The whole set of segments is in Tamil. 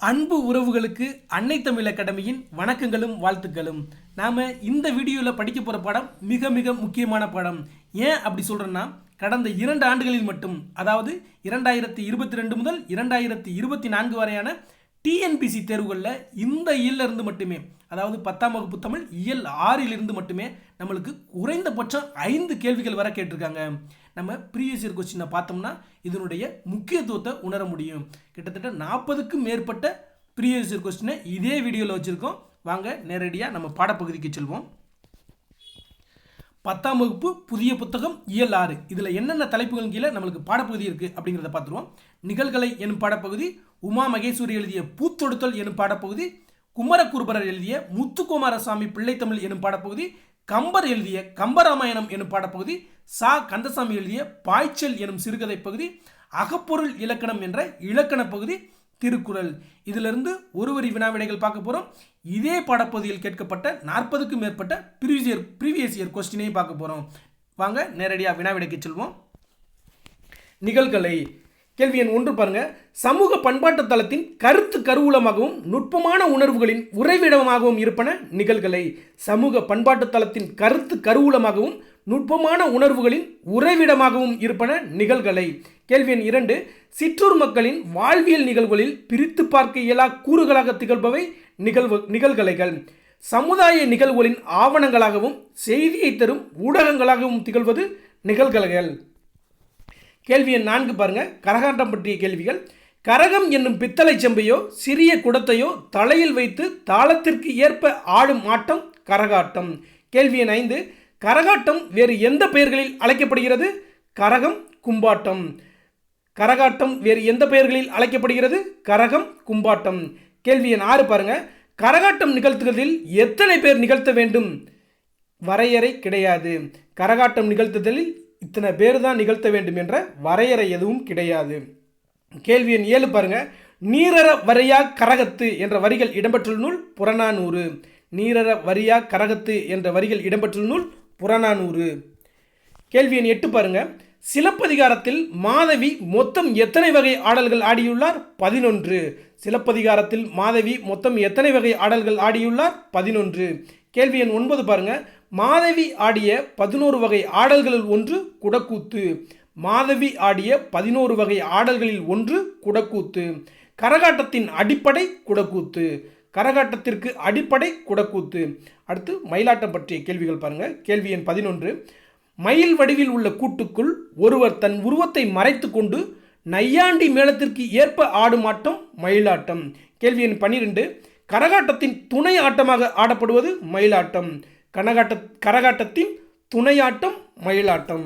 அன்பு உறவுகளுக்கு அன்னை தமிழ் அகாடமியின் வணக்கங்களும் வாழ்த்துக்களும். நாம இந்த வீடியோவில் படிக்க போகிற பாடம் மிக மிக முக்கியமான பாடம். ஏன் அப்படி சொல்கிறேன்னா, கடந்த 2 ஆண்டுகளில் மட்டும், அதாவது 2022 முதல் 2024 வரையான டிஎன்பிசி தேர்வுகளில் இந்த இயலிருந்து மட்டுமே, அதாவது 10ஆம் வகுப்பு தமிழ் இயல் 6லிருந்து மட்டுமே நம்மளுக்கு குறைந்தபட்சம் 5 கேள்விகள் வர கேட்டிருக்காங்க. நம்ம ப்ரீவியஸ் இயர் கொஸ்டினை பார்த்தோம்னா இதனுடைய முக்கியத்துவத்தை உணர முடியும். கிட்டத்தட்ட 40க்கும் மேற்பட்ட ப்ரீவியஸ் இயர் கொஸ்டினை இதே வீடியோவில் வச்சுருக்கோம். வாங்க நேரடியாக நம்ம பாடப்பகுதிக்கு செல்வோம். 10ஆம் வகுப்பு புதிய புத்தகம் இயல் 6, இதில் என்னென்ன தலைப்புகள் கீழே நம்மளுக்கு பாடப்பகுதி இருக்குது அப்படிங்கிறத பார்த்துருவோம். நிகழ்கலை எனும் பாடப்பகுதி, உமா மகேஸ்வரி எழுதிய பூத்தொடுத்தல் எனும் பாடப்பகுதி, குமரகுருபரர் எழுதிய முத்துக்குமாரசாமி பிள்ளைத்தமிழ் எனும் பாடப்பகுதி, கம்பர் எழுதிய கம்பராமாயணம் எனும் பாடப்பகுதி, சா கந்தசாமி எழுதிய பாய்ச்சல் எனும் சிறுகதை பகுதி, அகப்பொருள் இலக்கணம் என்ற இலக்கண பகுதி, திருக்குறள். இதிலிருந்து ஒரு வரி வினாவிடைகள் பார்க்க போகிறோம். இதே பாடப்பகுதியில் கேட்கப்பட்ட 40க்கும் மேற்பட்ட ப்ரீவியஸ் இயர் கொஸ்டினையும் பார்க்க போகிறோம். வாங்க நேரடியாக வினாவிடைக்கு செல்வோம். நிகழ்கலை கேள்வி எண் 1 பாருங்க. சமூக பண்பாட்டு தளத்தின் கருத்து கருவூலமாகவும் நுட்பமான உணர்வுகளின் உறைவிடமாகவும் இருப்பன நிகழ்கலை. சமூக பண்பாட்டு தளத்தின் கருத்து கருவூலமாகவும் நுட்பமான உணர்வுகளின் உறைவிடமாகவும் இருப்பன நிகழ்கலை. கேள்வி எண் 2. சிற்றூர் மக்களின் வாழ்வியல் நிகழ்வுகளில் பிரித்து பார்க்க இயலா கூறுகளாக திகழ்பவை நிகழ்கலைகள். சமுதாய நிகழ்வுகளின் ஆவணங்களாகவும் செய்தியை தரும் ஊடகங்களாகவும் திகழ்வது நிகழ்கலைகள். கேள்வி எண் 4 பாருங்க. கரகாட்டம் பற்றிய கேள்விகள். கரகம் என்னும் பித்தளை செம்பையோ சிறிய குடத்தையோ தலையில் வைத்து தாளத்திற்கு ஏற்ப ஆடும் ஆட்டம் கரகாட்டம். கேள்வி எண் 5. கரகாட்டம் வேறு எந்த பெயர்களில் அழைக்கப்படுகிறது? கரகம், கும்பாட்டம். கரகாட்டம் வேறு எந்த பெயர்களில் அழைக்கப்படுகிறது? கரகம், கும்பாட்டம். கேள்வி எண் 6 பாருங்க. கரகாட்டம் நிகழ்த்துவதில் எத்தனை பேர் நிகழ்த்த வேண்டும்? வரையறை கிடையாது. கரகாட்டம் நிகழ்த்துதலில் இத்தனை பேர் தான் நிகழ்த்த வேண்டும் என்ற வரையறை எதுவும் கிடையாது. கேள்வி எண் 7 பாருங்க. நீரற வரையா கரகத்து என்ற வரிகள் இடம்பெற்றுள்ள நூல் புறநானூறு. நீரற வரியா கரகத்து என்ற வரிகள் இடம்பெற்றுள்ள நூல் புறநானூறு. கேள்வி எண் 8 பாருங்க. சிலப்பதிகாரத்தில் மாதவி மொத்தம் எத்தனை வகை ஆடல்கள் ஆடியுள்ளார்? 11. சிலப்பதிகாரத்தில் மாதவி மொத்தம் எத்தனை வகை ஆடல்கள் ஆடியுள்ளார்? 11. கேள்வி எண் 9 பாருங்க. மாதவி ஆடிய 11 வகை ஆடல்களில் ஒன்று குடக்கூத்து. மாதவி ஆடிய 11 வகை ஆடல்களில் ஒன்று குடக்கூத்து. கரகாட்டத்தின் அடிப்படை குடக்கூத்து. கரகாட்டத்திற்கு அடிப்படை குடக்கூத்து. அடுத்து மயிலாட்டம் பற்றிய கேள்விகள் பாருங்க. கேள்வி எண் 11. மயில் வடிவில் உள்ள கூட்டுக்குள் ஒருவர் தன் உருவத்தை மறைத்து கொண்டு நையாண்டி மேளத்திற்கு ஏற்ப ஆடும் ஆட்டம் மயிலாட்டம். கேள்வி எண் 12. கரகாட்டத்தின் துணை ஆட்டமாக ஆடப்படுவது மயிலாட்டம். கரகாட்டத்தின் துணையாட்டம் மயிலாட்டம்.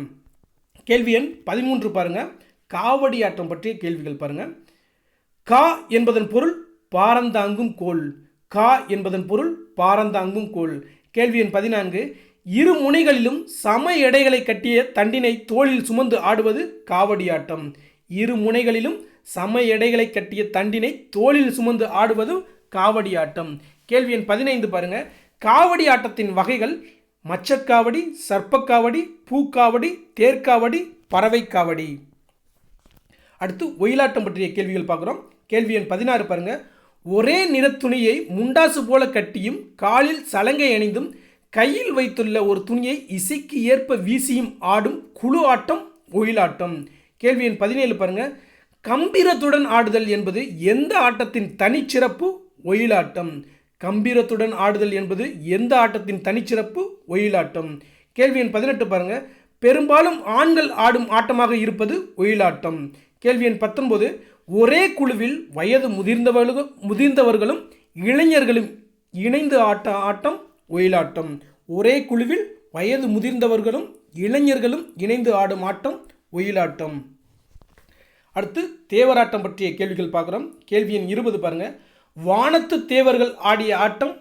கேள்வி எண் 13 பாருங்க. காவடி ஆட்டம் பற்றிய கேள்விகள் பாருங்க. கா என்பதன் பொருள் பாரந்தாங்கும் கோல். கா என்பதன் பொருள் பாரந்தாங்கும் கோல். கேள்வி எண் 14. இரு முனைகளிலும் சம எடைகளை கட்டிய தண்டினை தோளில் சுமந்து ஆடுவது காவடி ஆட்டம். இரு முனைகளிலும் சம எடைகளை கட்டிய தண்டினை தோளில் சுமந்து ஆடுவது காவடி ஆட்டம். கேள்வி எண் 15 பாருங்க. காவடி ஆட்டத்தின் வகைகள் மச்சக்காவடி, சர்ப்பக்காவடி, பூக்காவடி, தேர்க்காவடி, பறவை காவடி. அடுத்து ஒயிலாட்டம் பற்றிய கேள்விகள் பார்க்குறோம். கேள்வி எண் 16 பாருங்க. ஒரே நிறத்துணியை முண்டாசு போல கட்டியும் காலில் சலங்கை அணிந்தும் கையில் வைத்துள்ள ஒரு துணியை இசைக்கு ஏற்ப வீசியும் ஆடும் குழு ஆட்டம் ஒயிலாட்டம். கேள்வி எண் 17 பாருங்க. கம்பீரத்துடன் ஆடுதல் என்பது எந்த ஆட்டத்தின் தனிச்சிறப்பு? ஒயிலாட்டம். கம்பீரத்துடன் ஆடுதல் என்பது எந்த ஆட்டத்தின் தனிச்சிறப்பு? ஒயிலாட்டம். கேள்வி எண் 18 பாருங்க. பெரும்பாலும் ஆண்கள் ஆடும் ஆட்டமாக இருப்பது ஒயிலாட்டம். கேள்வி எண் 19. ஒரே குழுவில் வயது முதிர்ந்தவர்களும் இளைஞர்களும் இணைந்து ஆட்டம் ஒயிலாட்டம். ஒரே குழுவில் வயது முதிர்ந்தவர்களும் இளைஞர்களும் இணைந்து ஆடும் ஆட்டம் ஒயிலாட்டம். அடுத்து தேவராட்டம் பற்றிய கேள்விகள் பார்க்குறோம். கேள்வி எண் 20 பாருங்க. வானத்து தேவர்கள் ஆடிய ஆட்டம்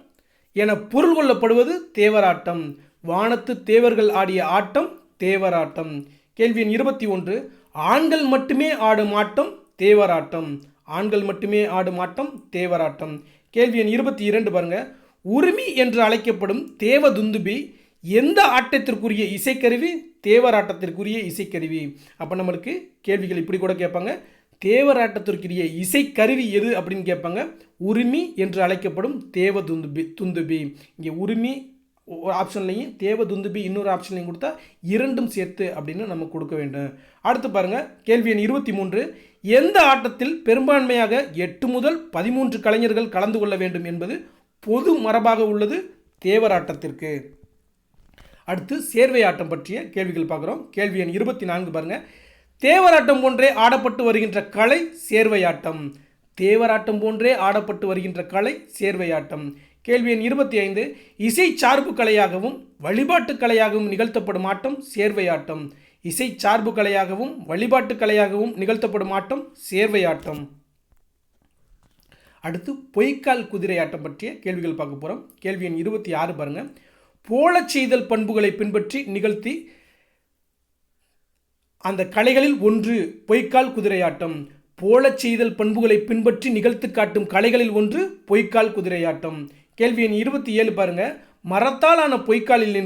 என பொருள் கொள்ளப்படுவது தேவராட்டம். வானத்து தேவர்கள் ஆடிய ஆட்டம் தேவராட்டம். கேள்வி எண் 21. ஆண்கள் மட்டுமே ஆடும் ஆட்டம் தேவராட்டம். ஆண்கள் மட்டுமே ஆடும் ஆட்டம் தேவராட்டம். கேள்வி எண் 22 பாருங்க. உரிமை என்று அழைக்கப்படும் தேவதுந்துபி எந்த ஆட்டத்திற்குரிய இசைக்கருவி? தேவராட்டத்திற்குரிய இசைக்கருவி. அப்போ நம்மளுக்கு கேள்விகள் இப்படி கூட கேட்பாங்க. தேவராட்டத்திற்குரிய இசைக்கருவி எது அப்படின்னு கேட்பாங்க. உரிமை என்று அழைக்கப்படும் தேவ துந்துபி. இங்கே உரிமை ஒரு ஆப்ஷன்லையும் தேவ துந்துபி இன்னொரு ஆப்ஷன்லையும் கொடுத்தா இரண்டும் சேர்த்து அப்படின்னு நம்ம கொடுக்க வேண்டும். அடுத்து பாருங்கள், கேள்வி எண் 23. எந்த ஆட்டத்தில் பெரும்பான்மையாக 8 முதல் 13 கலைஞர்கள் கலந்து கொள்ள வேண்டும் என்பது பொது மரபாக உள்ளது தேவராட்டத்திற்கு? அடுத்து சேர்வை ஆட்டம் பற்றிய கேள்விகள் பார்க்குறோம். கேள்வி எண் 24 பாருங்கள். தேவராட்டம் போன்றே ஆடப்பட்டு வருகின்ற கலை சேர்வையாட்டம். தேவராட்டம் போன்றே ஆடப்பட்டு வருகின்ற கலை சேர்வையாட்டம். கேள்வி எண் 25. இசை சார்பு கலையாகவும் வழிபாட்டு கலையாகவும் நிகழ்த்தப்படும் ஆட்டம் சேர்வையாட்டம். இசை சார்பு கலையாகவும் வழிபாட்டு கலையாகவும் நிகழ்த்தப்படும் ஆட்டம் சேர்வையாட்டம். அடுத்து பொய்க்கால் குதிரை ஆட்டம் பற்றிய கேள்விகள் பார்க்க போகிறோம். கேள்வி எண் 26 பாருங்கள். போலச் செய்தல் பண்புகளை பின்பற்றி நிகழ்த்தி அந்த கலைகளில் ஒன்று பொய்க்கால் குதிரையாட்டம். போலச் செய்தல் பண்புகளை பின்பற்றி நிகழ்த்து காட்டும் கலைகளில் ஒன்று பொய்க்கால் குதிரையாட்டம். கேள்வி எண் 27 பாருங்க. மரத்தாலான பொய்க்காலில்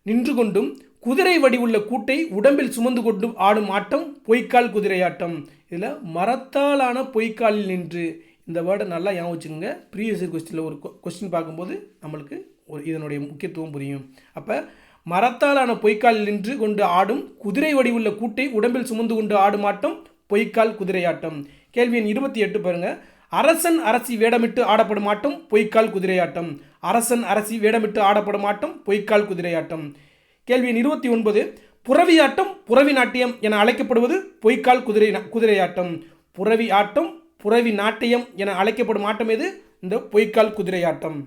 நின்று கொண்டும் குதிரை வடிவுள்ள கூட்டை உடம்பில் சுமந்து கொண்டு ஆடும் ஆட்டம் பொய்க்கால் குதிரையாட்டம். இதில் மரத்தாலான பொய்க்காலில் நின்று இந்த வேர்டை நல்லா ஞாபகம் வச்சுக்கோங்க. ப்ரீவியஸ் கொஸ்டினில் ஒரு கொஸ்டின் பார்க்கும்போது நம்மளுக்கு இதனுடைய முக்கியத்துவம் புரியும். அப்போ மரத்தாலான பொய்க்காலில் நின்று கொண்டு ஆடும் குதிரை வடிவுள்ள கூட்டை உடம்பில் சுமந்து கொண்டு ஆடும் ஆட்டம் பொய்க்கால் குதிரையாட்டம். கேள்வி எண் 28 பாருங்க. அரசன் அரசி வேடமிட்டு ஆடப்படும் ஆட்டம் பொய்க்கால் குதிரையாட்டம். அரசன் அரசி வேடமிட்டு ஆடப்படும் ஆட்டம் பொய்க்கால் குதிரையாட்டம். கேள்வி எண் 29. புறவி ஆட்டம் புறவி நாட்டியம் என அழைக்கப்படுவது பொய்க்கால் குதிரையாட்டம். புறவி ஆட்டம் புறவி நாட்டியம் என அழைக்கப்படும் ஆட்டம் எது? இந்த பொய்க்கால் குதிரையாட்டம்.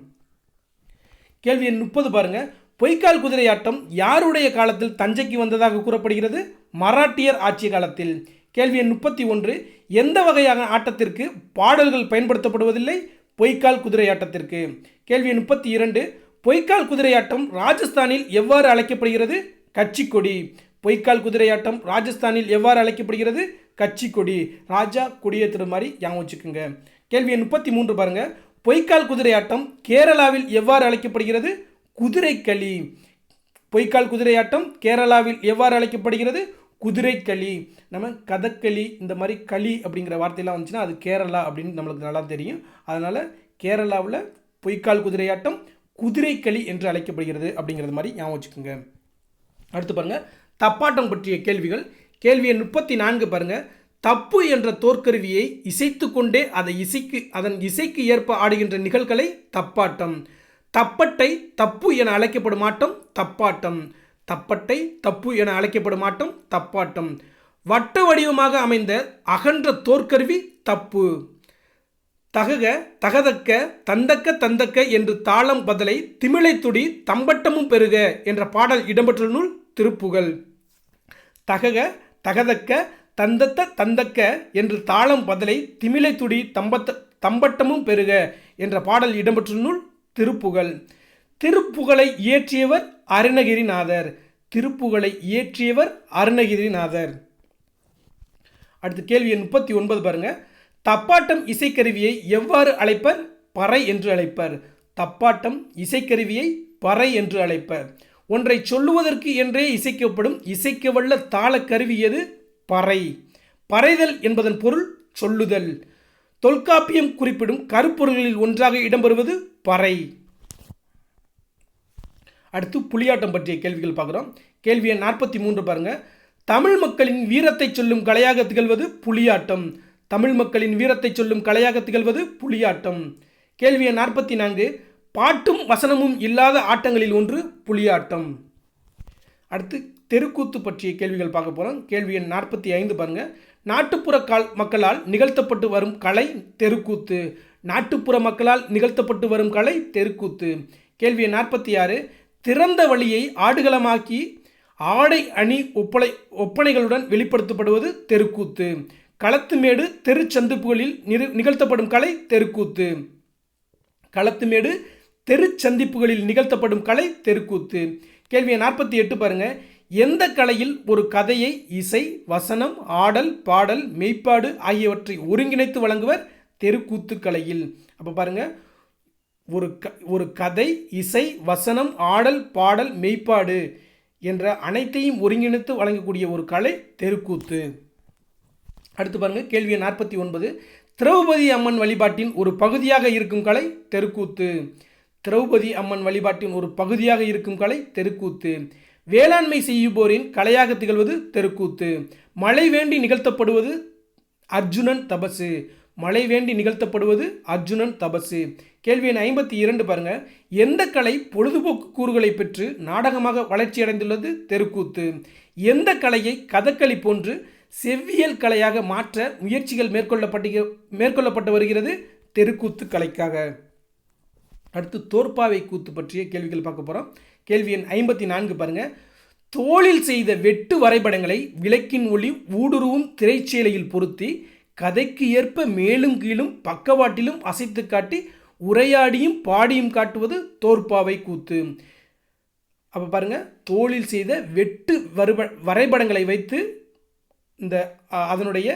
கேள்வி எண் 30 பாருங்க. பொய்க்கால் குதிரையாட்டம் யாருடைய காலத்தில் தஞ்சைக்கு வந்ததாக கூறப்படுகிறது? மராட்டியர் ஆட்சி காலத்தில். கேள்வி எண் 31. எந்த வகையான ஆட்டத்திற்கு பாடல்கள் பயன்படுத்தப்படுவதில்லை? பொய்க்கால் குதிரையாட்டத்திற்கு. கேள்வி எண் 32. பொய்க்கால் குதிரையாட்டம் ராஜஸ்தானில் எவ்வாறு அழைக்கப்படுகிறது? கட்சிக்கொடி. பொய்க்கால் குதிரையாட்டம் ராஜஸ்தானில் எவ்வாறு அழைக்கப்படுகிறது? கட்சிக்கொடி. ராஜா கொடியேற்றுற மாதிரி ஞாபகம் வச்சுக்கோங்க. கேள்வி எண் 33 பாருங்க. பொய்க்கால் குதிரையாட்டம் கேரளாவில் எவ்வாறு அழைக்கப்படுகிறது? குதிரைக்களி. பொய்க்கால் குதிரையாட்டம் கேரளாவில் எவ்வாறு அழைக்கப்படுகிறது? குதிரைக்களி. நம்ம கதக்களி இந்த மாதிரி களி அப்படிங்கிற வார்த்தையெல்லாம் வந்துச்சுன்னா அது கேரளா அப்படின்னு நம்மளுக்கு நல்லா தெரியும். அதனால் கேரளாவில் பொய்க்கால் குதிரையாட்டம் குதிரைக்களி என்று அழைக்கப்படுகிறது அப்படிங்கிறது மாதிரி ஞாபகம் வச்சுக்கோங்க. அடுத்து பாருங்கள், தப்பாட்டம் பற்றிய கேள்விகள். கேள்வி எண் 34 பாருங்கள். தப்பு என்ற தோற்கருவியை இசைத்து கொண்டே அதன் இசைக்கு ஏற்ப ஆடுகின்ற நிகழ்களை தப்பாட்டம். தப்பட்டை தப்பு என அழைக்கப்படும் ஆட்டம் தப்பாட்டம். தப்பட்டை தப்பு என அழைக்கப்படும் ஆட்டம் தப்பாட்டம். வட்ட வடிவமாக அமைந்த அகன்ற தோற்கருவி தப்பு. தகக தகதக்க தந்தக்க தந்தக்க என்று தாளம் பதலை திமிழை துடி தம்பட்டமும் பெருக என்ற பாடல் இடம்பெற்ற நூல் திருப்புகழ். தகக தகதக்க தந்தத்த தந்தக்க என்று தாளம் பதலை திமிழை துடி தம்பட்டமும் பெருக என்ற பாடல் இடம்பெற்ற நூல் திருப்புகழ். திருப்புகழை இயற்றியவர் அருணகிரிநாதர். திருப்புகழை இயற்றியவர் அருணகிரிநாதர். அடுத்து கேள்வி எண் 39 பாருங்க. தப்பாட்டம் இசைக்கருவியை எவ்வாறு அழைப்பர்? பறை என்று அழைப்பர். தப்பாட்டம் இசைக்கருவியை பறை என்று அழைப்பர். ஒன்றை சொல்லுவதற்கு என்றே இசைக்கப்படும் இசைக்க வல்ல தாள கருவி எது? பறை. பறைதல் என்பதன் பொருள் சொல்லுதல். தொல்காப்பியம் குறிப்பிடும் கருப்பொருள்களில் ஒன்றாக இடம்பெறுவது பறை. அடுத்து புலியாட்டம் பற்றிய கேள்விகள் பார்க்குறோம். கேள்வி எண் 43 பாருங்க. தமிழ் மக்களின் வீரத்தை சொல்லும் கலையாக திகழ்வது புலியாட்டம். தமிழ் மக்களின் வீரத்தை சொல்லும் கலையாக திகழ்வது புலியாட்டம். கேள்வி எண் 44. பாட்டும் வசனமும் இல்லாத ஆட்டங்களில் ஒன்று புலியாட்டம். அடுத்து தெருக்கூத்து பற்றிய கேள்விகள் பார்க்க போகிறோம். கேள்வி எண் 45 பாருங்க. நாட்டுப்புற மக்களால் நிகழ்த்தப்பட்டு வரும் கலை தெருக்கூத்து. நாட்டுப்புற மக்களால் நிகழ்த்தப்பட்டு வரும் கலை தெருக்கூத்து. கேள்வி எண் 46. திறந்த வழியை ஆடுகளமாக்கி ஆடை அணி ஒப்பனைகளுடன் வெளிப்படுத்தப்படுவது தெருக்கூத்து. களத்துமேடு தெருச்சந்திப்புகளில் நிகழ்த்தப்படும் கலை தெருக்கூத்து. களத்துமேடு தெருச்சந்திப்புகளில் நிகழ்த்தப்படும் கலை தெருக்கூத்து. கேள்வி 48 பாருங்க. எந்த கலையில் ஒரு கதையை இசை வசனம் ஆடல் பாடல் மெய்ப்பாடு ஆகியவற்றை ஒருங்கிணைத்து வழங்குவர்? தெருக்கூத்து கலையில். அப்போ பாருங்க, ஒரு கதை இசை வசனம் ஆடல் பாடல் மெய்ப்பாடு என்ற அனைத்தையும் ஒருங்கிணைத்து வழங்கக்கூடிய ஒரு கலை தெருக்கூத்து. அடுத்து பாருங்க கேள்வி எண் 49. திரௌபதி அம்மன் வழிபாட்டின் ஒரு பகுதியாக இருக்கும் கலை தெருக்கூத்து. திரௌபதி அம்மன் வழிபாட்டின் ஒரு பகுதியாக இருக்கும் கலை தெருக்கூத்து. வேளாண்மை செய்யுவோரின் கலையாக திகழ்வது தெருக்கூத்து. மழை வேண்டி நிகழ்த்தப்படுவது அர்ஜுனன் தபசு. மழை வேண்டி நிகழ்த்தப்படுவது அர்ஜுனன் தபசு. கேள்வி எண் 52 பாருங்க. எந்த கலை பொழுதுபோக்கு கூறுகளை பெற்று நாடகமாக வளர்ச்சி அடைந்துள்ளது? தெருக்கூத்து. எந்த கலையை கதகளி போன்று செவ்வியல் கலையாக மாற்ற முயற்சிகள் மேற்கொள்ளப்பட்டு வருகிறது? தெருக்கூத்து கலைக்காக. அடுத்து தோற்பாவை கூத்து பற்றிய கேள்விகள் பார்க்க போகிறோம். கேள்வி எண் 54 பாருங்க. தோளில் செய்த வெட்டு வரைபடங்களை விளக்கின் ஒளி ஊடுருவும் திரைச்சேலையில் பொருத்தி கதைக்கு ஏற்ப மேலும் கீழும் பக்கவாட்டிலும் அசைத்து காட்டி உரையாடியும் பாடியும் காட்டுவது தோற்பாவை கூத்து. அப்போ பாருங்க, தோளில் செய்த வெட்டு வரைபடங்களை வைத்து இந்த அதனுடைய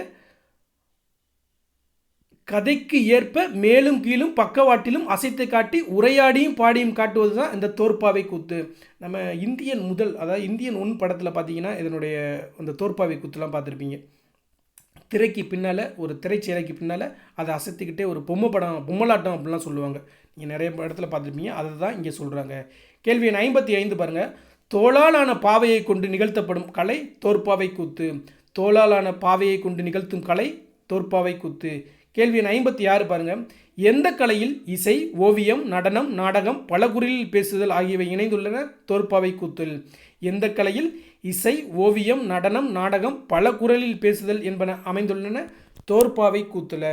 கதைக்கு ஏற்ப மேலும் கீழும் பக்கவாட்டிலும் அசைத்து காட்டி உரையாடியும் பாடியும் காட்டுவது தான் இந்த தோற்பாவை கூத்து. நம்ம இந்தியன் 1 படத்தில் பார்த்தீங்கன்னா இதனுடைய அந்த தோற்பாவை கூத்துலாம் பார்த்துருப்பீங்க. திரைக்கு பின்னால் ஒரு திரைச்சீலைக்கு பின்னால் அதை அசைத்துக்கிட்டே ஒரு பொம்மலாட்டம் அப்படிலாம் சொல்லுவாங்க. நீங்கள் நிறைய இடத்துல பார்த்துருப்பீங்க. அதை தான் இங்கே சொல்கிறாங்க. கேள்வி எண் 55 பாருங்கள். தோளாலான பாவையை கொண்டு நிகழ்த்தப்படும் கலை தோற்பாவை கூத்து. தோளாலான பாவையை கொண்டு நிகழ்த்தும் கலை தோற்பாவை கூத்து. கேள்வி எண் 56 பாருங்கள். எந்த கலையில் இசை, ஓவியம், நடனம், நாடகம், பலகுரலில் பேசுதல் ஆகியவை இணைந்துள்ளன? தோற்பாவை கூத்தில். எந்த கலையில் இசை, ஓவியம், நடனம், நாடகம், பல குரலில் பேசுதல் என்பன அமைந்துள்ளன? தோற்பாவை கூத்தில்.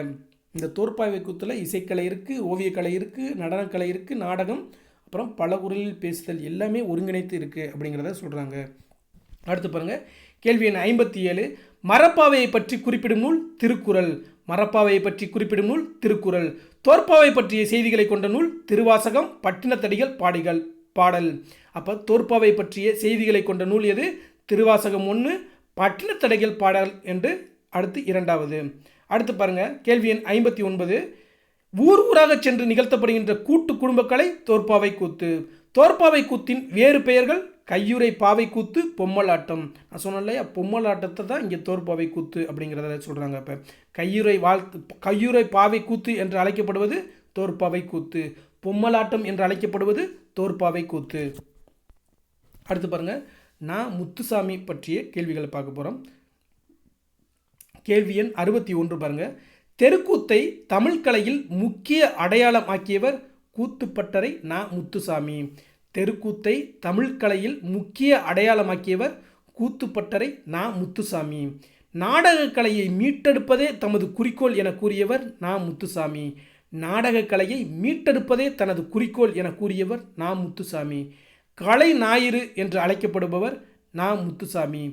இந்த தோற்பாவை கூத்தில் இசைக்கலை இருக்குது, ஓவியக்கலை இருக்குது, நடனக்கலை இருக்குது, நாடகம், அப்புறம் பல குரலில் பேசுதல் எல்லாமே ஒருங்கிணைத்து இருக்குது அப்படிங்கிறத சொல்கிறாங்க. அடுத்து பாருங்கள். கேள்வி எண் 57. மரப்பாவையை பற்றி குறிப்பிடும் நூல் திருக்குறள். மரப்பாவையை பற்றி குறிப்பிடும் நூல் திருக்குறள். தோற்பாவை பற்றிய செய்திகளை கொண்ட நூல் திருவாசகம், பட்டினத்தடிகள் பாடல். அப்போ தோற்பாவை பற்றிய செய்திகளை கொண்ட நூல் எது? திருவாசகம் 1, பட்டினத்தடிகள் பாடல் என்று அடுத்து 2வது. அடுத்து பாருங்க. கேள்வி எண் 59. ஊர் ஊராக சென்று நிகழ்த்தப்படுகின்ற கூட்டு குடும்பக்கலை தோற்பாவை கூத்து. தோற்பாவை கூத்தின் வேறு பெயர்கள் கையுறை பாவை கூத்து, பொம்மலாட்டம். நான் சொன்னேன் இல்லையா, பொம்மலாட்டத்தை தான் இங்கே தோற்பாவை கூத்து அப்படிங்கிறத சொல்கிறாங்க. இப்போ கையுறை பாவை கூத்து என்று அழைக்கப்படுவது தோற்பாவை கூத்து, பொம்மலாட்டம் என்று அழைக்கப்படுவது தோற்பாவை கூத்து. அடுத்து பாருங்க. நான் முத்துசாமி பற்றிய கேள்விகளை பார்க்க போகிறோம். கேள்வி எண் 61 பாருங்க. தெருக்கூத்தை தமிழ் கலையில் முக்கிய அடையாளம் ஆக்கியவர் கூத்துப்பட்டறை நா. முத்துசாமி. தெருக்கூத்தை தமிழ் கலையில் முக்கிய அடையாளமாக்கியவர் கூத்துப்பட்டறை நா. முத்துசாமி. நாடக கலையை மீட்டெடுப்பதே தமது குறிக்கோள் என கூறியவர் நா. முத்துசாமி. நாடக கலையை மீட்டெடுப்பதே தனது குறிக்கோள் என கூறியவர் நா. முத்துசாமி. கலை ஞாயிறு என்று அழைக்கப்படுபவர் நா. முத்துசாமி.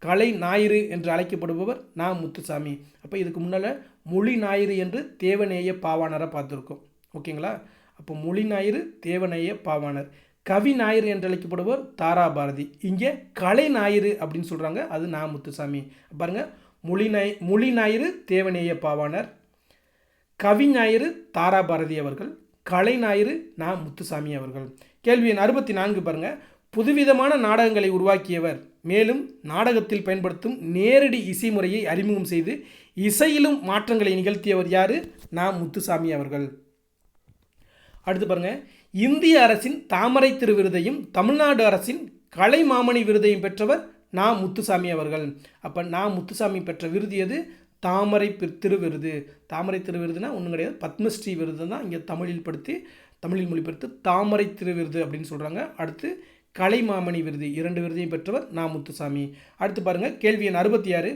கலை ஞாயிறு என்று அழைக்கப்படுபவர் நா. முத்துசாமி. அப்போ இதுக்கு முன்னால் மொழி ஞாயிறு என்று தேவநேய பாவாணரை பார்த்துருக்கோம். ஓகேங்களா? அப்போ மொழி ஞாயிறு, தேவநேய பாவாணர். கவி ஞாயிறு என்று அழைக்கப்படுவர் தாராபாரதி. இங்கே கலை ஞாயிறு அப்படின்னு சொல்கிறாங்க, அது நா. முத்துசாமி. பாருங்கள், மொழி ஞாயிறு தேவநேய பாவாணர், கவி ஞாயிறு தாராபாரதி அவர்கள், கலை ஞாயிறு நா. முத்துசாமி அவர்கள். கேள்வி எண் 64 பாருங்கள். புதுவிதமான நாடகங்களை உருவாக்கியவர், மேலும் நாடகத்தில் பயன்படுத்தும் நேரடி இசை முறையை அறிமுகம் செய்து இசையிலும் மாற்றங்களை நிகழ்த்தியவர் யார்? நா. முத்துசாமி அவர்கள். அடுத்து பாருங்க. இந்திய அரசின் தாமரை திரு விருதையும் தமிழ்நாடு அரசின் கலை மாமணி விருதையும் பெற்றவர் நா. முத்துசாமி அவர்கள். அப்போ நா. முத்துசாமி பெற்ற விருது எது? தாமரை திரு விருது. தாமரை திரு விருதுனா ஒன்றும் கிடையாது, பத்மஸ்ரீ விருது தான் இங்கே தமிழில் மொழிபெயர்த்து தாமரை திரு விருது அப்படின்னு சொல்கிறாங்க. அடுத்து கலை மாமணி விருது, 2 விருதையும் பெற்றவர் நா. முத்துசாமி. அடுத்து பாருங்கள். கேள்வி எண் 66.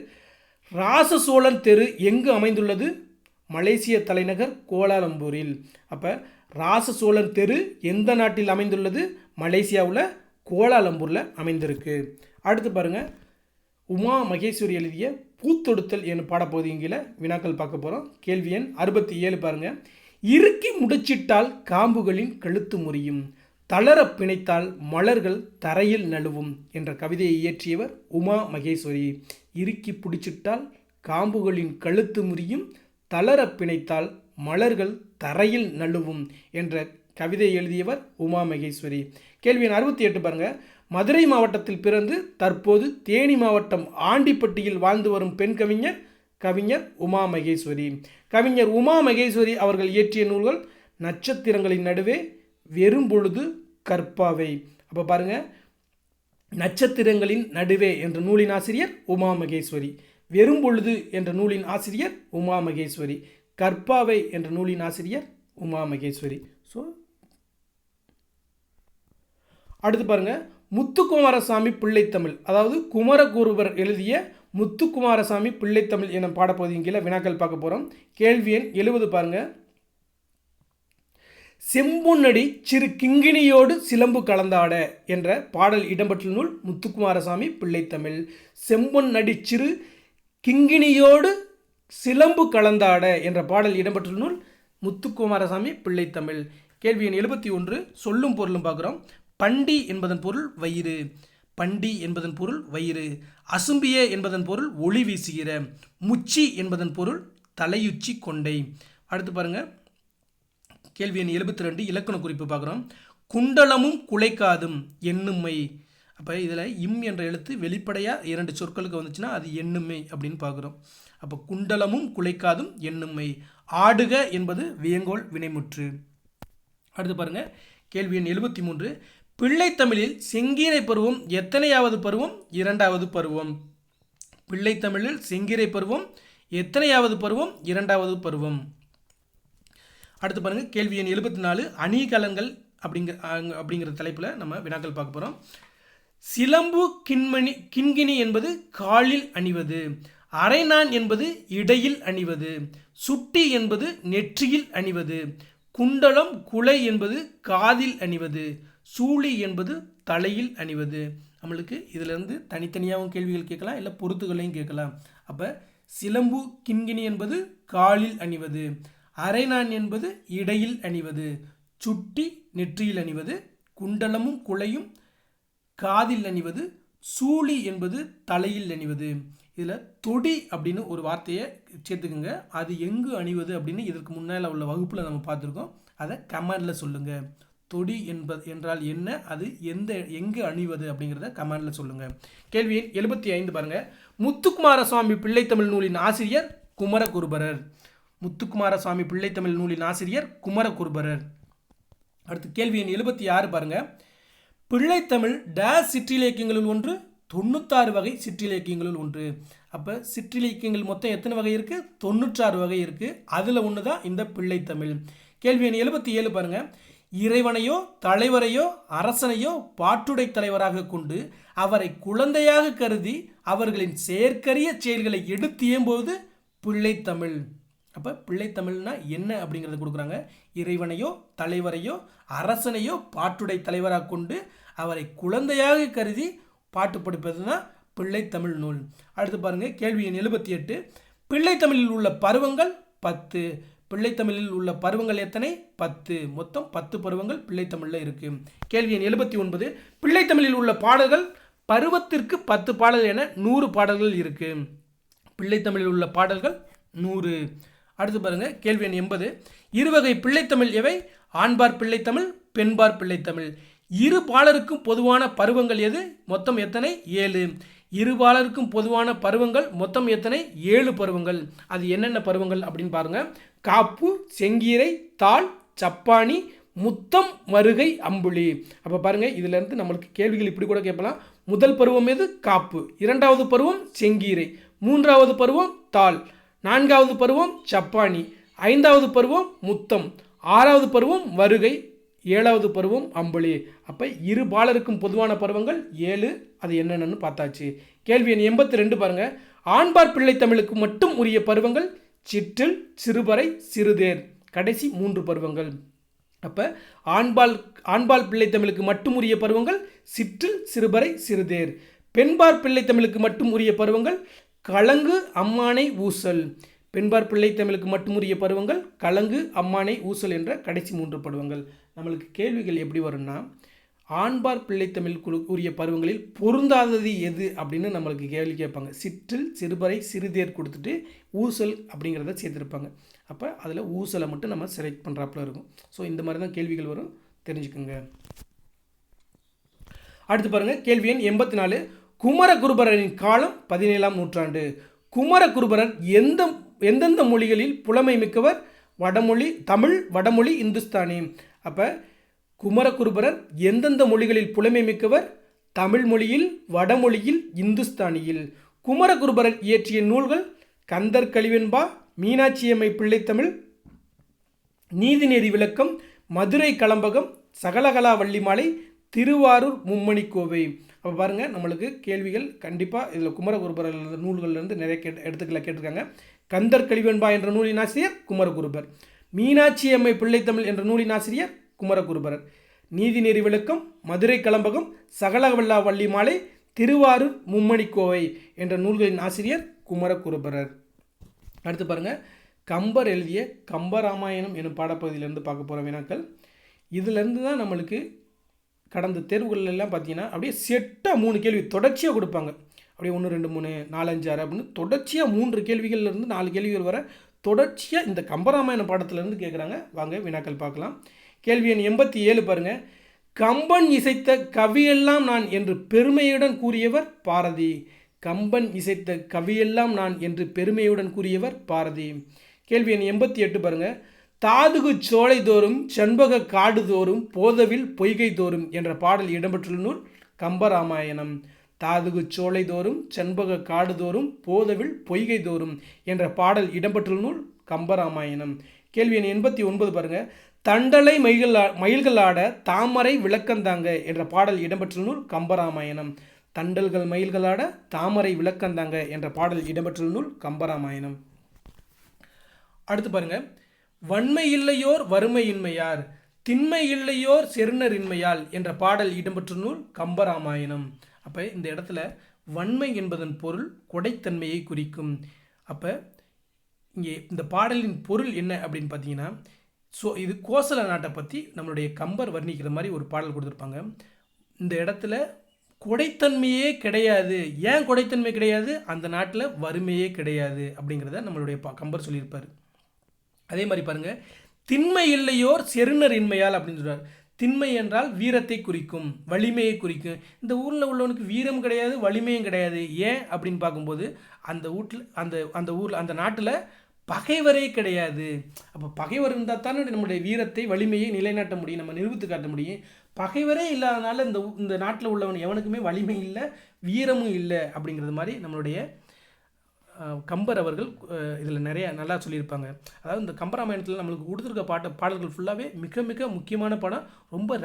ராசசோழன் தெரு எங்கு அமைந்துள்ளது? மலேசிய தலைநகர் கோலாலம்பூரில். அப்போ ராசசோழன் தெரு எந்த நாட்டில் அமைந்துள்ளது? மலேசியாவில் கோலாலம்பூரில் அமைந்திருக்கு. அடுத்து பாருங்கள். உமா மகேஸ்வரி எழுதிய பூத்தொடுத்தல் என்னும் பாடப்பகுதியின் வினாக்கள் பார்க்க போகிறோம். கேள்வி எண் 67 பாருங்கள். இறுக்கி முடிச்சிட்டால் காம்புகளின் கழுத்து முறியும், தளர பிணைத்தால் மலர்கள் தரையில் நழுவும் என்ற கவிதையை இயற்றியவர் உமா மகேஸ்வரி. இறுக்கி பிடிச்சிட்டால் காம்புகளின் கழுத்து முறியும், தளர பிணைத்தால் மலர்கள் தரையில் நழுவும் என்ற கவிதை எழுதியவர் உமா மகேஸ்வரி. கேள்வி எண் 68 பாருங்கள். மதுரை மாவட்டத்தில் பிறந்து தற்போது தேனி மாவட்டம் ஆண்டிப்பட்டியில் வாழ்ந்து வரும் பெண் கவிஞர் கவிஞர் உமா மகேஸ்வரி. கவிஞர் உமா மகேஸ்வரி அவர்கள் இயற்றிய நூல்கள் நட்சத்திரங்களின் நடுவே, வெறும் பொழுது, கற்பாவை. அப்போ பாருங்கள், நட்சத்திரங்களின் நடுவே என்ற நூலின் ஆசிரியர் உமா மகேஸ்வரி, வெறும் பொழுது என்ற நூலின் ஆசிரியர் உமா மகேஸ்வரி, கற்பாவை என்ற நூலின் ஆசிரியர் உமா மகேஸ்வரி. ஸோ அடுத்து பாருங்க, முத்துக்குமாரசாமி பிள்ளைத்தமிழ், அதாவது குமரகுருபர் எழுதிய முத்துக்குமாரசாமி பிள்ளைத்தமிழ் என பாடப்பகுதியின் கீழே வினாக்கள் பார்க்க போகிறோம். கேள்வி எண் 70 பாருங்க. செம்பொன்னடி சிறு கிங்கிணியோடு சிலம்பு கலந்தாட என்ற பாடல் இடம்பெற்ற நூல் முத்துக்குமாரசாமி பிள்ளைத்தமிழ். செம்பொன்னடி சிறு கிங்கிணியோடு சிலம்பு கலந்தாட என்ற பாடல் இடம்பெற்ற நூல் முத்துக்குமாரசாமி பிள்ளைத்தமிழ். கேள்வி எண் 71 சொல்லும் பொருளும் பார்க்குறோம். பண்டி என்பதன் பொருள் வயிறு, பண்டி என்பதன் பொருள் வயிறு. அசும்பிய என்பதன் பொருள் ஒளி வீசுகிற. முச்சி என்பதன் பொருள் தலையுச்சி கொண்டை. அடுத்து பாருங்க, கேள்வி எண் 72 இலக்கண குறிப்பு பார்க்குறோம். குண்டலமும் குலைக்காதும் எண்ணுமை. அப்போ இதில் இம் என்ற எழுத்து வெளிப்படையாக 2 சொற்களுக்கு வந்துச்சுன்னா அது எண்ணுமை அப்படின்னு பார்க்குறோம். அப்போ குண்டலமும் குலைக்காதும் எண்ணுமை. ஆடுக என்பது வியங்கோல் வினைமுற்று. அடுத்து பாருங்க, கேள்வி எண் 73 பிள்ளைத்தமிழில் செங்கீரை பருவம் எத்தனையாவது பருவம்? 2வது பருவம். பிள்ளைத்தமிழில் செங்கீரை பருவம் எத்தனையாவது பருவம்? 2வது பருவம். அடுத்து பாருங்க, கேள்வி எண் 74 அணிகலன்கள் அப்படிங்கிற தலைப்பில் நம்ம வினாக்கள் பார்க்க போகிறோம். சிலம்பு கிண்கிணி என்பது காலில் அணிவது. அரைநான் என்பது இடையில் அணிவது. சுட்டி என்பது நெற்றியில் அணிவது. குண்டலம் குலை என்பது காதில் அணிவது. சூளி என்பது தலையில் அணிவது. நம்மளுக்கு இதிலிருந்து தனித்தனியாகவும் கேள்விகள் கேட்கலாம், இல்லை பொறுத்துகளையும் கேட்கலாம். அப்போ சிலம்பு கிண்கிணி என்பது காலில் அணிவது, அரைநான் என்பது இடையில் அணிவது, சுட்டி நெற்றியில் அணிவது, குண்டலமும் குலையும் காதில் அணிவது, சூளி என்பது தலையில் அணிவது. இதில் தொடி அப்படின்னு ஒரு வார்த்தையை சேர்த்துக்குங்க. அது எங்கு அணிவது அப்படின்னு இதற்கு முன்னால் உள்ள வகுப்பில் நம்ம பார்த்துருக்கோம். அதை கமெண்டில் சொல்லுங்கள். தொடி என்றால் என்ன, அது எங்கு அணிவது அப்படிங்கிறத கமெண்டில் சொல்லுங்கள். கேள்வி 75 பாருங்கள். முத்துக்குமாரசுவாமி பிள்ளைத்தமிழ் நூலின் ஆசிரியர் குமரகுருபரர். முத்துக்குமாரசுவாமி பிள்ளைத்தமிழ் நூலின் ஆசிரியர் குமரகுருபரர். அடுத்து கேள்வி எண் 76 பாருங்கள். பிள்ளைத்தமிழ் டேஸ் சிற்றிலக்கியங்களுள் ஒன்று, 96 வகை சிற்றிலக்கியங்களுள் ஒன்று. அப்போ சிற்றிலக்கியங்கள் மொத்தம் எத்தனை வகை இருக்குது? 96 வகை இருக்குது. அதில் ஒன்று தான் இந்த பிள்ளைத்தமிழ். கேள்வி எண் 77 பாருங்கள். இறைவனையோ தலைவரையோ அரசனையோ பாட்டுடை தலைவராக கொண்டு அவரை குழந்தையாக கருதி அவர்களின் செயற்கரிய செயல்களை எடுத்து ஏம்போது பிள்ளைத்தமிழ். அப்போ பிள்ளைத்தமிழ்னா என்ன அப்படிங்கிறத கொடுக்குறாங்க. இறைவனையோ தலைவரையோ அரசனையோ பாட்டுடை தலைவராக கொண்டு அவரை குழந்தையாக கருதி பாட்டு படிப்பது தான் பிள்ளைத்தமிழ் நூல். அடுத்து பாருங்கள், கேள்வி எண் 78. பிள்ளைத்தமிழில் உள்ள பருவங்கள் 10. பிள்ளைத்தமிழில் உள்ள பருவங்கள் எத்தனை? 10. மொத்தம் 10 பருவங்கள் பிள்ளைத்தமிழில் இருக்குது. கேள்வி எண் 79. பிள்ளைத்தமிழில் உள்ள பாடல்கள் பருவத்திற்கு 10 பாடல்கள் என 100 பாடல்கள் இருக்குது. பிள்ளைத்தமிழில் உள்ள பாடல்கள் 100. அடுத்து பாருங்கள், கேள்வி எண் 80. இருவகை பிள்ளைத்தமிழ் எவை? ஆண்பார் பிள்ளைத்தமிழ், பெண்பார் பிள்ளைத்தமிழ். இரு பாலருக்கும் பொதுவான பருவங்கள் எது? மொத்தம் எத்தனை? 7. இரு பாலருக்கும் பொதுவான பருவங்கள் மொத்தம் எத்தனை? 7 பருவங்கள். அது என்னென்ன பருவங்கள் அப்படின்னு பாருங்கள். காப்பு, செங்கீரை, தாள், சப்பானி, முத்தம், மருகை, அம்புலி. அப்போ பாருங்கள், இதிலேருந்து நம்மளுக்கு கேள்விகள் இப்படி கூட கேட்கலாம். முதல் பருவம் எது? காப்பு. 2வது பருவம் செங்கீரை. 3வது பருவம் தாள். 4வது பருவம் சப்பானி. 5வது பருவம் முத்தம். 6வது பருவம் வருகை. 7வது பருவம் அம்புலி. அப்போ இரு பாலருக்கும் பொதுவான பருவங்கள் 7. அது என்னென்னு பார்த்தாச்சு. கேள்வி எண் 82 பாருங்கள். ஆண்பார் பிள்ளைத்தமிழுக்கு மட்டும் உரிய பருவங்கள் சிற்றில், சிறுபறை, சிறுதேர். கடைசி 3 பருவங்கள். அப்போ ஆண்பால் பிள்ளைத்தமிழுக்கு மட்டும் உரிய பருவங்கள் சிற்றில், சிறுபறை, சிறுதேர். பெண்பார் பிள்ளைத்தமிழுக்கு மட்டும் உரிய பருவங்கள் கலங்கு, அம்மானை, ஊசல். பெண்பார் பிள்ளைத்தமிழுக்கு மட்டும் உரிய பருவங்கள் கலங்கு, அம்மானை, ஊசல் என்ற கடைசி 3 பருவங்கள். நம்மளுக்கு கேள்விகள் எப்படி வரும்னா, ஆண்பார் பிள்ளைத்தமிழுக்கு உரிய பருவங்களில் பொருந்தாதது எது அப்படின்னு நம்மளுக்கு கேள்வி கேட்பாங்க. சிற்றில், சிறுபறை, சிறுதேர் கொடுத்துட்டு ஊசல் அப்படிங்கிறத சேர்த்துருப்பாங்க. அப்போ அதில் ஊசலை மட்டும் நம்ம செலக்ட் பண்ணுறாப்புல இருக்கும். ஸோ இந்த மாதிரி தான் கேள்விகள் வரும், தெரிஞ்சுக்கோங்க. அடுத்து பாருங்கள், கேள்வி எண் 84. குமரகுருபரரின் காலம் 17ஆம் நூற்றாண்டு. குமரகுருபரர் எந்தெந்த மொழிகளில் புலமை மிக்கவர்? வடமொழி, தமிழ், வடமொழி, இந்துஸ்தானி. அப்போ குமரகுருபரர் எந்தெந்த மொழிகளில் புலமை மிக்கவர்? தமிழ் மொழியில், வடமொழியில், இந்துஸ்தானியில். குமரகுருபரர் இயற்றிய நூல்கள் கந்தர் கலிவெண்பா, மீனாட்சியம்மை பிள்ளைத்தமிழ், நீதிநெறி விளக்கம், மதுரை கலம்பகம், சகலகலா வள்ளிமாலை, திருவாரூர் மும்மணி கோவை. அப்போ பாருங்கள், நம்மளுக்கு கேள்விகள் கண்டிப்பாக இதில் குமரகுருபரர் நூல்கள்லேருந்து நிறைய கேட்டிருக்காங்க. கந்தர் கலிவெண்பா என்ற நூலின் ஆசிரியர் குமரகுருபர். மீனாட்சி அம்மை பிள்ளைத்தமிழ் என்ற நூலின் ஆசிரியர் குமரகுருபரர். நீதிநெறி விளக்கம், மதுரை கலம்பகம், சகலகலா வள்ளிமாலை, திருவாரூர் மும்மணி கோவை என்ற நூல்களின் ஆசிரியர் குமரகுருபரர். அடுத்து பாருங்கள், கம்பர் எழுதிய கம்பராமாயணம் எனும் பாடப்பகுதியிலேருந்து பார்க்க போகிற வினாக்கள். இதிலேருந்து தான் நம்மளுக்கு கடந்த தேர்வுகளெல்லாம் பார்த்தீங்கன்னா அப்படியே செட்டாக 3 கேள்வி தொடர்ச்சியாக கொடுப்பாங்க. அப்படியே 1 2 3 4 5 6 அப்படின்னு தொடர்ச்சியாக 3 கேள்விகள்லேருந்து 4 கேள்விகள் வர தொடர்ச்சியாக இந்த கம்பராமாயண பாடத்திலேருந்து கேட்குறாங்க. வாங்க வினாக்கள் பார்க்கலாம். கேள்வி எண் 87 பாருங்கள். கம்பன் இசைத்த கவியெல்லாம் நான் என்று பெருமையுடன் கூறியவர் பாரதி. கம்பன் இசைத்த கவியெல்லாம் நான் என்று பெருமையுடன் கூறியவர் பாரதி. கேள்வி எண் 88 பாருங்கள். தாதுகு சோலை தோறும் செண்பக காடு தோறும் போதவில் பொய்கை தோறும் என்ற பாடல் இடம்பெற்றுள்ள நூல் கம்பராமாயணம். தாதுகு சோலை தோறும் செண்பக காடு தோறும் போதவில் பொய்கை தோறும் என்ற பாடல் இடம்பெற்றுள்ள நூல் கம்பராமாயணம். கேள்வி எண் 89 பாருங்கள். தண்டலை மயில்களாட தாமரை விளக்கந்தாங்க என்ற பாடல் இடம்பெற்றுள்ள நூல் கம்பராமாயணம். தண்டல்கள் மயில்களாட தாமரை விளக்கந்தாங்க என்ற பாடல் இடம்பெற்றுள்ள நூல் கம்பராமாயணம். அடுத்து பாருங்கள். வன்மை இல்லையோர் வறுமையின்மையார், திண்மை இல்லையோர் செருணரின்மையால் என்ற பாடல் இடம்பெற்ற நூல் கம்பராமாயணம். அப்போ இந்த இடத்துல வன்மை என்பதன் பொருள் கொடைத்தன்மையை குறிக்கும். அப்போ இங்கே இந்த பாடலின் பொருள் என்ன அப்படின்னு பார்த்தீங்கன்னா, இது கோசல நாட்டை பற்றி நம்மளுடைய கம்பர் வர்ணிக்கிற மாதிரி ஒரு பாடல் கொடுத்துருப்பாங்க. இந்த இடத்துல கொடைத்தன்மையே கிடையாது. ஏன் கொடைத்தன்மை கிடையாது? அந்த நாட்டில் வறுமையே கிடையாது அப்படிங்கிறத நம்மளுடைய கம்பர் சொல்லியிருப்பார். அதே மாதிரி பாருங்கள், திண்மை இல்லையோர் செருணரின்மையால் அப்படின்னு சொல்கிறார். திண்மை என்றால் வீரத்தை குறிக்கும், வலிமையை குறிக்கும். இந்த ஊரில் உள்ளவனுக்கு வீரம் கிடையாது, வலிமையும் கிடையாது. ஏன் அப்படின்னு பார்க்கும்போது அந்த ஊரில் அந்த நாட்டில் பகைவரே கிடையாது. அப்போ பகைவர் இருந்தால் தானே நம்முடைய வீரத்தை வலிமையை நிலைநாட்ட முடியும், நம்ம நிரூபித்து காட்ட முடியும். பகைவரே இல்லாதனால இந்த நாட்டில் உள்ளவன் எவனுக்குமே வலிமை இல்லை, வீரமும் இல்லை அப்படிங்கிறது மாதிரி நம்மளுடைய கம்பர் அவர்கள் இதில் நிறைய நல்லா சொல்லியிருப்பாங்க. அதாவது இந்த கம்பராமாயணத்தில் நம்மளுக்கு கொடுத்துருக்க பாடல்கள் ஃபுல்லாகவே மிக மிக முக்கியமான பாடம், ரொம்ப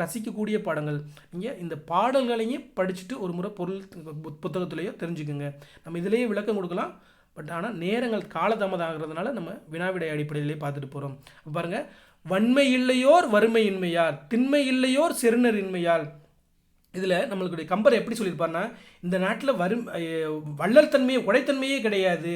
ரசிக்கக்கூடிய பாடங்கள். நீங்கள் இந்த பாடல்களையும் படிச்சுட்டு ஒரு முறை பொருள் புத்தகத்துலேயோ தெரிஞ்சுக்குங்க. நம்ம இதிலேயே விளக்கம் கொடுக்கலாம். பட் ஆனால் நேரங்கள் காலதாமதம் ஆகிறதுனால நம்ம வினாவிடை அடிப்படையிலே பார்த்துட்டு போகிறோம். பாருங்கள், வன்மை இல்லையோர் வறுமையின்மையார், திண்மை இல்லையோர் செருணரின்மையால். இதில் நம்மளுடைய கம்பர் எப்படி சொல்லியிருப்பார்னா, இந்த நாட்டில் வள்ளல் தன்மையே உடைத்தன்மையே கிடையாது,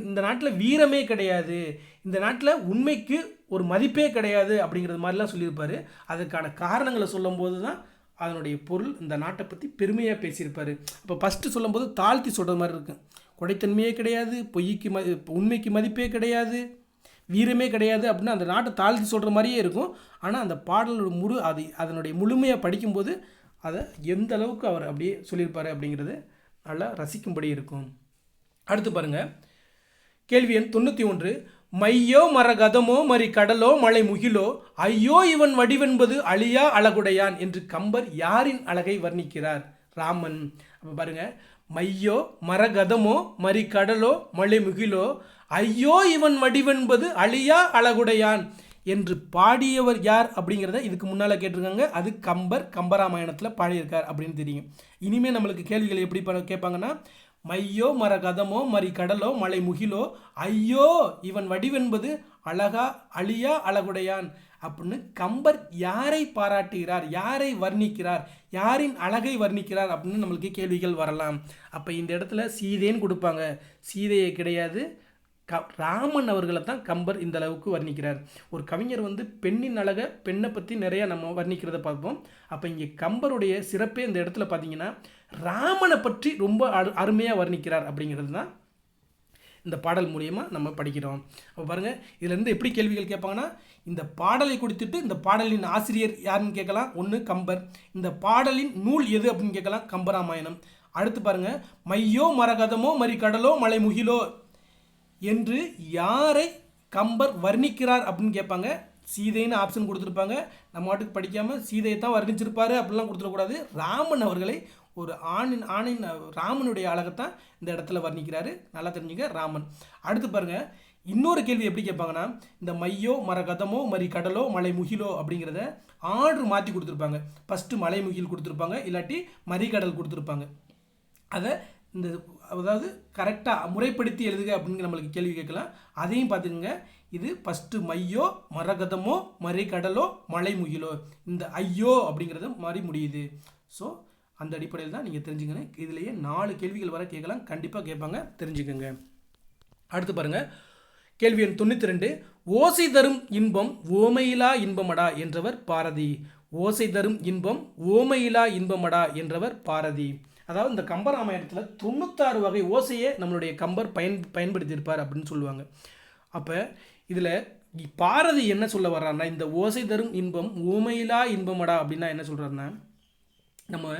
இந்த நாட்டில் வீரமே கிடையாது, இந்த நாட்டில் உண்மைக்கு ஒரு மதிப்பே கிடையாது அப்படிங்கிறது மாதிரிலாம் சொல்லியிருப்பார். அதுக்கான காரணங்களை சொல்லும்போது தான் அதனுடைய பொருள் இந்த நாட்டை பற்றி பெருமையாக பேசியிருப்பார். அப்போ ஃபஸ்ட்டு சொல்லும்போது தாழ்த்தி சொல்கிற மாதிரி இருக்கும். கொடைத்தன்மையே கிடையாது, உண்மைக்கு மதிப்பே கிடையாது, வீரமே கிடையாது அப்படின்னு அந்த நாட்டை தாழ்த்தி சொல்கிற மாதிரியே இருக்கும். ஆனால் அந்த பாடலோட அதனுடைய முழுமையாக படிக்கும்போது அதை எந்த அளவுக்கு அவர் அப்படியே சொல்லியிருப்பார் அப்படிங்கிறது நல்லா ரசிக்கும்படி இருக்கும். அடுத்து பாருங்கள், கேள்வி எண் 91. மையோ மரகதமோ மறி கடலோ மலை முகிலோ ஐயோ இவன் வடிவென்பது அழியா அழகுடையான் என்று கம்பர் யாரின் அழகை வர்ணிக்கிறார்? ராமன். அப்போ பாருங்கள், மையோ மரகதமோ மறி கடலோ மலை முகிலோ ஐயோ இவன் வடிவென்பது அழியா அழகுடையான் என்று பாடியவர் யார் அப்படிங்கிறத இதுக்கு முன்னால் கேட்டிருக்காங்க. அது கம்பராமாயணத்தில் பாடியிருக்கார் அப்படின்னு தெரியும். இனிமேல் நம்மளுக்கு கேள்விகள் எப்படி கேட்பாங்கன்னா, மையோ மரகதமோ மறி கடலோ மலை முகிலோ ஐயோ இவன் வடிவென்பது அழியா அழகுடையான் அப்படின்னு கம்பர் யாரை பாராட்டுகிறார், யாரை வர்ணிக்கிறார், யாரின் அழகை வர்ணிக்கிறார் அப்படின்னு நம்மளுக்கு கேள்விகள் வரலாம். அப்போ இந்த இடத்துல சீதைன்னு கொடுப்பாங்க, சீதையை கிடையாது, ராமன் அவர்களை தான் கம்பர் இந்த அளவுக்கு வர்ணிக்கிறார். ஒரு கவிஞர் பெண்ணின் அழகை, பெண்ணை பற்றி நிறையா நம்ம வர்ணிக்கிறத பார்ப்போம். அப்போ இங்கே கம்பருடைய சிறப்பே இந்த இடத்துல பார்த்தீங்கன்னா ராமனை பற்றி ரொம்ப அருமையாக வர்ணிக்கிறார் அப்படிங்கிறது தான் இந்த பாடல் மூலியமாக நம்ம படிக்கிறோம். அப்போ பாருங்கள், இதுலேருந்து எப்படி கேள்விகள் கேட்பாங்கன்னா, இந்த பாடலை கொடுத்துட்டு இந்த பாடலின் ஆசிரியர் யாருன்னு கேட்கலாம், ஒன்று கம்பர். இந்த பாடலின் நூல் எது அப்படின்னு கேட்கலாம், கம்பராமாயணம். அடுத்து பாருங்க, மையோ மரகதமோ மறி கடலோ மலை முகிலோ என்று யாரை கம்பர் வர்ணிக்கிறார் அப்படின்னு கேட்பாங்க. சீதைன்னு ஆப்ஷன் கொடுத்துருப்பாங்க. நம்ம வாட்டுக்கு படிக்காமல் சீதையை தான் வர்ணிச்சிருப்பாரு அப்படிலாம் கொடுத்துடக்கூடாது. ராமன் அவர்களை ஒரு ஆணின் ராமனுடைய அழகைத்தான் இந்த இடத்துல வர்ணிக்கிறாரு. நல்லா தெரிஞ்சுங்க, ராமன். அடுத்து பாருங்க, இன்னொரு கேள்வி எப்படி கேட்பாங்கன்னா, இந்த மையோ மரகதமோ மறி கடலோ மலை முகிலோ அப்படிங்கிறத ஆர்டர் மாற்றி கொடுத்துருப்பாங்க. ஃபஸ்ட்டு மலை முகில் கொடுத்துருப்பாங்க, இல்லாட்டி மறிகடல் கொடுத்துருப்பாங்க. அதை இந்த அதாவது கரெக்டாக முறைப்படுத்தி எழுதுக அப்படின்னு நம்மளுக்கு கேள்வி கேட்கலாம். அதையும் பார்த்துக்குங்க. இது ஃபஸ்ட்டு மையோ மரகதமோ மறிகடலோ மலை முகிலோ, இந்த ஐயோ அப்படிங்கிறது மாதிரி முடியுது. ஸோ அந்த அடிப்படையில் தான் நீங்கள் தெரிஞ்சுக்கணும். இதுலேயே 4 கேள்விகள் வர கேட்கலாம், கண்டிப்பாக கேட்பாங்க, தெரிஞ்சுக்கோங்க. அடுத்து பாருங்கள், கேள்வி எண் 92. ஓசை தரும் இன்பம் ஓமையிலா இன்பமடா என்றவர் பாரதி. ஓசை தரும் இன்பம் ஓமையிலா இன்பமடா என்றவர் பாரதி. அதாவது இந்த கம்பராமாயணத்தில் 96 வகை ஓசையை நம்மளுடைய கம்பர் பயன்படுத்தியிருப்பார் அப்படின்னு சொல்லுவாங்க. அப்போ இதில் பாரதி என்ன சொல்ல வர்றாருன்னா, இந்த ஓசை தரும் இன்பம் ஓமையிலா இன்பமடா அப்படின்னா என்ன சொல்கிறாருன்னா, நம்ம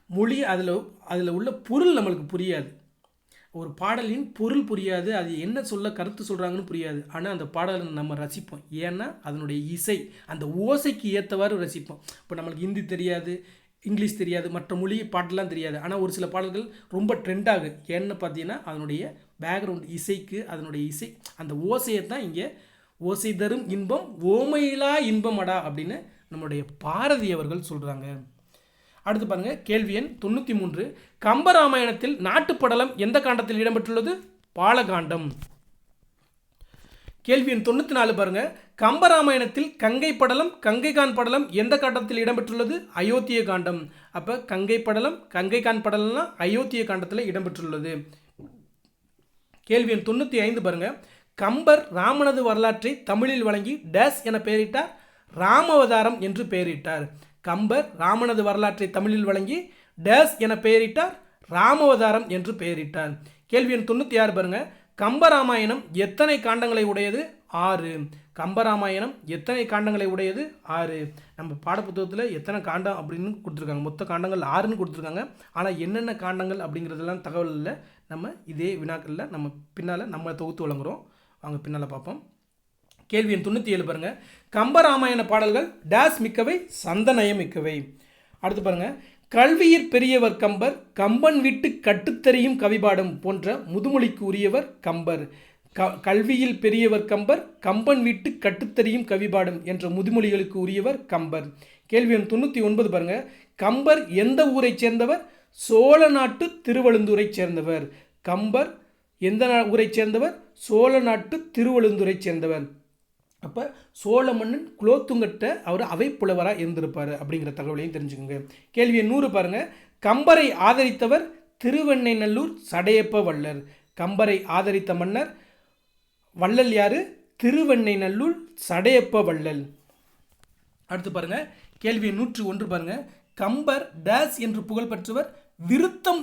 மொழி அதில் உள்ள பொருள் நம்மளுக்கு புரியாது. ஒரு பாடலின் பொருள் புரியாது, அது என்ன சொல்ல கருத்து சொல்கிறாங்கன்னு புரியாது. ஆனால் அந்த பாடலை நம்ம ரசிப்போம். ஏன்னா அதனுடைய இசை அந்த ஓசைக்கு ஏற்றவாறு ரசிப்போம். இப்போ நம்மளுக்கு ஹிந்தி தெரியாது, இங்கிலீஷ் தெரியாது, மற்ற மொழி பாட்டெலாம் தெரியாது. ஆனால் ஒரு சில பாடல்கள் ரொம்ப ட்ரெண்டாகும். ஏன்னு பார்த்தீங்கன்னா அதனுடைய பேக்ரவுண்ட் இசைக்கு, அதனுடைய இசை அந்த ஓசையை தான் இங்கே ஓசை தரும் இன்பம் ஓமையிலா இன்பமடா அப்படின்னு நம்மளுடைய பாரதி அவர்கள் சொல்கிறாங்க. அடுத்து பாருங்க, கேள்வி எண் 93. கம்பராமாயணத்தில் நாட்டுப்படலம் எந்த காண்டத்தில் இடம்பெற்றுள்ளது? பாலகாண்டம். கேள்வி எண் 94 பாருங்க, கம்பராமாயணத்தில் கங்கை படலம் கங்கைகான் படலம் எந்த காண்டத்தில் இடம்பெற்றுள்ளது? அயோத்திய காண்டம். அப்போ கங்கை படலம் கங்கைகான் படலம்னா அயோத்திய காண்டத்தில் இடம்பெற்றுள்ளது. கேள்வி எண் 95 பாருங்க, கம்பர் ராமனது வரலாற்றை தமிழில் வழங்கி டேஸ் என பெயரிட்டார்? ராமவதாரம் என்று பெயரிட்டார். கம்பர் ராமனது வரலாற்றை தமிழில் வழங்கி டேஸ் என பெயரிட்டார்? ராமவதாரம் என்று பெயரிட்டார். கேள்வி எண் 96 பாருங்க, கம்பராமாயணம் எத்தனை காண்டங்களை உடையது? 6. கம்பராமாயணம் எத்தனை காண்டங்களை உடையது? 6. நம்ம பாடப்புத்தகத்தில் எத்தனை காண்டம் அப்படின்னு கொடுத்துருக்காங்க, மொத்த காண்டங்கள் 6ன்னு கொடுத்துருக்காங்க. ஆனால் என்னென்ன காண்டங்கள் அப்படிங்கிறதெல்லாம் தகவல் இல்லை. நம்ம இதே வினாக்களில் நம்ம பின்னால் நம்ம தொகுத்து வழங்குகிறோம். வாங்க பின்னால் பார்ப்போம். கேள்வி எண் 97 பாருங்க, கம்பராமாயண பாடல்கள் டேஸ் மிக்கவை சந்தநயம் மிக்கவை. அடுத்து பாருங்க, கல்வியிற் பெரியவர் கம்பர் கம்பன் விட்டு கட்டுத்தெறியும் கவிபாடம் போன்ற முதுமொழிக்கு உரியவர் கம்பர். கல்வியில் பெரியவர் கம்பர் கம்பன் விட்டு கட்டுத்தெறியும் கவிபாடம் என்ற முதுமொழிகளுக்கு உரியவர் கம்பர். கேள்வி எண் 99 பாருங்க, கம்பர் எந்த ஊரை சேர்ந்தவர்? சோழ நாட்டு திருவழுந்தூரை சேர்ந்தவர். கம்பர் எந்த ஊரை சேர்ந்தவர்? சோழ நாட்டு திருவழுந்தூரை சேர்ந்தவர். அப்போ சோழ மன்னன் குலோத்துங்கட்ட அவர் அவைப்புலவராக இருந்திருப்பார் அப்படிங்கிற தகவலையும் தெரிஞ்சுக்கோங்க. கேள்வி எண் 100 பாருங்க, கம்பரை ஆதரித்தவர் திருவெண்ணைநல்லூர் சடையப்ப வள்ளல். கம்பரை ஆதரித்த மன்னர் வள்ளல் யாரு? திருவெண்ணைநல்லூர் சடையப்ப வள்ளல். அடுத்து பாருங்க, கேள்வி 101 பாருங்க, கம்பர் டேஸ் என்று புகழ் பெற்றவர்? விருத்தம்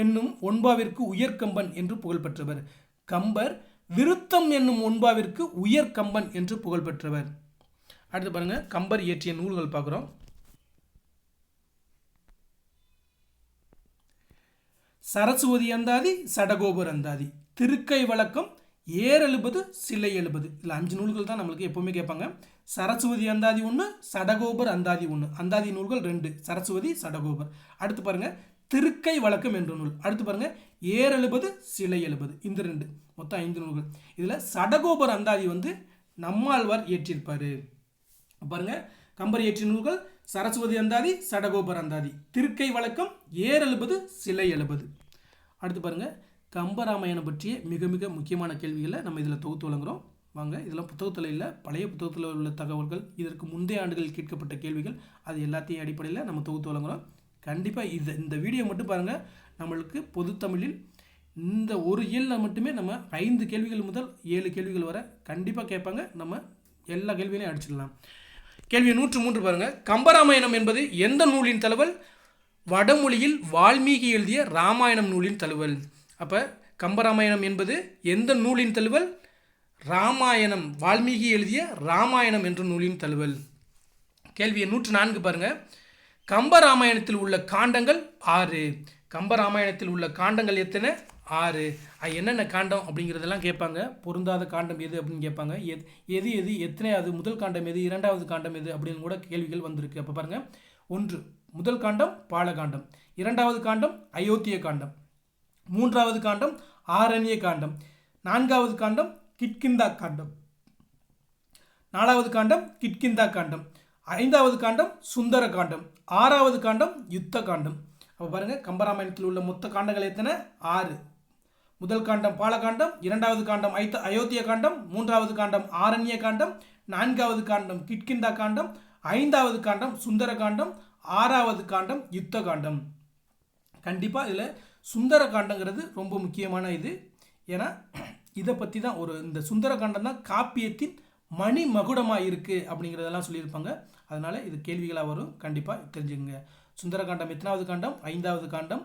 என்னும் ஒன்பாவிற்கு உயர்கம்பன் என்று புகழ் பெற்றவர். கம்பர் விருத்தம் என்னும் ஒன்பாவிற்கு உயர்கம்பன் என்று புகழ் பெற்றவர். அடுத்து பாருங்க, கம்பர் இயற்றிய நூல்கள் பார்க்குறோம். சரஸ்வதி அந்தாதி, சடகோபர் அந்தாதி, திருக்கை வழக்கம், ஏறெழுபது, சிலை எழுபது. இதில் 5 நூல்கள் தான் நம்மளுக்கு எப்போவுமே கேட்பாங்க. சரஸ்வதி அந்தாதி 1, சடகோபர் அந்தாதி 1. அந்தாதி நூல்கள் 2, சரஸ்வதி, சடகோபர். அடுத்து பாருங்க, திருக்கை வழக்கம் என்ற நூல். அடுத்து பாருங்க, ஏறெழுபது, சிலை எழுபது. இந்த 2 மொத்தம் 5 நூல்கள். இதில் சடகோபர் அந்தாதி நம்மாழ்வார் இயற்றியிருப்பார். பாருங்க, கம்பர் இயற்றிய நூல்கள் சரஸ்வதி அந்தாதி, சடகோபர் அந்தாதி, திருக்கை வழக்கம், ஏறெழுபது, சிலை எழுபது. அடுத்து பாருங்க, கம்பராமாயணம் பற்றிய மிக மிக முக்கியமான கேள்விகளை நம்ம இதில் தொகுத்து வழங்குகிறோம். வாங்க, இதெல்லாம் புத்தகத்தில் இல்லை, பழைய புத்தகத்தில் உள்ள தகவல்கள், இதற்கு முந்தைய ஆண்டுகள் கேட்கப்பட்ட கேள்விகள், அது எல்லாத்தையும் அடிப்படையில் நம்ம தொகுத்து வழங்குகிறோம். கண்டிப்பாக இந்த வீடியோ மட்டும் பாருங்கள். நம்மளுக்கு பொது தமிழில் இந்த ஒரு இயலில் மட்டுமே நம்ம 5 கேள்விகள் முதல் 7 கேள்விகள் வரை கண்டிப்பாக கேட்பாங்க. நம்ம எல்லா கேள்விகளையும் அடிச்சிடலாம். கேள்வி 103 பாருங்கள், கம்பராமாயணம் என்பது எந்த நூலின் தழுவல்? வடமொழியில் வால்மீகி எழுதிய ராமாயணம் நூலின் தழுவல். அப்போ கம்பராமாயணம் என்பது எந்த நூலின் தழுவல்? ராமாயணம், வால்மீகி எழுதிய ராமாயணம் என்ற நூலின் தழுவல். கேள்வி 104 பாருங்கள், கம்பராமாயணத்தில் உள்ள காண்டங்கள் 6. கம்பராமாயணத்தில் உள்ள காண்டங்கள் எத்தனை? 6. என்னென்ன காண்டம் அப்படிங்கிறதெல்லாம் கேட்பாங்க. பொருந்தாத காண்டம் எது அப்படின்னு கேட்பாங்க. எது எது எத்தனையாவது முதல் காண்டம் எது, இரண்டாவது காண்டம் எது அப்படின்னு கூட கேள்விகள் வந்திருக்கு. அப்போ பாருங்கள், 1 முதல் காண்டம் பாலகாண்டம், 2வது காண்டம் அயோத்திய காண்டம், 3வது காண்டம் ஆரண்ய காண்டம், 4வது காண்டம் கிட்கிந்தா காண்டம், 4வது காண்டம் கிட்கிந்தா காண்டம், 5வது காண்டம் சுந்தர காண்டம், 6வது காண்டம் யுத்த காண்டம். அப்போ பாருங்கள், கம்பராமாயணத்தில் உள்ள மொத்த காண்டங்கள் எத்தனை? 6. முதல் காண்டம் பாலகாண்டம், 2வது காண்டம் அயோத்திய காண்டம், 3வது காண்டம் ஆரண்ய காண்டம், 4வது காண்டம் கிட்கிந்தா காண்டம், 5வது காண்டம் சுந்தர காண்டம், 6வது காண்டம் யுத்த காண்டம். கண்டிப்பாக இதில் சுந்தர காண்டங்கிறது ரொம்ப முக்கியமான இது. ஏன்னா இதை பற்றி தான் இந்த சுந்தர காண்டம் தான் காப்பியத்தின் மணி மகுடமாக இருக்குது அப்படிங்கிறதெல்லாம் சொல்லியிருப்பாங்க. அதனால் இது கேள்விகளாக வரும், கண்டிப்பாக தெரிஞ்சுங்க. சுந்தர காண்டம் எத்தனாவது காண்டம்? 5வது காண்டம்.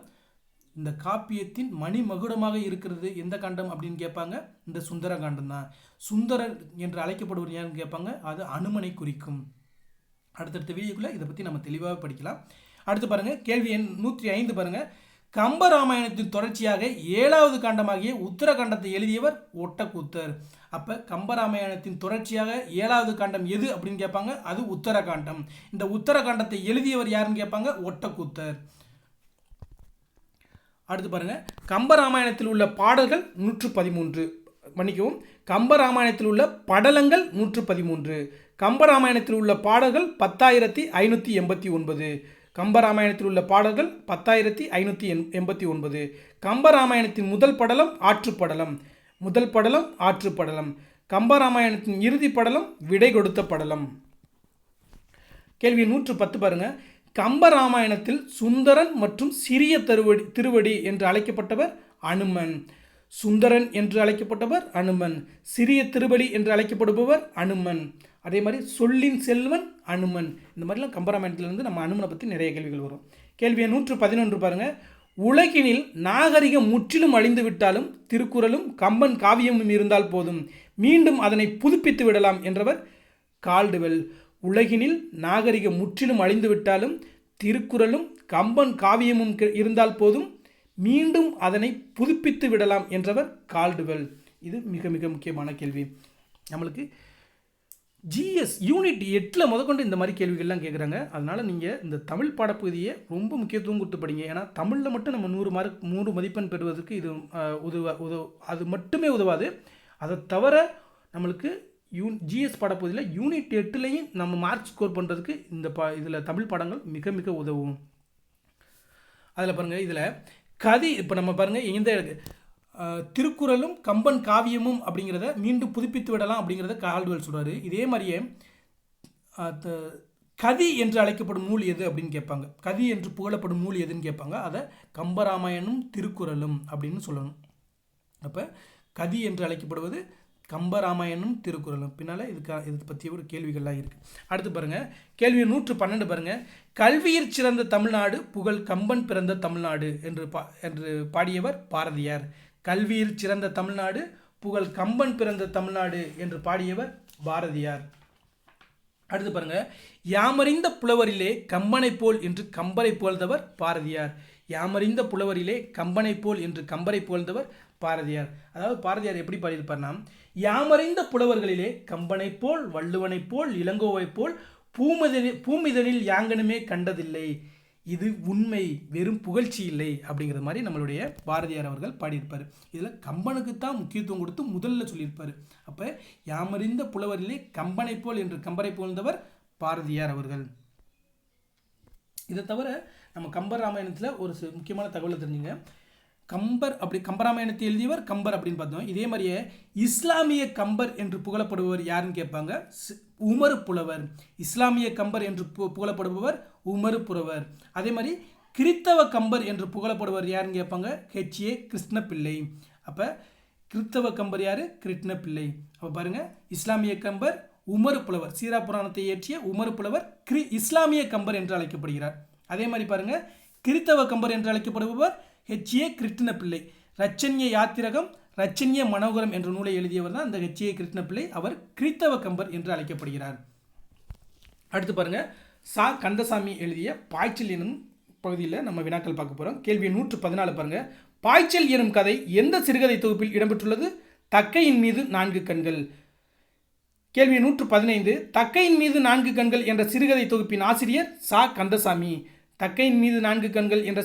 இந்த காப்பியத்தின் மணி மகுடமாக இருக்கிறது எந்த காண்டம் அப்படின்னு கேட்பாங்க. இந்த சுந்தர காண்டம் தான். சுந்தரன் என்று அழைக்கப்படுவர் யாருன்னு கேட்பாங்க. அது அனுமனை குறிக்கும். அடுத்தடுத்த வீடியோக்குள்ளே இதை பற்றி நம்ம தெளிவாக படிக்கலாம். அடுத்து பாருங்கள், கேள்வி எண் 105 பாருங்கள். கம்பராமாயணத்தின் தொடர்ச்சியாக 7வது காண்டமாகிய உத்தரகாண்டத்தை எழுதியவர் ஒட்டக்கூத்தர். அப்போ கம்பராமாயணத்தின் தொடர்ச்சியாக 7வது காண்டம் எது அப்படின்னு கேட்பாங்க. அது உத்தரகாண்டம். இந்த உத்தரகாண்டத்தை எழுதியவர் யாருன்னு கேட்பாங்க. ஒட்டக்கூத்தர். அடுத்து பாருங்க, கம்பராமாயணத்தில் உள்ள பாடல்கள் 113. மன்னிக்கவும், கம்பராமாயணத்தில் உள்ள படலங்கள் 113. கம்பராமாயணத்தில் உள்ள பாடல்கள் 10,589. கம்பராமாயணத்தில் உள்ள பாடல்கள் 10,589. கம்பராமாயணத்தின் முதல் படலம் ஆற்றுப்படலம். முதல் படலம் ஆற்றுப்படலம். கம்பராமாயணத்தின் இறுதி படலம் விடை கொடுத்த படலம். கேள்வி 110 பாருங்க. கம்பராமாயணத்தில் சுந்தரன் மற்றும் சிறிய திருவடி என்று அழைக்கப்பட்டவர் அனுமன். சுந்தரன் என்று அழைக்கப்பட்டவர் அனுமன். சிறிய திருவடி என்று அழைக்கப்படுபவர் அனுமன். அதே மாதிரி சொல்லின் செல்வன் அனுமன். இந்த மாதிரிலாம் கம்பராமாயணத்திலிருந்து நம்ம அனுமனை பற்றி நிறைய கேள்விகள் வரும். கேள்வி 111 பாருங்க. உலகினில் நாகரிகம் முற்றிலும் அழிந்து விட்டாலும் திருக்குறளும் கம்பன் காவியமும் இருந்தால் போதும், மீண்டும் அதனை புதுப்பித்து விடலாம் என்றவர் கால்டுவெல். உலகினில் நாகரிகம் முற்றிலும் அழிந்து விட்டாலும் திருக்குறளும் கம்பன் காவியமும் இருந்தால் போதும், மீண்டும் அதனை புதுப்பித்து விடலாம் என்றவர் கால்டுவெல். இது மிக மிக முக்கியமான கேள்வி. நம்மளுக்கு ஜிஎஸ் யூனிட் 8 முதற்கொண்டு இந்த மாதிரி கேள்விகள்லாம் கேட்குறாங்க. அதனால் நீங்கள் இந்த தமிழ் பாடப்பகுதியை ரொம்ப முக்கியத்துவம் கொடுத்து படிங்க. ஏன்னா தமிழில் மட்டும் நம்ம 100 மதிப்பெண் பெறுவதற்கு இது அது மட்டுமே உதவாது. அதை தவிர நம்மளுக்கு ஜிஎஸ் பாடப்பகுதியில் யூனிட் 8லையும் நம்ம மார்க் ஸ்கோர் பண்ணுறதுக்கு இதில் தமிழ் பாடங்கள் மிக மிக உதவும். அதில் பாருங்கள், இதில் இப்போ நம்ம பாருங்கள், இந்த திருக்குறளும் கம்பன் காவியமும் அப்படிங்கிறத மீண்டும் புதுப்பித்து விடலாம் அப்படிங்கிறத கால்டுவெல் சொல்கிறாரு. இதே மாதிரியே கதி என்று அழைக்கப்படும் நூல் எது அப்படின்னு கேட்பாங்க. கதி என்று புகழப்படும் நூல் எதுன்னு கேட்பாங்க. அதை கம்பராமாயணம் திருக்குறளும் அப்படின்னு சொல்லணும். அப்போ கதி என்று அழைக்கப்படுவது கம்பராமாயணம் திருக்குறளும். பின்னால் இது பற்றிய ஒரு கேள்விகள்லாம் இருக்குது. அடுத்து பாருங்கள், கேள்வி 112 பாருங்கள். கல்வியில் சிறந்த தமிழ்நாடு புகழ் கம்பன் பிறந்த தமிழ்நாடு என்று பாடியவர் பாரதியார். கல்வியில் சிறந்த தமிழ்நாடு புகழ் கம்பன் பிறந்த தமிழ்நாடு என்று பாடியவர் பாரதியார். அடுத்து பாருங்க, யாமறிந்த புலவரிலே கம்பனை போல் என்று கம்பரை புகழ்ந்தவர் பாரதியார். யாமறிந்த புலவரிலே கம்பனை போல் என்று கம்பரை புகழ்ந்தவர் பாரதியார். அதாவது பாரதியார் எப்படி பாடியிருப்பார்னா, யாமறிந்த புலவர்களிலே கம்பனை போல் வள்ளுவனை போல் இளங்கோவை போல் பூமிதனில் யாங்கனுமே கண்டதில்லை, இது உண்மை, வெறும் புகழ்ச்சி இல்லை அப்படிங்கிற மாதிரி நம்மளுடைய பாரதியார் அவர்கள் பாடியிருப்பார். இதில் கம்பனுக்கு தான் முக்கியத்துவம் கொடுத்து முதல்ல சொல்லியிருப்பார். அப்போ யாமறிந்த புலவரிலே கம்பனை போல் என்று கம்பரை புகழ்ந்தவர் பாரதியார் அவர்கள். இதை தவிர நம்ம கம்பராமாயணத்தில் ஒரு முக்கியமான தகவலை தெரிஞ்சுங்க. கம்பராமாயணத்தை எழுதியவர் கம்பர் அப்படின்னு பார்த்தோம். இதே மாதிரியே இஸ்லாமிய கம்பர் என்று புகழப்படுபவர் யாருன்னு கேட்பாங்க. உமறு புலவர். இஸ்லாமிய கம்பர் என்று புகழப்படுபவர் உமறு புலவர். அதே மாதிரி கிறித்தவ கம்பர் என்று புகழப்படுவர் யாருன்னு கேட்பாங்க. ஹெச்ஏ கிருஷ்ணபிள்ளை. அப்போ கிறித்தவ கம்பர் யார்? கிருஷ்ணபிள்ளை. அப்போ பாருங்கள், இஸ்லாமிய கம்பர் உமறு புலவர். சீரா புராணத்தை இயற்றிய உமறு புலவர் இஸ்லாமிய கம்பர் என்று அழைக்கப்படுகிறார். அதே மாதிரி பாருங்கள், கிறித்தவ கம்பர் என்று அழைக்கப்படுபவர் ஹெச்ஏ கிருஷ்ணபிள்ளை. ரச்சன்ய யாத்திரகம் ரச்சன்ய மனோகரம் என்ற நூலை எழுதியவர் தான் இந்த ஹெச்ஏ கிருஷ்ணபிள்ளை. அவர் கிறித்தவ கம்பர் என்று அழைக்கப்படுகிறார். அடுத்து பாருங்க, கந்தசாமி எழுதிய பாய்ச்சல் எனும் பகுதியில் நம்ம வினாக்கள் பார்க்க போகிறோம். கேள்வி 114 பாருங்கள். பாய்ச்சல் எனும் கதை எந்த சிறுகதை தொகுப்பில் இடம்பெற்றுள்ளது? தக்கையின் மீது 4 கண்கள். கேள்வி 115. தக்கையின் மீது 4 கண்கள் என்ற சிறுகதை தொகுப்பின் ஆசிரியர் சா கந்தசாமி. தக்கையின் மீது 4 கண்கள் என்ற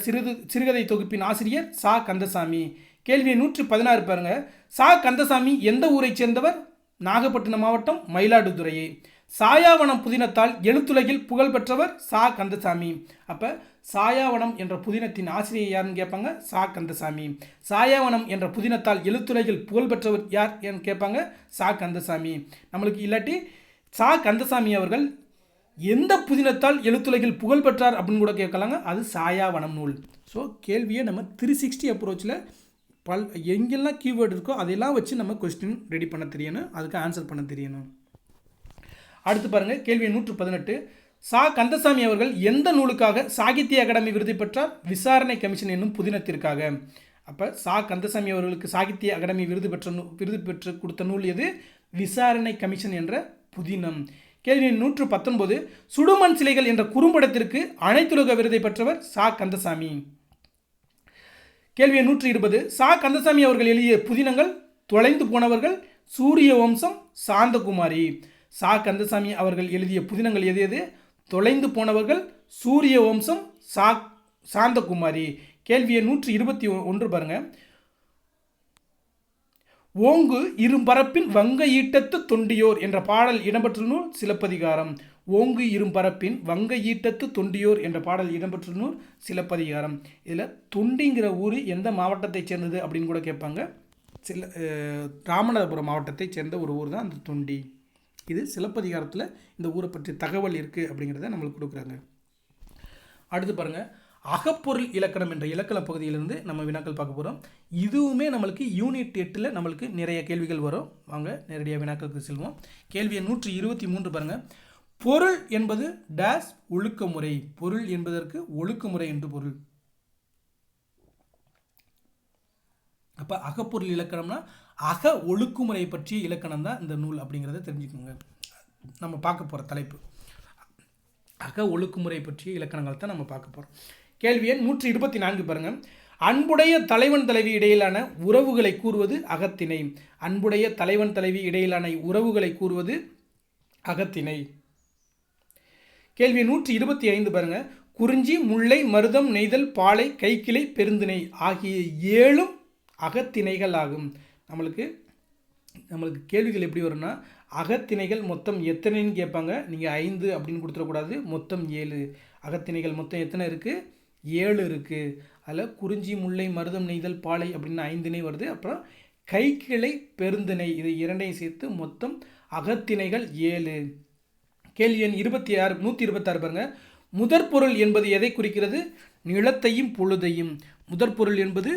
சிறுகதை தொகுப்பின் ஆசிரியர் சா கந்தசாமி. கேள்வி 116 பாருங்க. சா கந்தசாமி எந்த ஊரை சேர்ந்தவர்? நாகப்பட்டினம் மாவட்டம், மயிலாடுதுறையை. சாயாவனம் புதினத்தால் எழுத்துலகில் புகழ் பெற்றவர் சா கந்தசாமி. அப்போ சாயாவனம் என்ற புதினத்தின் ஆசிரியர் யாருன்னு கேட்பாங்க? சா கந்தசாமி. சாயாவனம் என்ற புதினத்தால் எழுத்துலகில் புகழ் பெற்றவர் யார் என்று கேட்பாங்க? சா கந்தசாமி. நம்மளுக்கு இல்லாட்டி சா கந்தசாமி அவர்கள் எந்த புதினத்தால் எழுத்துலகில் புகழ் பெற்றார் அப்படின்னு கூட கேட்கலாங்க. அது சாயாவனம் நூல். ஸோ கேள்வியை நம்ம 360 அப்ரோச்சில் எங்கெல்லாம் கீவேர்டு இருக்கோ அதையெல்லாம் வச்சு நம்ம கொஸ்டின் ரெடி பண்ண தெரியணும், அதுக்கு ஆன்சர் பண்ண தெரியணும். அடுத்து பாருங்கள், கேள்வி 118. சா கந்தசாமி அவர்கள் எந்த நூலுக்காக சாகித்ய அகாடமி விருது பெற்றார்? விசாரணை கமிஷன் என்னும் புதினத்திற்காக. அப்போ சா கந்தசாமி அவர்களுக்கு சாகித்ய அகாடமி விருது பெற்று கொடுத்த நூல் எது? விசாரணை கமிஷன் என்ற புதினம். கேள்வி 119. சுடுமண் சிலைகள் என்ற குறும்படத்திற்கு அனைத்துலக விருதை பெற்றவர் சா கந்தசாமி. கேள்வி 120. சா கந்தசாமி அவர்கள் எழுதிய புதினங்கள் தொலைந்து போனவர்கள், சூரிய வம்சம், சாந்தகுமாரி. சா கந்தசாமி அவர்கள் எழுதிய புதினங்கள் எது எது? தொலைந்து போனவர்கள், சூரிய வம்சம், சாந்தகுமாரி. கேள்வி 121 பாருங்க. ஓங்கு இரும்பரப்பின் வங்க ஈட்டத்து தொண்டியோர் என்ற பாடல் இடம்பெற்ற நூல் சிலப்பதிகாரம். ஓங்கு இரும்பரப்பின் வங்க ஈட்டத்து தொண்டியோர் என்ற பாடல் இடம்பெற்ற நூல் சிலப்பதிகாரம். இதில் தொண்டிங்கிற ஊர் எந்த மாவட்டத்தை சேர்ந்தது அப்படின்னு கூட கேட்பாங்க. ராமநாதபுரம் மாவட்டத்தை சேர்ந்த ஒரு ஊர் தான் அந்த தொண்டி. இது சிலப்பதிகாரத்தில் இந்த ஊரை பற்றி தகவல் இருக்குது அப்படிங்கிறத நம்மளுக்கு கொடுக்குறாங்க. அடுத்து பாருங்கள், அகப்பொருள் இலக்கணம் என்ற இலக்கண பகுதியிலிருந்து நம்ம வினாக்கள் பார்க்க போகிறோம். இதுவுமே நம்மளுக்கு யூனிட் 8 நம்மளுக்கு நிறைய கேள்விகள் வரும். வாங்க நேரடியாக வினாக்களுக்கு செல்வோம். கேள்வி 123 பாருங்கள். பொருள் என்பது டேஸ் ஒழுக்கமுறை. பொருள் என்பதற்கு ஒழுக்கமுறை என்று பொருள். அப்போ அகப்பொருள் இலக்கணம்னா அக ஒழுக்குமுறை பற்றிய இலக்கணம் தான் இந்த நூல் அப்படிங்கிறத தெரிஞ்சுக்கோங்க. நம்ம பார்க்க போகிற தலைப்பு அக ஒழுக்குமுறை பற்றிய இலக்கணங்கள் தான் நம்ம பார்க்க போகிறோம். கேள்வி எண் 124 பாருங்கள். அன்புடைய தலைவன் தலைவி இடையிலான உறவுகளை கூறுவது அகத்திணை. அன்புடைய தலைவன் தலைவி இடையிலான உறவுகளை கூறுவது அகத்திணை. கேள்வி 125 பாருங்கள். குறிஞ்சி, முல்லை, மருதம், நெய்தல், பாலை, கைக்கிளை, பெருந்திணை ஆகிய 7 அகத்திணைகள் ஆகும். நம்மளுக்கு கேள்விகள் எப்படி வரும்னா, அகத்திணைகள் மொத்தம் எத்தனைன்னு கேட்பாங்க. நீங்கள் 5 அப்படின்னு கொடுத்துடக்கூடாது, மொத்தம் 7 அகத்திணைகள். மொத்தம் எத்தனை இருக்குது? 7 இருக்குது. அதில் குறிஞ்சி, முல்லை, மருதம், நெய்தல், பாலை அப்படின்னு 5 திணை வருது. அப்புறம் கைக்கிளை, பெருந்திணை, இது 2ஐயும் சேர்த்து மொத்தம் அகத்திணைகள் 7. கேள்வி எண் 126 பாருங்க. முதற்பொருள் என்பது எதை குறிக்கிறது? நிலத்தையும் பொழுதையும். முதற்பொருள் என்பது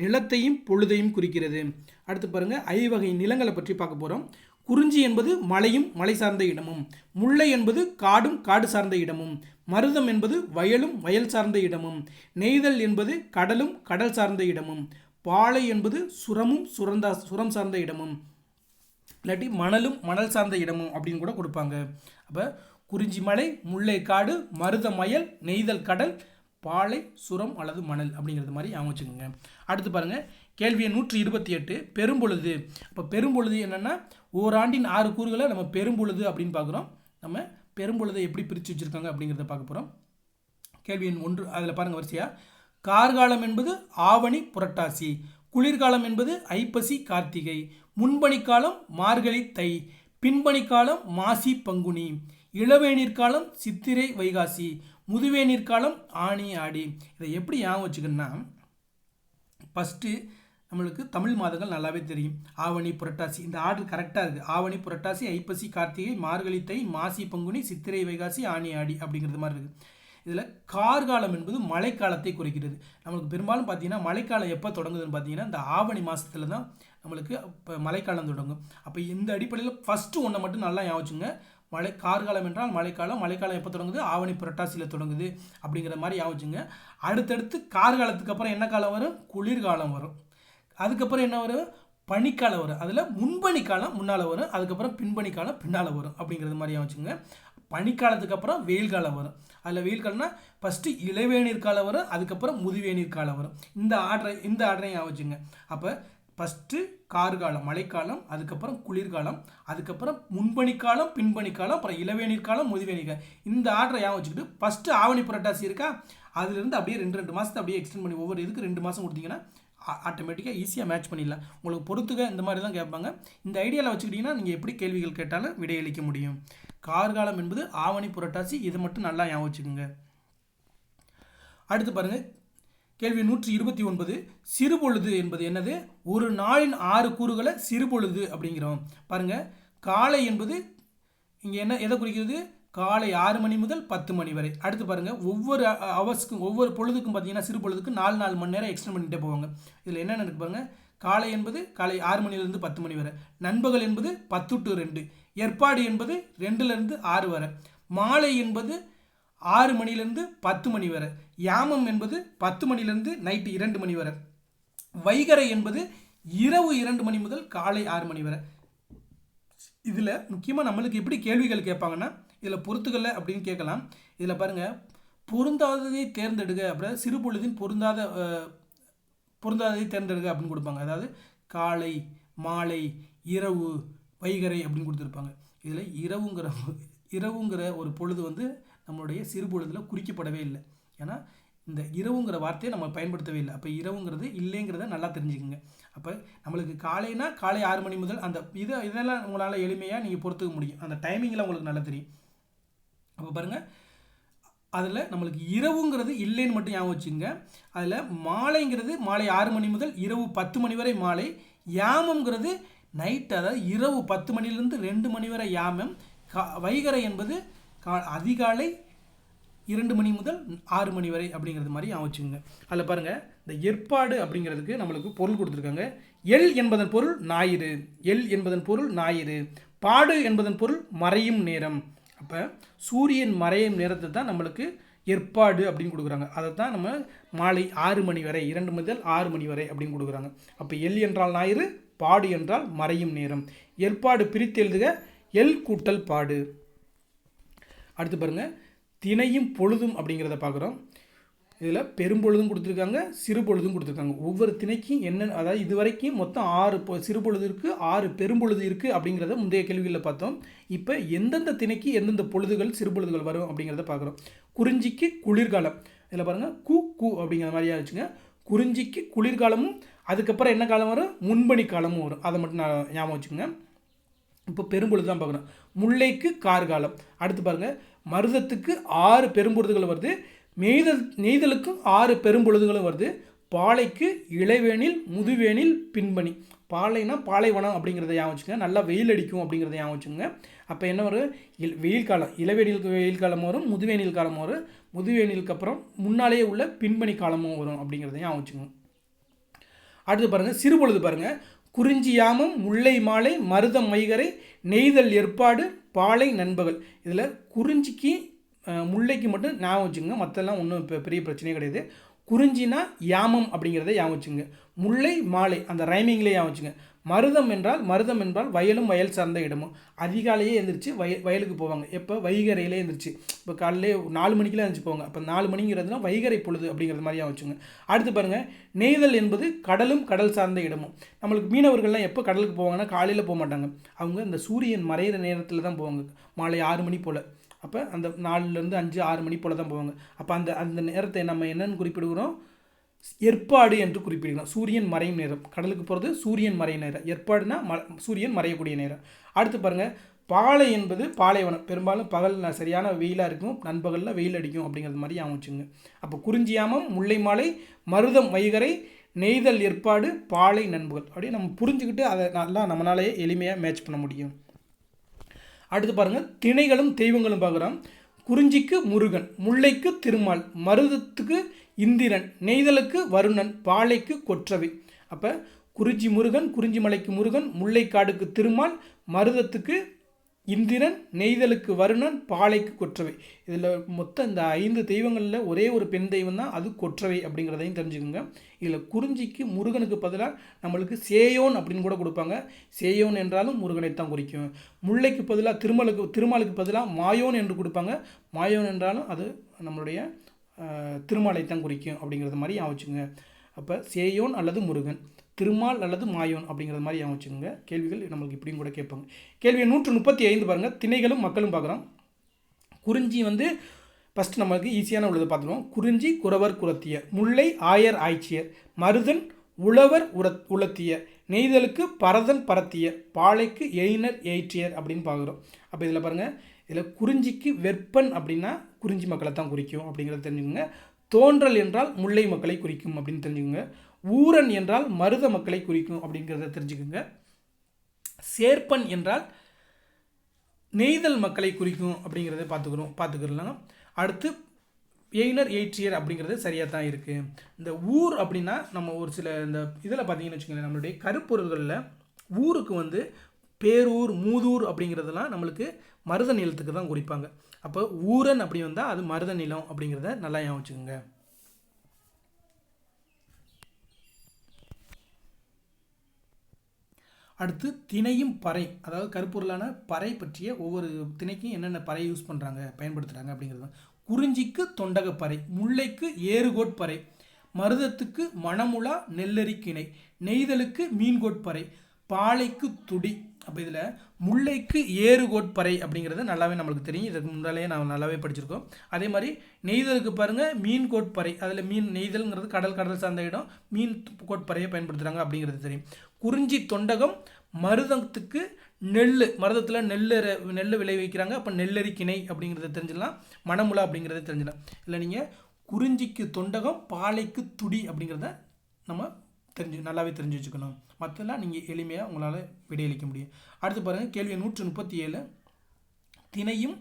நிலத்தையும் பொழுதையும் குறிக்கிறது. அடுத்து பாருங்கள், ஐவகை நிலங்களை பற்றி பார்க்க போகிறோம். குறிஞ்சி என்பது மலையும் மலை சார்ந்த இடமும், முல்லை என்பது காடும் காடு சார்ந்த இடமும், மருதம் என்பது வயலும் வயல் சார்ந்த இடமும், நெய்தல் என்பது கடலும் கடல் சார்ந்த இடமும், பாலை என்பது சுரம் சார்ந்த இடமும், இல்லாட்டி மணலும் மணல் சார்ந்த இடமும் அப்படின்னு கூட கொடுப்பாங்க. அப்போ குறிஞ்சி மலை, முல்லை காடு, மருதம் வயல், நெய்தல் கடல், பாலை சுரம் அல்லது மணல் அப்படிங்கிறது மாதிரி அவங்க வச்சுக்கோங்க. அடுத்து பாருங்கள், கேள்வி 128 பெரும்பொழுது. இப்போ பெரும்பொழுது என்னென்னா, ஓராண்டின் 6 கூறுகளை நம்ம பெரும்பொழுது அப்படின்னு பார்க்குறோம். நம்ம பெரும்பொழுதை எப்படி பிரித்து வச்சுருக்காங்க அப்படிங்கிறத பார்க்க போகிறோம். கேள்வி எண் 1 அதில் பாருங்கள் வரிசையாக. கார்காலம் என்பது ஆவணி புரட்டாசி, குளிர்காலம் என்பது ஐப்பசி கார்த்திகை, முன்பனிக்காலம் மார்கழி தை, பின்பனிக்காலம் மாசி பங்குனி, இளவேநீர் காலம் சித்திரை வைகாசி, முதுவேநீர் காலம் ஆனி ஆடி. இதை எப்படி ஞாபகம் வச்சுக்கணுன்னா, ஃபஸ்ட்டு நம்மளுக்கு தமிழ் மாதங்கள் நல்லாவே தெரியும். ஆவணி புரட்டாசி, இந்த ஆர்டர் கரெக்டாக இருக்குது. ஆவணி புரட்டாசி, ஐப்பசி கார்த்திகை, மார்கழி தை, மாசி பங்குனி, சித்திரை வைகாசி, ஆனி ஆடி அப்படிங்கிறது மாதிரி இருக்குது. இதில் கார்காலம் என்பது மழைக்காலத்தை குறிக்கிறது. நம்மளுக்கு பெரும்பாலும் பார்த்தீங்கன்னா மழைக்காலம் எப்போ தொடங்குதுன்னு பார்த்தீங்கன்னா இந்த ஆவணி மாதத்தில் தான் நம்மளுக்கு இப்போ மழைக்காலம் தொடங்கும். அப்போ இந்த அடிப்படையில் ஃபஸ்ட்டு ஒன்றை மட்டும் நல்லா ஞாபகிச்சுங்க. கார்காலம் என்றால் மழைக்காலம். மழைக்காலம் எப்போ தொடங்குது? ஆவணி புரட்டாசியில் தொடங்குது அப்படிங்கிற மாதிரி ஞாபகிச்சுங்க. அடுத்தடுத்து கார்காலத்துக்கு அப்புறம் என்ன காலம் வரும்? குளிர்காலம் வரும். அதுக்கப்புறம் என்ன வரும்? பனிக்காலம் வரும். அதில் முன்பனிக்காலம் முன்னால் வரும், அதுக்கப்புறம் பின்பனிக்காலம் பின்னால் வரும் அப்படிங்கிறது மாதிரி ஞாபகிச்சுங்க. பனிக்காலத்துக்கு அப்புறம் வெயில் காலம் வரும். அதில் வெயில் காலம்னா ஃபஸ்ட்டு இளவேநீர் காலம் வரும், அதுக்கப்புறம் முதுவேநீர் காலம் வரும். இந்த ஆர்டரையும் வச்சுங்க. அப்போ ஃபஸ்ட்டு கார்காலம் மழைக்காலம், அதுக்கப்புறம் குளிர்காலம், அதுக்கப்புறம் முன்பனிக்காலம், பின்பனிக்காலம், அப்புறம் இளவேநீர் காலம், முதுவேநீர் காலம். இந்த ஆர்டரை வச்சுக்கிட்டு ஃபஸ்ட்டு ஆவணி புரட்டாசி இருக்கா, அதுலேருந்து அப்படியே 2 மாதத்தை அப்படியே எக்ஸ்டெண்ட் பண்ணி ஒவ்வொரு இதுக்கு 2 மாதம் கொடுத்தீங்கன்னா ஆட்டோமேட்டிக்காக ஈஸியாக மேட்ச் பண்ணிடலாம். உங்களுக்கு பொறுத்துக்க இந்த மாதிரி தான் கேட்பாங்க. இந்த ஐடியாவில் வச்சுக்கிட்டிங்கன்னா நீங்கள் எப்படி கேள்விகள் கேட்டாலும் விடையளிக்க முடியும். கார்காலம் என்பது ஆவணி புரட்டாசி, இதை மட்டும் நல்லா ஞாபகம் வச்சுக்கோங்க. அடுத்து பாருங்கள், கேள்வி 129. சிறுபொழுது என்பது என்னது? ஒரு நாளின் 6 கூறுகளை சிறுபொழுது அப்படிங்கிறோம். பாருங்கள், காலை என்பது இங்கே எதை குறிக்கிறது? காலை 6 மணி முதல் 10 மணி வரை. அடுத்து பாருங்கள், ஒவ்வொரு ஹவர்ஸ்க்கும் ஒவ்வொரு பொழுதுக்கும் பார்த்தீங்கன்னா சிறு பொழுதுக்கு 4 மணி நேரம் எக்ஸ்டெண்ட் பண்ணிகிட்டே போவாங்க. இதில் என்னென்ன இருக்குது பாருங்கள். காலை என்பது காலை 6 மணிலேருந்து 10 மணி வரை, நண்பகல் என்பது 10 to 2, ஏற்பாடு என்பது 2லேருந்து 6 வரை, மாலை என்பது 6 மணிலேருந்து 10 மணி வரை, யாமம் என்பது 10 மணிலேருந்து நைட்டு 2 மணி வரை, வைகரை என்பது இரவு 2 மணி முதல் காலை 6 மணி வரை. இதில் முக்கியமாக நம்மளுக்கு எப்படி கேள்விகள் கேட்பாங்கன்னா, இதில் பொறுத்துக்கல அப்படின்னு கேட்கலாம். இதில் பாருங்கள், பொருந்தாததை தேர்ந்தெடுக்க அப்படின்னா சிறு பொழுதின் பொருந்தாததை தேர்ந்தெடுக்க அப்படின்னு கொடுப்பாங்க. அதாவது காலை, மாலை, இரவு, வைகரை அப்படின்னு கொடுத்துருப்பாங்க. இதில் இரவுங்கிற ஒரு பொழுது நம்மளுடைய சிறு பொழுதில் குறிக்கப்படவே இல்லை. ஏன்னா இந்த இரவுங்கிற வார்த்தையை நம்ம பயன்படுத்தவே இல்லை. அப்போ இரவுங்கிறது இல்லைங்கிறத நல்லா தெரிஞ்சுக்கோங்க. அப்போ நம்மளுக்கு காலைனா காலை 6 மணி முதல் அந்த இதெல்லாம் உங்களால் எளிமையாக நீங்கள் பொறுத்துக்க முடியும். அந்த டைமிங்கில் உங்களுக்கு நல்லா தெரியும். அப்போ பாருங்கள், அதில் நம்மளுக்கு இரவுங்கிறது இல்லைன்னு மட்டும் ஞாபகம் வச்சுங்க. அதில் மாலைங்கிறது மாலை 6 மணி முதல் இரவு 10 மணி வரை மாலை, யாமம்ங்கிறது நைட்டு, அதாவது இரவு 10 மணிலேருந்து 2 மணி வரை யாமம், வைகரை என்பது அதிகாலை 2 மணி முதல் 6 மணி வரை அப்படிங்கிறது மாதிரி வச்சுங்க. அதில் பாருங்கள், இந்த ஏற்பாடு அப்படிங்கிறதுக்கு நம்மளுக்கு பொருள் கொடுத்துருக்காங்க. எல் என்பதன் பொருள் ஞாயிறு, எல் என்பதன் பொருள் ஞாயிறு, பாடு என்பதன் பொருள் மறையும் நேரம். அப்போ சூரியன் மறையும் நேரத்தை தான் நம்மளுக்கு ஏற்பாடு அப்படின்னு கொடுக்குறாங்க. அதை தான் நம்ம மாலை 6 மணி வரை, 2 முதல் 6 மணி வரை அப்படின்னு கொடுக்குறாங்க. அப்போ எல் என்றால் ஞாயிறு, பாடு என்றால் மறையும் நேரம். ஏற்பாடு பிரித்து எழுதுக, எல் கூட்டல் பாடு. அடுத்து பாருங்கள், திணையும் பொழுதும் அப்படிங்கிறத பார்க்குறோம். இதில் பெரும்பொழுதும் கொடுத்துருக்காங்க, சிறு பொழுதும் கொடுத்துருக்காங்க. ஒவ்வொரு திணைக்கும் என்னென்ன, அதாவது இது வரைக்கும் மொத்தம் 6 சிறு பொழுது இருக்குது, 6 பெரும்பொழுது இருக்குது அப்படிங்கிறத முந்தைய கேள்விகளில் பார்த்தோம். இப்போ எந்தெந்த திணைக்கு எந்தெந்த பொழுதுகள் சிறு பொழுதுகள் வரும் அப்படிங்கிறத பார்க்குறோம். குறிஞ்சிக்கு குளிர்காலம், இதில் பாருங்கள் கு அப்படிங்கிற மாதிரியா வச்சுங்க. குறிஞ்சிக்கு குளிர்காலமும் அதுக்கப்புறம் என்ன காலம் வரும்? முன்பனி காலமும் வரும். அதை மட்டும் நான் ஞாபகம் வச்சுக்கோங்க. இப்போ பெரும்பொழுது தான் பார்க்குறோம். முல்லைக்கு கார்காலம். அடுத்து பாருங்கள், மருதத்துக்கு 6 பெரும்பொழுதுகள் வருது, நெய்தலுக்கும் 6 பெரும்பொழுதுகளும் வருது, பாலைக்கு இளவேனில், முதுவேனில், பின்பனி. பாலைனா பாலைவனம் அப்படிங்கிறத ஞாபகம் வச்சுங்க. நல்லா வெயில் அடிக்கும் அப்படிங்கிறத ஞாபகம் வச்சுங்க. அப்போ என்ன வரும்? வெயில் காலம், இளவேனிலுக்கு வெயில் காலம் வரும், முதுவேனில் காலம் வரும், முதுவேனிலுக்கு அப்புறம் முன்னாலேயே உள்ள பின்பனி காலமும் வரும் அப்படிங்கிறத ஞாபகம் வச்சுங்க. அடுத்து பாருங்கள், சிறுபொழுது பாருங்கள். குறிஞ்சி யாமம், முல்லை மாலை, மருதம் வைகரை, நெய்தல் ஏற்பாடு, பாலை நண்பகல். இதில் குறிஞ்சிக்கு முல்லைக்கு மட்டும் ஞாபகம் வச்சுங்க, மற்றெல்லாம் ஒன்றும் இப்போ பெரிய பிரச்சனையே கிடையாது. குறிஞ்சினா யாமம் அப்படிங்கிறத ஞாபகம் வச்சுங்க. முல்லை மாலை அந்த ரைமிங்லேயே ஞாபகம் வச்சுங்க. மருதம் என்றால் வயலும் வயல் சார்ந்த இடமும். அதிகாலையே எழுந்திரிச்சு வயலுக்கு போவாங்க. எப்போ? வைகரையிலே எழுந்திரிச்சு. இப்போ காலையிலே 4 மணிக்கெலாம் எழுந்திரிச்சு போவாங்க. அப்போ 4 மணிங்கிறதுனா வைகரை பொழுது அப்படிங்கிறது மாதிரியாக வச்சுங்க. அடுத்து பாருங்கள், நெய்தல் என்பது கடலும் கடல் சார்ந்த இடமும். நம்மளுக்கு மீனவர்கள்லாம் எப்போ கடலுக்கு போவாங்கன்னா காலையில் போக மாட்டாங்க. அவங்க இந்த சூரியன் மறையிற நேரத்தில் தான் போவாங்க, மாலை 6 மணி போல். அப்போ அந்த 4லேருந்து 5, 6 மணி போல் தான் போவாங்க. அப்போ அந்த நேரத்தை நம்ம என்னென்னு குறிப்பிடுகிறோம்? ஏற்பாடு என்று குறிப்பிடுகிறோம். சூரியன் மறையும் நேரம், கடலுக்கு போகிறது சூரியன் மறையும் நேரம். ஏற்பாடுனா சூரியன் மறையக்கூடிய நேரம். அடுத்து பாருங்கள், பாலை என்பது பாலைவனம். பெரும்பாலும் பகல் சரியான வெயிலாக இருக்கும், நண்பகலில் வெயில் அடிக்கும் அப்படிங்கிறது மாதிரி வச்சுங்க. அப்போ குறிஞ்சியாமம், முல்லை மாலை, மருதம் வைகரை, நெய்தல் ஏற்பாடு, பாலை நண்பகல். அப்படியே நம்ம புரிஞ்சுக்கிட்டு அதை நல்லா நம்மளாலேயே எளிமையாக மேட்ச் பண்ண முடியும். அடுத்து பாருங்கள், திணைகளும் தெய்வங்களும் பார்க்குறோம். குறிஞ்சிக்கு முருகன், முல்லைக்கு திருமால், மருதத்துக்கு இந்திரன், நெய்தலுக்கு வருணன், பாலைக்கு கொற்றவை. அப்போ குறிஞ்சி முருகன், குறிஞ்சி மலைக்கு முருகன், முல்லைக்காடுக்கு திருமால், மருதத்துக்கு இந்திரன், நெய்தலுக்கு வருணன், பாலைக்கு கொற்றவை. இதில் மொத்தம் இந்த 5 தெய்வங்களில் ஒரே ஒரு பெண் தெய்வம் தான், அது கொற்றவை அப்படிங்கிறதையும் தெரிஞ்சுக்கோங்க. இதில் குறிஞ்சிக்கு முருகனுக்கு பதிலாக நம்மளுக்கு சேயோன் அப்படின்னு கூட கொடுப்பாங்க. சேயோன் என்றாலும் முருகனை தான் குறிக்கும். முல்லைக்கு பதிலாக திருமாலுக்கு பதிலாக மாயோன் என்று கொடுப்பாங்க. மாயோன் என்றாலும் அது நம்மளுடைய திருமாலை தான் குறிக்கும் அப்படிங்கிறது மாதிரி வச்சுக்கோங்க. அப்போ சேயோன் அல்லது முருகன், திருமால் அல்லது மாயோன் அப்படிங்கிற மாதிரி வச்சுக்கோங்க. கேள்விகள் நம்மளுக்கு இப்படியும் கூட கேட்பாங்க. கேள்வி 135 பாருங்கள். திணைகளும் மக்களும் பார்க்குறோம். குறிஞ்சி வந்து ஃபஸ்ட்டு நம்மளுக்கு ஈஸியான உள்ளதை பார்த்துருவோம். குறிஞ்சி குறவர் குறத்திய, முல்லை ஆயர் ஆய்ச்சியர், மருதன் உழவர் உலத்திய, நெய்தலுக்கு பரதன் பரத்திய, பாலைக்கு எயினர் எயிற்றியர் அப்படின்னு பார்க்குறோம். அப்போ இதில் பாருங்கள், இதில் குறிஞ்சிக்கு வெப்பன் அப்படின்னா குறிஞ்சி மக்களை தான் குறிக்கும் அப்படிங்கிறத தெரிஞ்சுக்கோங்க. தோன்றல் என்றால் முல்லை மக்களை குறிக்கும் அப்படின்னு தெரிஞ்சுக்கோங்க. ஊரன் என்றால் மருத மக்களை குறிக்கும் அப்படிங்கிறத தெரிஞ்சுக்கோங்க. சேர்ப்பன் என்றால் நெய்தல் மக்களை குறிக்கும் அப்படிங்கிறத பார்த்துக்கிறலாம். அடுத்து எயினர் எயிற்றியர் அப்படிங்கிறது சரியாக தான் இருக்குது. இந்த ஊர் அப்படின்னா நம்ம ஒரு சில இந்த இதில் பார்த்தீங்கன்னு வச்சுக்கோங்களேன், நம்மளுடைய கருப்பொருள்களில் ஊருக்கு வந்து பேரூர், மூதூர் அப்படிங்கிறதெல்லாம் நம்மளுக்கு மருத நிலத்துக்கு தான் குறிப்பாங்க. அப்போ ஊரன் அப்படி வந்தால் அது மருத நிலம் அப்படிங்கிறத நல்லா வச்சுக்கோங்க. அடுத்து திணையும் பறை, அதாவது கருப்பொருளான பறை பற்றிய ஒவ்வொரு திணைக்கும் என்னென்ன பறை யூஸ் பண்ணுறாங்க, பயன்படுத்துகிறாங்க அப்படிங்கிறது. குறிஞ்சிக்கு தொண்டகப்பறை, முல்லைக்கு ஏறுகோட்பறை, மருதத்துக்கு மணமுலா நெல்லரிக்கிணை, நெய்தலுக்கு மீன்கோட்பறை, பாலைக்கு துடி. அப்போ இதில் முல்லைக்கு ஏறுகோட்பறை அப்படிங்கிறது நல்லாவே நம்மளுக்கு தெரியும். இதுக்கு முன்னாலேயே நான் நல்லாவே படிச்சிருக்கோம். அதே மாதிரி நெய்தலுக்கு பாருங்கள் மீன்கோட்பறை, அதில் மீன் நெய்தல்ங்கிறது கடல் சார்ந்த இடம், மீன் கோட்பறையை பயன்படுத்துகிறாங்க அப்படிங்கிறது தெரியும். குறிஞ்சி தொண்டகம், மருதத்துக்கு மருதத்தில் நெல் விளைவிக்கிறாங்க. அப்போ நெல்லரிக்கிணை அப்படிங்கிறத தெரிஞ்சிடலாம். மணமுலா அப்படிங்கிறத தெரிஞ்சிடலாம். இல்லை நீங்கள் குறிஞ்சிக்கு தொண்டகம், பாலைக்கு துடி அப்படிங்கிறத நம்ம நல்லாவே தெரிஞ்சு வச்சுக்கணும். மற்றெல்லாம் நீங்கள் எளிமையாக உங்களால் விடையளிக்க முடியும். அடுத்து பாருங்கள், கேள்வி 137. திணையும்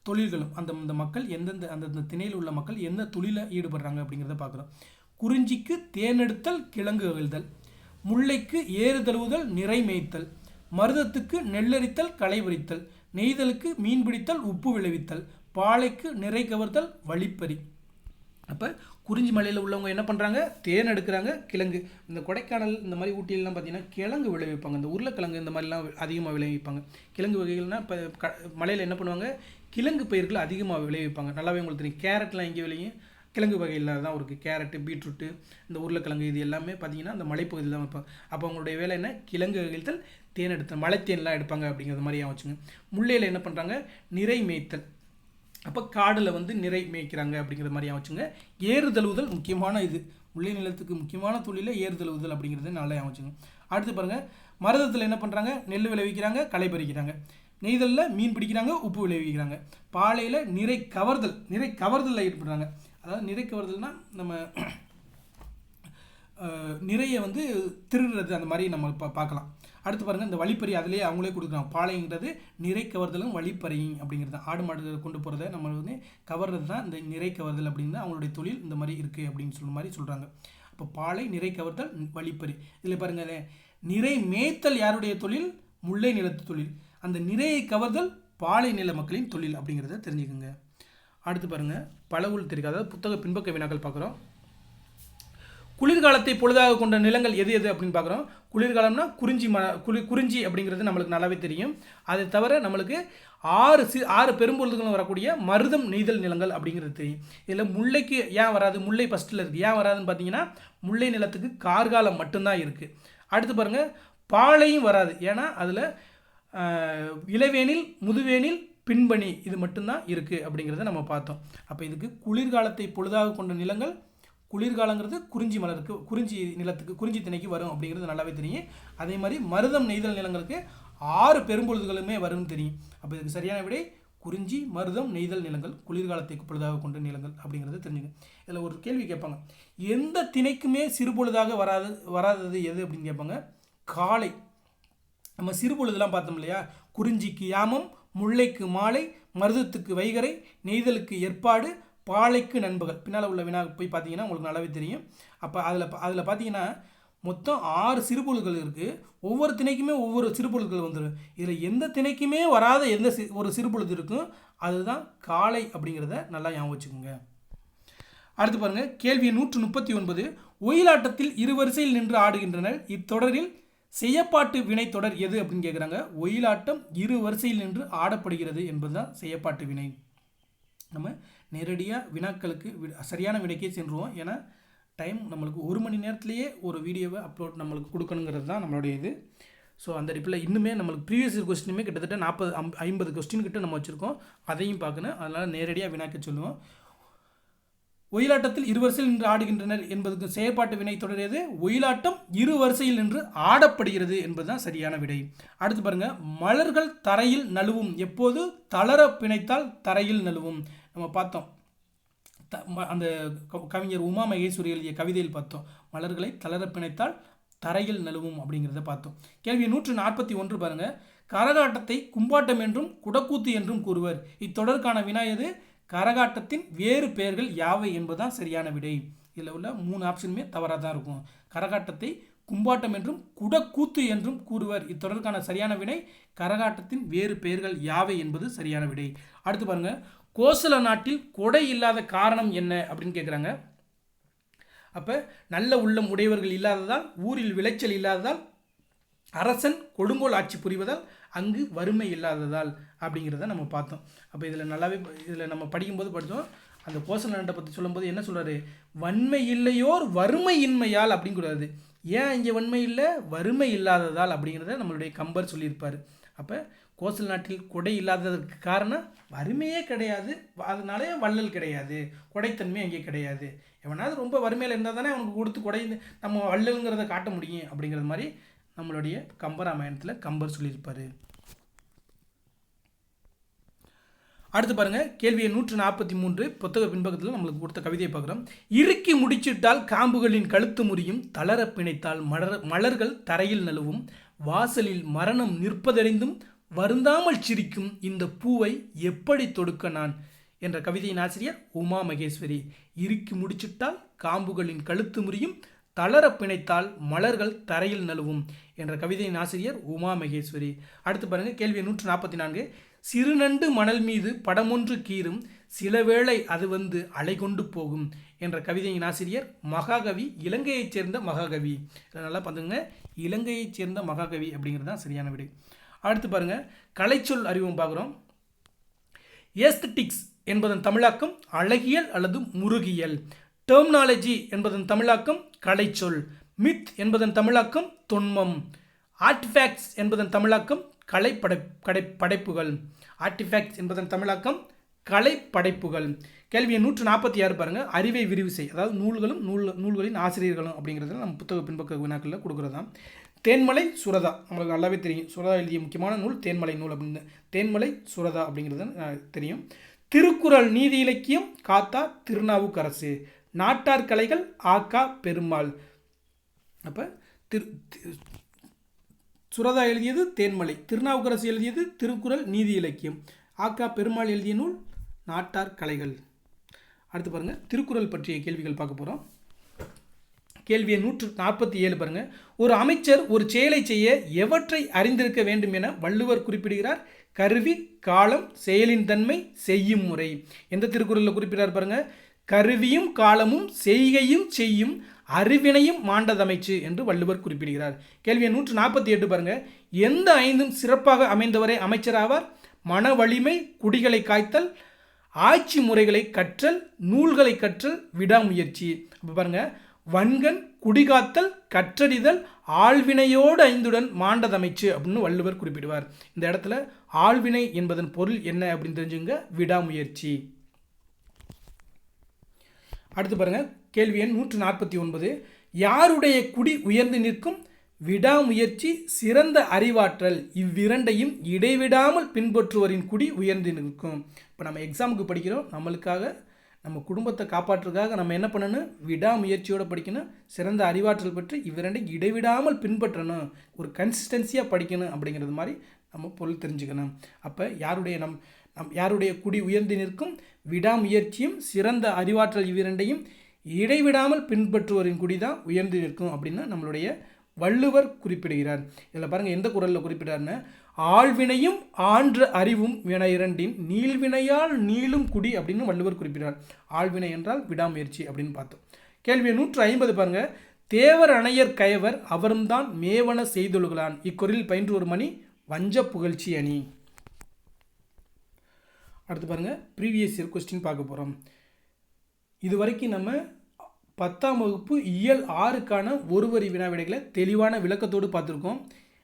தொழில்களும், அந்த மக்கள் அந்தந்த திணையில் உள்ள மக்கள் எந்த தொழிலில் ஈடுபடுறாங்க அப்படிங்கிறத பார்க்குறோம். குறிஞ்சிக்கு தேனெடுத்தல், கிழங்கு அவிழ்தல், முல்லைக்கு ஏறுதழுவுதல், நிறை மேய்த்தல், மருதத்துக்கு நெல்லரித்தல், களை பறித்தல், நெய்தலுக்கு மீன் பிடித்தல், உப்பு விளைவித்தல், பாலைக்கு நிறை கவர்தல், வழிப்பறி. அப்போ குறிஞ்சி மலையில் உள்ளவங்க என்ன பண்ணுறாங்க, தேன் எடுக்கிறாங்க, கிழங்கு. இந்த கொடைக்கானல் இந்த மாதிரி ஊட்டியிலாம் பார்த்தீங்கன்னா கிழங்கு விளைவிப்பாங்க. இந்த உருளைக்கிழங்கு இந்த மாதிரிலாம் அதிகமாக விளைவிப்பாங்க. கிழங்கு வகைகள்னால் இப்போ மலையில் என்ன பண்ணுவாங்க, கிழங்கு பயிர்கள் அதிகமாக விளைவிப்பாங்க. நல்லாவே உங்களுக்கு தெரியும். கேரட்லாம் எங்கே விளையும், கிழங்கு வகையில் தான் இருக்குது. கேரட்டு, பீட்ரூட்டு, இந்த உருளைக்கிழங்கு இது எல்லாமே பார்த்தீங்கன்னா அந்த மலைப்பகுதியில் தான் வைப்பாங்க. அப்போ அவங்களுடைய வேலை என்ன, கிழங்கு வகைகள், தேன் எடுத்தல், மலைத்தேன்லாம் எடுப்பாங்க அப்படிங்கிறது மாதிரியாக வச்சுங்க. முல்லையில் என்ன பண்ணுறாங்க, நிறை மேய்த்தல். அப்போ காடில் வந்து நிறை மேய்க்கிறாங்க அப்படிங்கிற மாதிரியாக வச்சுங்க. ஏறுதழுவுதல் முக்கியமான இது, முல்லை நிலத்துக்கு முக்கியமான தொழிலில் ஏறுதழுவுதல் அப்படிங்கிறது நல்லா வச்சுங்க. அடுத்து பாருங்கள், மருதத்தில் என்ன பண்ணுறாங்க, நெல் விளைவிக்கிறாங்க, களை பறிக்கிறாங்க. நெய்தலில் மீன் பிடிக்கிறாங்க, உப்பு விளைவிக்கிறாங்க. பாலையில் நிறை கவர்தலில் ஈடுபடுறாங்க. அதாவது நிறை கவர்தல்னால் நம்ம நிறைய வந்து திருடுறது அந்த மாதிரி நம்ம பார்க்கலாம். அடுத்து பாருங்கள், இந்த வழிப்பறி அதிலேயே அவங்களே கொடுக்குறாங்க. பாலைங்கிறது நிறை கவர்தலும் வழிப்பறியும் அப்படிங்கிறது தான். ஆடு மாடு கொண்டு போகிறத நம்ம வந்து கவர்றது தான் இந்த நிறை கவர்தல் அப்படின்னு அவங்களுடைய தொழில் இந்த மாதிரி இருக்குது அப்படின்னு சொல்ல மாதிரி சொல்கிறாங்க. அப்போ பாலை, நிறை கவர்தல், வழிப்பறி. இதில் பாருங்கள், நிறை மேய்த்தல் யாருடைய தொழில், முல்லை நிலத்து தொழில். அந்த நிறையை கவர்தல் பாலை நில மக்களின் தொழில் அப்படிங்கிறத தெரிஞ்சுக்கோங்க. அடுத்து பாருங்கள், பலவுள் தெரியும், அதாவது புத்தக பின்பக்க வினாக்கள் பார்க்குறோம். குளிர்காலத்தை பொழுதாக கொண்ட நிலங்கள் எது எது அப்படின்னு பார்க்குறோம். குளிர்காலம்னா குறிஞ்சி அப்படிங்கிறது நம்மளுக்கு நல்லாவே தெரியும். அதை தவிர நம்மளுக்கு 6 பெரும்பொழுதுகளும் வரக்கூடிய மருதம் நெய்தல் நிலங்கள் அப்படிங்கிறது தெரியும். இதில் முல்லைக்கு ஏன் வராது, முல்லை ஃபஸ்ட்டில் இருக்குது, ஏன் வராதுன்னு பார்த்தீங்கன்னா முல்லை நிலத்துக்கு கார்காலம் மட்டும்தான் இருக்குது. அடுத்து பாருங்கள், பாலையும் வராது, ஏன்னா அதில் இளவேனில், முதுவேனில், பின்பணி இது மட்டும்தான் இருக்குது அப்படிங்கிறத நம்ம பார்த்தோம். அப்போ இதுக்கு குளிர்காலத்தை பொழுதாக கொண்ட நிலங்கள், குளிர்காலங்கிறது குறிஞ்சி மலருக்கு, குறிஞ்சி நிலத்துக்கு, குறிஞ்சி திணைக்கு வரும் அப்படிங்கிறது நல்லாவே தெரியும். அதே மாதிரி மருதம் நெய்தல் நிலங்களுக்கு 6 பெரும்பொழுதுகளுமே வரும்னு தெரியும். அப்போ இதுக்கு சரியான விடை குறிஞ்சி, மருதம், நெய்தல் நிலங்கள், குளிர்காலத்தை பொழுதாக கொண்ட நிலங்கள் அப்படிங்கிறது தெரிஞ்சுங்க. இதில் ஒரு கேள்வி கேட்பாங்க, எந்த திணைக்குமே சிறுபொழுதாக வராதது எது அப்படின்னு கேட்பாங்க. காலை. நம்ம சிறுபொழுதுலாம் பார்த்தோம் இல்லையா, குறிஞ்சிக்கு யாமம், முல்லைக்கு மாலை, மருதத்துக்கு வைகரை, நெய்தலுக்கு ஏற்பாடு, பாலைக்கு நண்பகல். பின்னால் உள்ள வினா போய் பார்த்தீங்கன்னா உங்களுக்கு நல்லாவே தெரியும். அப்போ அதில் பார்த்தீங்கன்னா மொத்தம் 6 சிறுபொருள்கள் இருக்குது. ஒவ்வொரு திணைக்குமே ஒவ்வொரு சிறுபொருள்கள் வந்துடும். இதில் எந்த திணைக்குமே வராத எந்த ஒரு சிறுபொழுது இருக்கும், அதுதான் காலை அப்படிங்கிறத நல்லா ஞாபகம் வச்சுக்கோங்க. அடுத்து பாருங்கள், கேள்வி 139. ஒயிலாட்டத்தில் இருவரிசையில் நின்று ஆடுகின்றனர். இத்தொடரில் செய்யப்பாட்டு வினை தொடர் எது அப்படின்னு கேட்குறாங்க. ஒயிலாட்டம் இரு வரிசையில் நின்று ஆடப்படுகிறது என்பதுதான் செய்யப்பாட்டு வினை. நம்ம நேரடியாக வினாக்களுக்கு சரியான விடைக்கே சென்றுவோம். ஏன்னா டைம் நம்மளுக்கு 1 மணி நேரத்துலேயே ஒரு வீடியோவை அப்லோட் நம்மளுக்கு கொடுக்கணுங்கிறது தான் நம்மளுடைய இது. ஸோ அந்த ரிப்பில் இன்னுமே நம்மளுக்கு ப்ரீவியஸ் இயர் கொஸ்டினுமே கிட்டத்தட்ட 40-50 கொஸ்டின் கிட்ட நம்ம வச்சுருக்கோம். அதையும் பார்க்கணும். அதனால் நேரடியாக வினாக்க சொல்லுவோம். ஒயிலாட்டத்தில் இருவரிசையில் நின்று ஆடுகின்றனர் என்பதற்கு செயற்பாட்டு வினை தொடரியது. ஒயிலாட்டம் இரு வரிசையில் நின்று ஆடப்படுகிறது என்பதுதான் சரியான விடை. அடுத்து பாருங்க, மலர்கள் தரையில் நழுவும் எப்போது தளர பிணைத்தால் தரையில் நழுவும். நம்ம பார்த்தோம், அந்த கவிஞர் உமா மகேஸ்வரி எழுதிய கவிதையில் பார்த்தோம், மலர்களை தளர பிணைத்தால் தரையில் நழுவும் அப்படிங்கிறத பார்த்தோம். கேள்வி 141 பாருங்க, கரகாட்டத்தை கும்பாட்டம் என்றும் குடக்கூத்து என்றும் கூறுவர். இத்தொடருக்கான வினா எது? கரகாட்டத்தின் வேறு பெயர்கள் யாவை என்பதுதான் சரியான விடை. இதில் உள்ள 3 ஆப்ஷனுமே தவறாக தான் இருக்கும். கரகாட்டத்தை கும்பாட்டம் என்றும் குடக்கூத்து என்றும் கூறுவர். இத்தொடருக்கான சரியான விடை கரகாட்டத்தின் வேறு பெயர்கள் யாவை என்பது சரியான விடை. அடுத்து பாருங்க, கோசல நாட்டில் கொடை இல்லாத காரணம் என்ன அப்படின்னு கேட்குறாங்க. அப்போ நல்ல உள்ளம் உடையவர்கள் இல்லாததால், ஊரில் விளைச்சல் இல்லாததால், அரசன் கொடுங்கோல் ஆட்சி புரிவதால், அங்கு வறுமை இல்லாததால் அப்படிங்கிறத நம்ம பார்த்தோம். அப்போ இதில் நல்லாவே இதில் நம்ம படிக்கும்போது படித்தோம். அந்த கோசல நாட்டை பற்றி சொல்லும்போது என்ன சொல்கிறாரு? வன்மை இல்லையோர் வறுமை இன்மையால் அப்படிங்கிறாரு. ஏன் இங்கே வன்மை இல்லை? வறுமை இல்லாததால் அப்படிங்கிறத நம்மளுடைய கம்பர் சொல்லியிருப்பார். அப்போ கோசல நாட்டில் கொடை இல்லாததற்கு காரணம் வறுமையே கிடையாது, அதனாலே வள்ளல் கிடையாது, கொடைத்தன்மை அங்கே கிடையாது. எவனாவது ரொம்ப வறுமையில் இருந்தால் தானே அவனுக்கு கொடுத்து கொடை நம்ம வள்ளலுங்கிறத காட்ட முடியும் அப்படிங்கிறது மாதிரி நம்மளுடைய கம்பராமாயணத்தில் கம்பர் சொல்லியிருப்பார். அடுத்து பாருங்க, கேள்வி 143 புத்தக பின்பக்கத்தில் நம்மளுக்கு கொடுத்த கவிதையை பார்க்குறோம். இறுக்கி முடிச்சிட்டால் காம்புகளின் கழுத்து முறியும், தளர பிணைத்தால் மலர்கள் தரையில் நழுவும், வாசலில் மரணம் நிற்பதறிந்தும் வருந்தாமல் சிரிக்கும் இந்த பூவை எப்படி தொடுக்க நான் என்ற கவிதையின் ஆசிரியர் உமா மகேஸ்வரி. இறுக்கி முடிச்சிட்டால் காம்புகளின் கழுத்து முறியும், தளர பிணைத்தால் மலர்கள் தரையில் நழுவும் என்ற கவிதையின் ஆசிரியர் உமா மகேஸ்வரி. அடுத்து பாருங்க, கேள்வி 144. சிறுநண்டு மணல் மீது படமொன்று கீறும், சில வேளை அது வந்து அலை கொண்டு போகும் என்ற கவிதையின் ஆசிரியர் மகாகவி, இலங்கையைச் சேர்ந்த மகாகவி. நல்லா பார்த்துங்க, இலங்கையைச் சேர்ந்த மகாகவி அப்படிங்கிறது தான் சரியான விடை. அடுத்து பாருங்க, கலைச்சொல் அறிவும் பார்க்குறோம். ஏஸ்தட்டிக்ஸ் என்பதன் தமிழாக்கம் அழகியல் அல்லது முருகியல். டெர்மினாலஜி என்பதன் தமிழாக்கம் கலைச்சொல். மித் என்பதன் தமிழாக்கம் தொன்மம். ஆர்டிஃபேக்ட்ஸ் என்பதன் தமிழாக்கம் படைப்புகள். ஆர்டிஃபேக்ட்ஸ் என்பதன் தமிழாக்கம் கலைப்படைப்புகள். கேள்வி 146 பாருங்க, அறிவை விரிவு செய். அதாவது நூல்களும் நூல்களின் ஆசிரியர்களும் அப்படிங்கிறத நம்ம புத்தக பின்பக்க வினாக்களில் கொடுக்குறதான். தேன்மலை சுரதா நம்மளுக்கு நல்லாவே தெரியும். சுரதா எழுதிய முக்கியமான நூல் தேன்மலை நூல் அப்படின்னு. தேன்மலை சுரதா அப்படிங்கிறது தெரியும். திருக்குறள் நீதி இலக்கியம் காத்தா திருநாவுக்கரசு. நாட்டார் கலைகள் ஆக்கா பெருமாள். அப்போ சுரதா எழுதியது தேன்மலை, திருநாவுக்கரசு எழுதியது திருக்குறள் நீதி இலக்கியம், ஆக்கா பெருமாள் எழுதிய நூல் நாட்டார் கலைகள். அடுத்து பாருங்கள், திருக்குறள் பற்றிய கேள்விகள் பார்க்க போகிறோம். கேள்வி 147 பாருங்கள். ஒரு அமைச்சர் ஒரு செயலை செய்ய எவற்றை அறிந்திருக்க வேண்டும் என வள்ளுவர் குறிப்பிடுகிறார்? கருவி, காலம், செயலின் தன்மை, செய்யும் முறை. எந்த திருக்குறளில் குறிப்பிடார் பாருங்கள்? கருவியும் காலமும் செய்கையும் செய்யும் அறிவினையும் மாண்டதமைச்சு என்று வள்ளுவர் குறிப்பிடுகிறார். கேள்வி 148 பாருங்க. எந்த 5ம் சிறப்பாக அமைந்தவரை அமைச்சராவார்? மன வலிமை, குடிகளை காய்த்தல், ஆட்சி முறைகளை கற்றல், நூல்களை கற்றல், விடாமுயற்சி. அப்போ பாருங்க, வன்கண், குடிகாத்தல், கற்றறிதல், ஆழ்வினையோடு 5உடன் மாண்டதமைச்சு அப்படின்னு வள்ளுவர் குறிப்பிடுவார். இந்த இடத்துல ஆழ்வினை என்பதன் பொருள் என்ன அப்படின்னு தெரிஞ்சுங்க, விடாமுயற்சி. அடுத்து பாருங்க, கேள்வி எண் 149. யாருடைய குடி உயர்ந்து நிற்கும்? விடாமுயற்சி, சிறந்த அறிவாற்றல், இவ்விரண்டையும் இடைவிடாமல் பின்பற்றுவரின் குடி உயர்ந்து நிற்கும். இப்போ நம்ம எக்ஸாமுக்கு படிக்கிறோம், நம்மளுக்காக நம்ம குடும்பத்தை காப்பாற்றுறதுக்காக நம்ம என்ன பண்ணணும்? விடாமுயற்சியோடு படிக்கணும், சிறந்த அறிவாற்றல் பெற்று இவ்விரண்டையும் இடைவிடாமல் பின்பற்றணும், ஒரு கன்சிஸ்டன்சியாக படிக்கணும் அப்படிங்கிறது மாதிரி நம்ம பொருள் தெரிஞ்சுக்கணும். அப்போ யாருடைய குடி உயர்ந்து நிற்கும்? விடாமுயற்சியும் சிறந்த அறிவாற்றல் இவ்விரண்டையும் இடைவிடாமல் பின்பற்றுவோரின் குடி தான் உயர்ந்து நிற்கும் அப்படின்னு நம்மளுடைய வள்ளுவர் குறிப்பிடுகிறார். இதில் பாருங்கள் எந்த குறளில் குறிப்பிட்டார்னா, ஆழ்வினையும் ஆன்ற அறிவும் வினை இரண்டின் நீள்வினையால் நீளும் குடி அப்படின்னு வள்ளுவர் குறிப்பிட்டார். ஆழ்வினை என்றால் விடாமுயற்சி அப்படின்னு பார்த்தோம். கேள்வி 150 பாருங்கள். தேவர் அணையர் கயவர் அவரும் தான் மேவன செய்தொழுகலான் இக்குறளில் பயின்று ஒரு மணி வஞ்ச புகழ்ச்சி அணி. அடுத்து பாருங்கள், ப்ரீவியஸ் இயர் கொஸ்டின் பார்க்க போகிறோம். இது வரைக்கும் நம்ம 10ஆம் வகுப்பு இயல் 6க்கான ஒரு வரி வினா விடைகளை தெளிவான விளக்கத்தோடு பார்த்துருக்கோம்.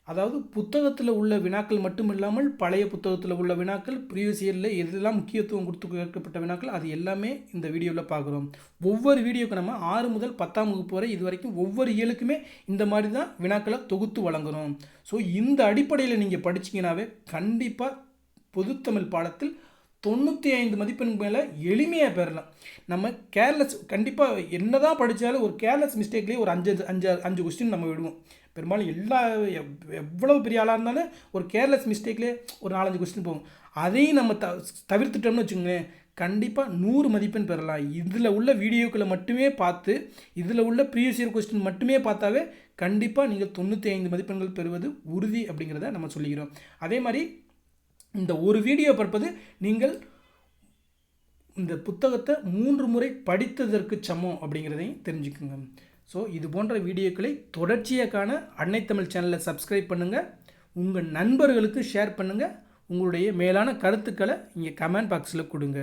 அதாவது புத்தகத்தில் உள்ள வினாக்கள் மட்டும் இல்லாமல் பழைய புத்தகத்தில் உள்ள வினாக்கள், ப்ரீவியஸ் இயரில் எதெல்லாம் முக்கியத்துவம் கொடுத்து கேட்கப்பட்ட வினாக்கள் அது எல்லாமே இந்த வீடியோவில் பார்க்குறோம். ஒவ்வொரு வீடியோக்கு நம்ம 6 முதல் 10ஆம் வகுப்பு வரை இது வரைக்கும் ஒவ்வொரு இயலுக்குமே இந்த மாதிரி தான் வினாக்களை தொகுத்து வழங்குகிறோம். ஸோ இந்த அடிப்படையில் நீங்கள் படிச்சிங்கனாவே கண்டிப்பாக பொதுத்தமிழ் பாடத்தில் 95 மதிப்பெண்ணுக்கு மேலே எளிமையாக பெறலாம். நம்ம கேர்லெஸ் கண்டிப்பாக என்ன தான் படித்தாலும் ஒரு கேர்லெஸ் மிஸ்டேக்லேயே ஒரு 5 கொஸ்டின் நம்ம விடுவோம். பெரும்பாலும் எவ்வளவு பெரிய ஆளாக இருந்தாலும் ஒரு கேர்லெஸ் மிஸ்டேக்லேயே ஒரு 4-5 கொஸ்டின் போகும். அதையும் நம்ம தவிர்த்துட்டோம்னு வச்சுக்கோங்களேன், கண்டிப்பாக 100 மதிப்பெண் பெறலாம். இதில் உள்ள வீடியோக்களை மட்டுமே பார்த்து, இதில் உள்ள ப்ரீவியஸ் இயர் கொஸ்டின் மட்டுமே பார்த்தாவே கண்டிப்பாக நீங்கள் 95 மதிப்பெண்கள் பெறுவது உறுதி அப்படிங்கிறத நம்ம சொல்லிக்கிறோம். அதே மாதிரி இந்த ஒரு வீடியோ பார்ப்பது நீங்கள் இந்த புத்தகத்தை 3 முறை படித்ததற்கு சமம் அப்படிங்கிறதையும் தெரிஞ்சுக்குங்க. ஸோ இது போன்ற வீடியோக்களை தொடர்ச்சியாக காண அன்னை தமிழ் சேனலை சப்ஸ்கிரைப் பண்ணுங்கள், உங்கள் நண்பர்களுக்கு ஷேர் பண்ணுங்கள், உங்களுடைய மேலான கருத்துக்களை இங்கே கமெண்ட் பாக்ஸில் கொடுங்க.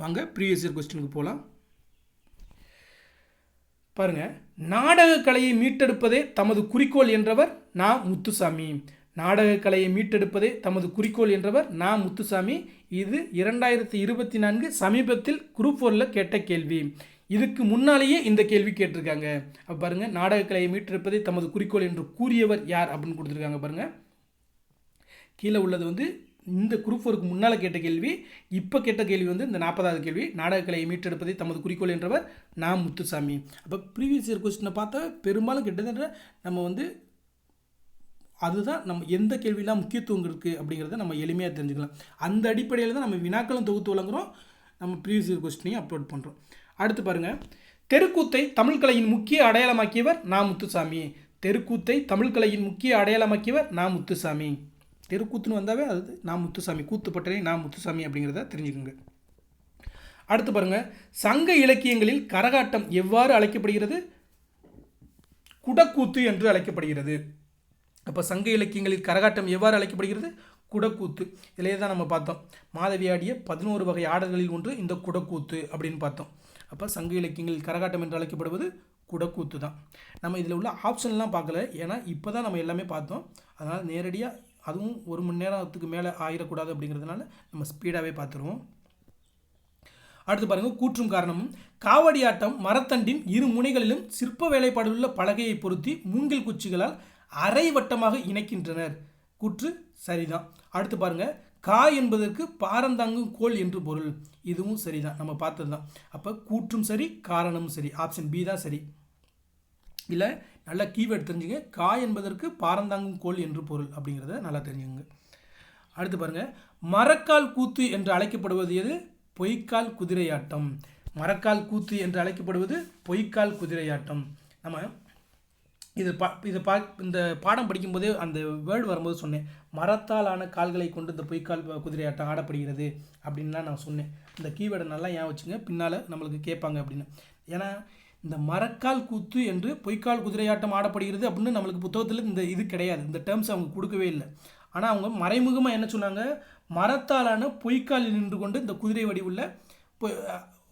வாங்க ப்ரீவியஸ் இயர் கொஸ்டினுக்கு போகலாம். பாருங்கள், நாடக கலையை மீட்டெடுப்பதே தமது குறிக்கோள் என்றவர் நா. முத்துசாமி. நாடகக்கலையை மீட்டெடுப்பதே தமது குறிக்கோள் என்றவர் நா. முத்துசாமி. இது 2024 சமீபத்தில் குரூப் 4ல் கேட்ட கேள்வி. இதுக்கு முன்னாலேயே இந்த கேள்வி கேட்டிருக்காங்க. அப்போ பாருங்கள், நாடகக்கலையை மீட்டெடுப்பதே தமது குறிக்கோள் என்று கூறியவர் யார் அப்படின்னு கொடுத்துருக்காங்க. பாருங்கள், கீழே உள்ளது இந்த குரூப் 4க்கு முன்னால் கேட்ட கேள்வி. இப்போ கேட்ட கேள்வி இந்த 40வது கேள்வி. நாடகக்கலையை மீட்டெடுப்பதே தமது குறிக்கோள் என்றவர் நா. முத்துசாமி. அப்போ ப்ரீவியஸ் இயர் கொஸ்டினை பார்த்தா பெரும்பாலும் கிட்டத்தட்ட நம்ம அதுதான் நம்ம எந்த கேள்வியெல்லாம் முக்கியத்துவம் இருக்குது அப்படிங்கிறத நம்ம எளிமையாக தெரிஞ்சுக்கலாம். அந்த அடிப்படையில் தான் நம்ம வினாக்களும் தொகுத்து வழங்குகிறோம், நம்ம ப்ரீவியஸ் இயர் கொஸ்டினையும் அப்லோட் பண்ணுறோம். அடுத்து பாருங்கள், தெருக்கூத்தை தமிழ் கலையின் முக்கிய அடையாளமாக்கியவர் நா. முத்துசாமி. தெருக்கூத்தை தமிழ் கலையின் முக்கிய அடையாளமாக்கியவர் நா. முத்துசாமி. தெருக்கூத்துன்னு வந்தாவே அது நா. முத்துசாமி, கூத்துப்பட்டறை நா. முத்துசாமி அப்படிங்கிறத தெரிஞ்சுக்கோங்க. அடுத்து பாருங்கள், சங்க இலக்கியங்களில் கரகாட்டம் எவ்வாறு அழைக்கப்படுகிறது? குடக்கூத்து என்று அழைக்கப்படுகிறது. அப்போ சங்க இலக்கியங்களில் கரகாட்டம் எவ்வாறு அழைக்கப்படுகிறது? குடக்கூத்து. இதிலே தான் நம்ம பார்த்தோம், மாதவி ஆடிய 11 வகை ஆடல்களில் ஒன்று இந்த குடக்கூத்து அப்படின்னு பார்த்தோம். அப்போ சங்க இலக்கியங்களில் கரகாட்டம் என்று அழைக்கப்படுவது குடக்கூத்து தான். நம்ம இதில் உள்ள ஆப்ஷன்லாம் பார்க்கல, ஏன்னா இப்போ தான் நம்ம எல்லாமே பார்த்தோம். அதனால் நேரடியாக அதுவும் 1 மணி நேரத்துக்கு மேலே ஆயிடக்கூடாது அப்படிங்கிறதுனால நம்ம ஸ்பீடாகவே பார்த்துருவோம். அடுத்து பாருங்கள், கூற்றும் காரணமும். காவடியாட்டம் மரத்தண்டின் இரு முனைகளிலும் சிற்ப வேலைப்பாடுள்ள பலகையை பொருத்தி மூங்கில் குச்சிகளால் அரை வட்டமாக இணைக்கின்றனர். கூற்று சரிதான். அடுத்து பாருங்கள், கா என்பதற்கு பாரந்தாங்கும் கோல் என்று பொருள். இதுவும் சரிதான், நம்ம பார்த்தது தான். அப்போ கூற்றும் சரி, காரணமும் சரி. ஆப்ஷன் பி தான் சரி. இல்லை நல்லா கீவேர்ட் தெரிஞ்சுங்க, கா என்பதற்கு பாரந்தாங்கும் கோல் என்று பொருள் அப்படிங்கிறத நல்லா தெரிஞ்சுங்க. அடுத்து பாருங்கள், மரக்கால் கூத்து என்று அழைக்கப்படுவது எது? பொய்க்கால் குதிரையாட்டம். மரக்கால் கூத்து என்று அழைக்கப்படுவது பொய்க்கால் குதிரையாட்டம். நம்ம இந்த பாடம் படிக்கும்போதே அந்த வேர்டு வரும்போது சொன்னேன், மரத்தால் ஆன கால்களை கொண்டு இந்த பொய்க்கால் குதிரையாட்டம் ஆடப்படுகிறது அப்படின்லாம் நான் சொன்னேன். இந்த கீவேர்டை நல்லா ஏன் வச்சுங்க, பின்னால் நம்மளுக்கு கேட்பாங்க அப்படின்னு. ஏன்னா இந்த மரக்கால் கூத்து என்று பொய்க்கால் குதிரையாட்டம் ஆடப்படுகிறது அப்படின்னு நம்மளுக்கு புத்தகத்தில் இந்த இது கிடையாது, இந்த டேர்ம்ஸ் அவங்க கொடுக்கவே இல்லை. ஆனால் அவங்க மறைமுகமாக என்ன சொன்னாங்க, மரத்தாலான பொய்க்காலில் நின்று கொண்டு இந்த குதிரை வடிவுள்ள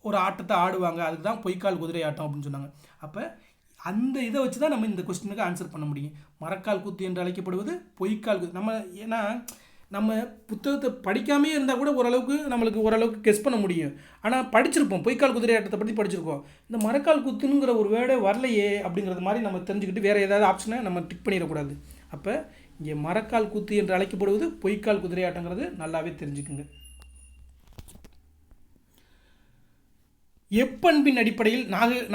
ஒரு ஆட்டத்தை ஆடுவாங்க, அதுக்கு தான் பொய்க்கால் குதிரையாட்டம் அப்படின்னு சொன்னாங்க. அப்போ அந்த இதை வச்சு தான் நம்ம இந்த கொஸ்டினுக்கு ஆன்சர் பண்ண முடியும். மரக்கால் கூத்து என்று அழைக்கப்படுவது பொய்க்கால் கூத்து. நம்ம ஏன்னா நம்ம புத்தகத்தை படிக்காமே இருந்தால் கூட ஓரளவுக்கு கெஸ் பண்ண முடியும். ஆனால் படிச்சிருப்போம், பொய்க்கால் குதிரையாட்டத்தை பற்றி படிச்சிருக்கோம். இந்த மரக்கால் கூத்துங்கிற ஒரு வேர்டே வரலையே அப்படிங்கிறது மாதிரி நம்ம தெரிஞ்சுக்கிட்டு வேறு ஏதாவது ஆப்ஷனை நம்ம டிக் பண்ணிடக்கூடாது. அப்போ இங்கே மரக்கால் கூத்து என்று அழைக்கப்படுவது பொய்க்கால் குதிரையாட்டங்கிறது நல்லாவே தெரிஞ்சுக்குங்க. எப்பண்பின் அடிப்படையில்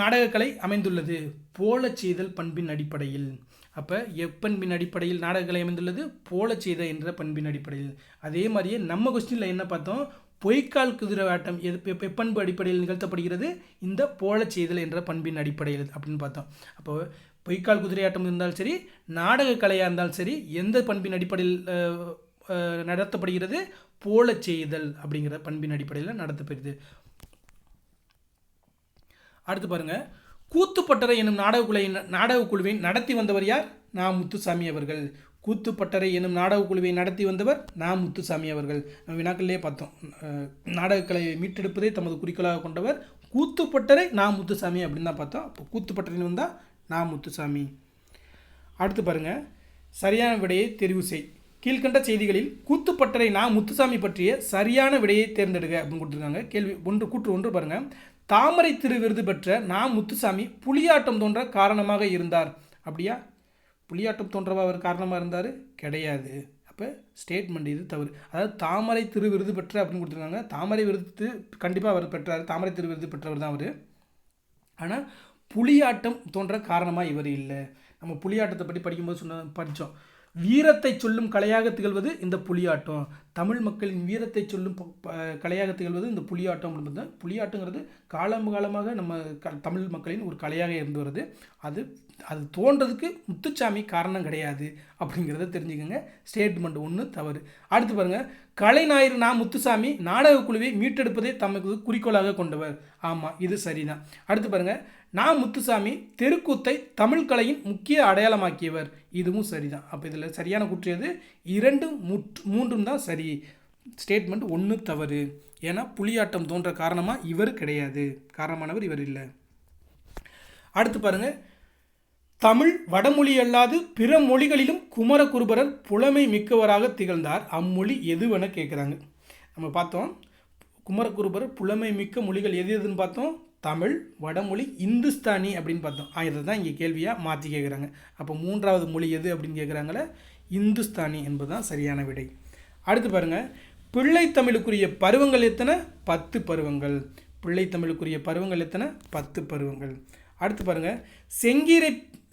நாடகக்கலை அமைந்துள்ளது? போலச் செய்தல் பண்பின் அடிப்படையில். அப்போ எப்பண்பின் அடிப்படையில் நாடகக்கலை அமைந்துள்ளது? போலச் செய்த என்ற பண்பின் அடிப்படையில். அதே மாதிரியே நம்ம கொஸ்டினில் என்ன பார்த்தோம், பொய்க்கால் குதிரை ஆட்டம் எப்பண்பு அடிப்படையில் நிகழ்த்தப்படுகிறது? இந்த போலச் செய்தல் என்ற பண்பின் அடிப்படையில் அப்படின்னு பார்த்தோம். அப்போ பொய்க்கால் குதிரை ஆட்டம் இருந்தாலும் சரி, நாடக கலையாக இருந்தாலும் சரி, எந்த பண்பின் அடிப்படையில் நடத்தப்படுகிறது? போலச் செய்தல் அப்படிங்கிற பண்பின் அடிப்படையில் நடத்தப்படுகிறது. அடுத்து பாருங்க, கூத்துப்பட்டறை எனும் நாடகக்குழுவை நடத்தி வந்தவர் யார்? நா. முத்துசாமி அவர்கள். கூத்துப்பட்டறை எனும் நாடகக்குழுவை நடத்தி வந்தவர் நா. முத்துசாமி அவர்கள். நம்ம வினாக்களிலே பார்த்தோம். நாடகக்கலையை மீட்டெடுப்பதை தமது குறிக்கோளாக கொண்டவர் கூத்துப்பட்டறை நா. முத்துசாமி அப்படின்னு தான் பார்த்தோம். அப்போ கூத்துப்பட்டறை வந்தால் நா. முத்துசாமி. அடுத்து பாருங்க, சரியான விடையை தெரிவு செய். கீழ்கண்ட செய்திகளில் கூத்துப்பட்டறை நா. முத்துசாமி பற்றிய சரியான விடையை தேர்ந்தெடுக்க அப்படின்னு கொடுத்துருக்காங்க. கேள்வி கூற்று 1 பாருங்க. தாமரை திரு விருது பெற்ற நா. முத்துசாமி புலியாட்டம் தோன்ற காரணமாக இருந்தார். அப்படியா? புலியாட்டம் தோன்றவா அவர் காரணமாக இருந்தார்? கிடையாது. அப்போ ஸ்டேட்மெண்ட் இது தவறு. அதாவது தாமரை திரு விருது பெற்ற அப்படின்னு கொடுத்துருக்காங்க. தாமரை விருது கண்டிப்பாக அவர் பெற்றார். தாமரை திரு விருது பெற்றவர் தான் அவர். ஆனால் புலியாட்டம் தோன்ற காரணமாக இவர் இல்லை. நம்ம புலியாட்டத்தை பற்றி படிக்கும்போது படித்தோம். வீரத்தை சொல்லும் கலையாக திகழ்வது இந்த புலியாட்டம். தமிழ் மக்களின் வீரத்தை சொல்லும் கலையாக திகழ்வது இந்த புலியாட்டம் அப்படின்னு. புலியாட்டங்கிறது காலமாக நம்ம தமிழ் மக்களின் ஒரு கலையாக இருந்து வருது. அது தோன்றதுக்கு முத்துசாமி காரணம் கிடையாது அப்படிங்கிறத தெரிஞ்சுக்கோங்க. ஸ்டேட்மெண்ட் 1 தவறு. அடுத்து பாருங்கள், கலைஞாயிறு நா. முத்துசாமி நாடக குழுவை மீட்டெடுப்பதை தமக்கு குறிக்கோளாக கொண்டவர். ஆமாம், இது சரிதான். அடுத்து பாருங்கள், நா. முத்துசாமி தெருக்கூத்தை தமிழ் கலையின் முக்கிய அடையாளமாக்கியவர். இதுவும் சரிதான். அப்போ இதில் சரியான கூற்று எது? 2, 3 தான் சரி. ஸ்டேட்மெண்ட் 1 தவறு. ஏன்னா புலியாட்டம் தோன்ற காரணமாக இவர் கிடையாது. காரணமானவர் இவர் இல்லை. அடுத்து பாருங்கள், தமிழ் வடமொழி அல்லாது பிற மொழிகளிலும் குமரகுருபரர் புலமை மிக்கவராக திகழ்ந்தார். அம்மொழி எதுவென கேட்குறாங்க. நம்ம பார்த்தோம், குமரகுருபரர் புலமை மிக்க மொழிகள் எதுன்னு பார்த்தோம்? தமிழ், வடமொழி, இந்துஸ்தானி அப்படின்னு பார்த்தோம். இதை தான் இங்கே கேள்வியாக மாற்றி கேட்குறாங்க. அப்போ 3வது மொழி எது அப்படின்னு கேட்குறாங்களே, இந்துஸ்தானி என்பதுதான் சரியான விடை. அடுத்து பாருங்கள், பிள்ளைத்தமிழுக்குரிய பருவங்கள் எத்தனை? 10 பருவங்கள். பிள்ளைத்தமிழுக்குரிய பருவங்கள் எத்தனை? 10 பருவங்கள். அடுத்து பாருங்கள்,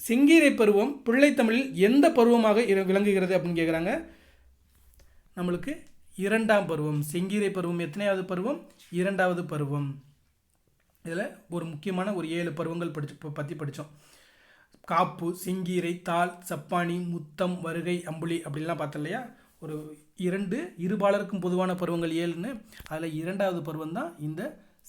செங்கீரை பருவம் பிள்ளைத்தமிழில் எந்த பருவமாக விளங்குகிறது அப்படின்னு கேட்குறாங்க. நம்மளுக்கு 2ஆம் பருவம். செங்கீரை பருவம் எத்தனையாவது பருவம்? 2வது பருவம். இதில் ஒரு முக்கியமான ஒரு 7 பருவங்கள் பற்றி படித்தோம். காப்பு, செங்கீரை, தாள், சப்பானி, முத்தம், வருகை, அம்புலி அப்படின்லாம் பார்த்தோம் இல்லையா? ஒரு 2 இருபாலருக்கும் பொதுவான பருவங்கள் 7ன்னு. அதில் 2வது பருவம் தான் இந்த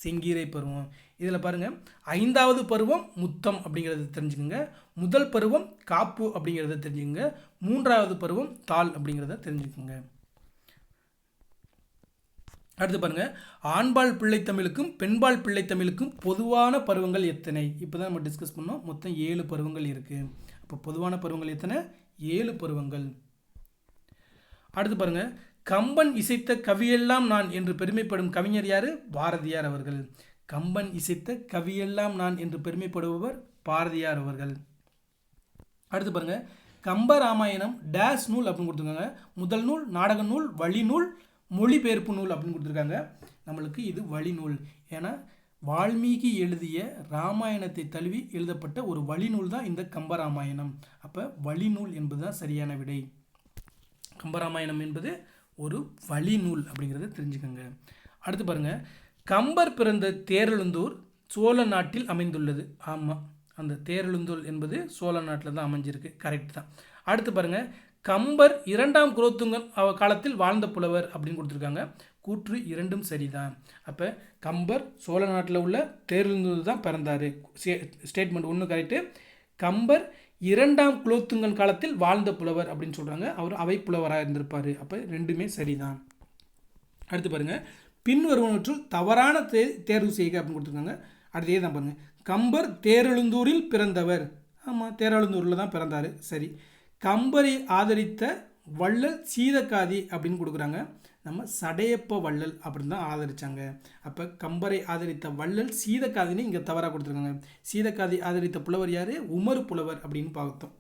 செங்கீரை பருவம். இதில் பாருங்கள், 5வது பருவம் முத்தம் அப்படிங்கிறத தெரிஞ்சுக்கோங்க. முதல் பருவம் காப்பு அப்படிங்கிறத தெரிஞ்சுக்கோங்க. 3வது பருவம் தாள் அப்படிங்கிறத தெரிஞ்சுக்கோங்க. அடுத்து பாருங்கள், ஆண்பால் பிள்ளைத்தமிழுக்கும் பெண்பால் பிள்ளைத்தமிழுக்கும் பொதுவான பருவங்கள் எத்தனை? இப்போ தான் நம்ம டிஸ்கஸ் பண்ணோம். மொத்தம் 7 பருவங்கள் இருக்குது. அப்போ பொதுவான பருவங்கள் எத்தனை? 7 பருவங்கள். அடுத்து பாருங்கள், கம்பன் இசைத்த கவியெல்லாம் நான் என்று பெருமைப்படும் கவிஞர் யார்? பாரதியார் அவர்கள். கம்பன் இசைத்த கவியெல்லாம் நான் என்று பெருமைப்படுபவர் பாரதியார் அவர்கள். அடுத்து பாருங்கள், கம்பராமாயணம் டேஸ் நூல் அப்படின்னு கொடுத்துருக்காங்க. முதல் நூல், நாடக நூல், வழிநூல், மொழிபெயர்ப்பு நூல் அப்படின்னு கொடுத்துருக்காங்க. நம்மளுக்கு இது வழிநூல். ஏன்னா வால்மீகி எழுதிய ராமாயணத்தை தழுவி எழுதப்பட்ட ஒரு வழிநூல் தான் இந்த கம்பராமாயணம். அப்போ வழிநூல் என்பது தான் சரியான விடை. கம்பராமாயணம் என்பது ஒரு வழிநூல் அப்படிங்கிறத தெரிஞ்சுக்கோங்க. அடுத்து பாருங்கள், கம்பர் பிறந்த தேரெழுந்தூர் சோழ நாட்டில் அமைந்துள்ளது. ஆமாம், அந்த தேரெழுந்தூர் என்பது சோழ நாட்டில் தான் அமைஞ்சிருக்கு. கரெக்ட் தான். அடுத்து பாருங்கள், கம்பர் 2ஆம் குலோத்துங்கன் காலத்தில் வாழ்ந்த புலவர் அப்படின்னு கொடுத்துருக்காங்க. கூற்று 2ம் சரிதான். அப்போ கம்பர் சோழ நாட்டில் உள்ள தேரெழுந்தூர் தான் பிறந்தார். Statement 1 correct. கம்பர் 2ஆம் குலோத்துங்கன் காலத்தில் வாழ்ந்த புலவர் அப்படின்னு சொல்கிறாங்க. அவர் அவை புலவராக இருந்திருப்பார். அப்போ 2மே சரிதான். அடுத்து பாருங்கள், பின்வருவனற்றுள் தவறான தேர்வு செய்க அப்படின்னு கொடுத்துருக்காங்க. அடுத்தே தான் பாருங்கள், கம்பர் தேரெழுந்தூரில் பிறந்தவர். ஆமாம், தேரெழுந்தூரில் தான் பிறந்தார். சரி. கம்பரை ஆதரித்த வள்ளல் சீதக்காதி அப்படின்னு கொடுக்குறாங்க. நம்ம சடையப்ப வள்ளல் அப்படின்னு தான் ஆதரித்தாங்க. அப்போ கம்பரை ஆதரித்த வள்ளல் சீதக்காதின்னு இங்கே தவறாக கொடுத்துருக்காங்க. சீதக்காதி ஆதரித்த புலவர் யார்? உமர் புலவர் அப்படின்னு பார்த்தோம்.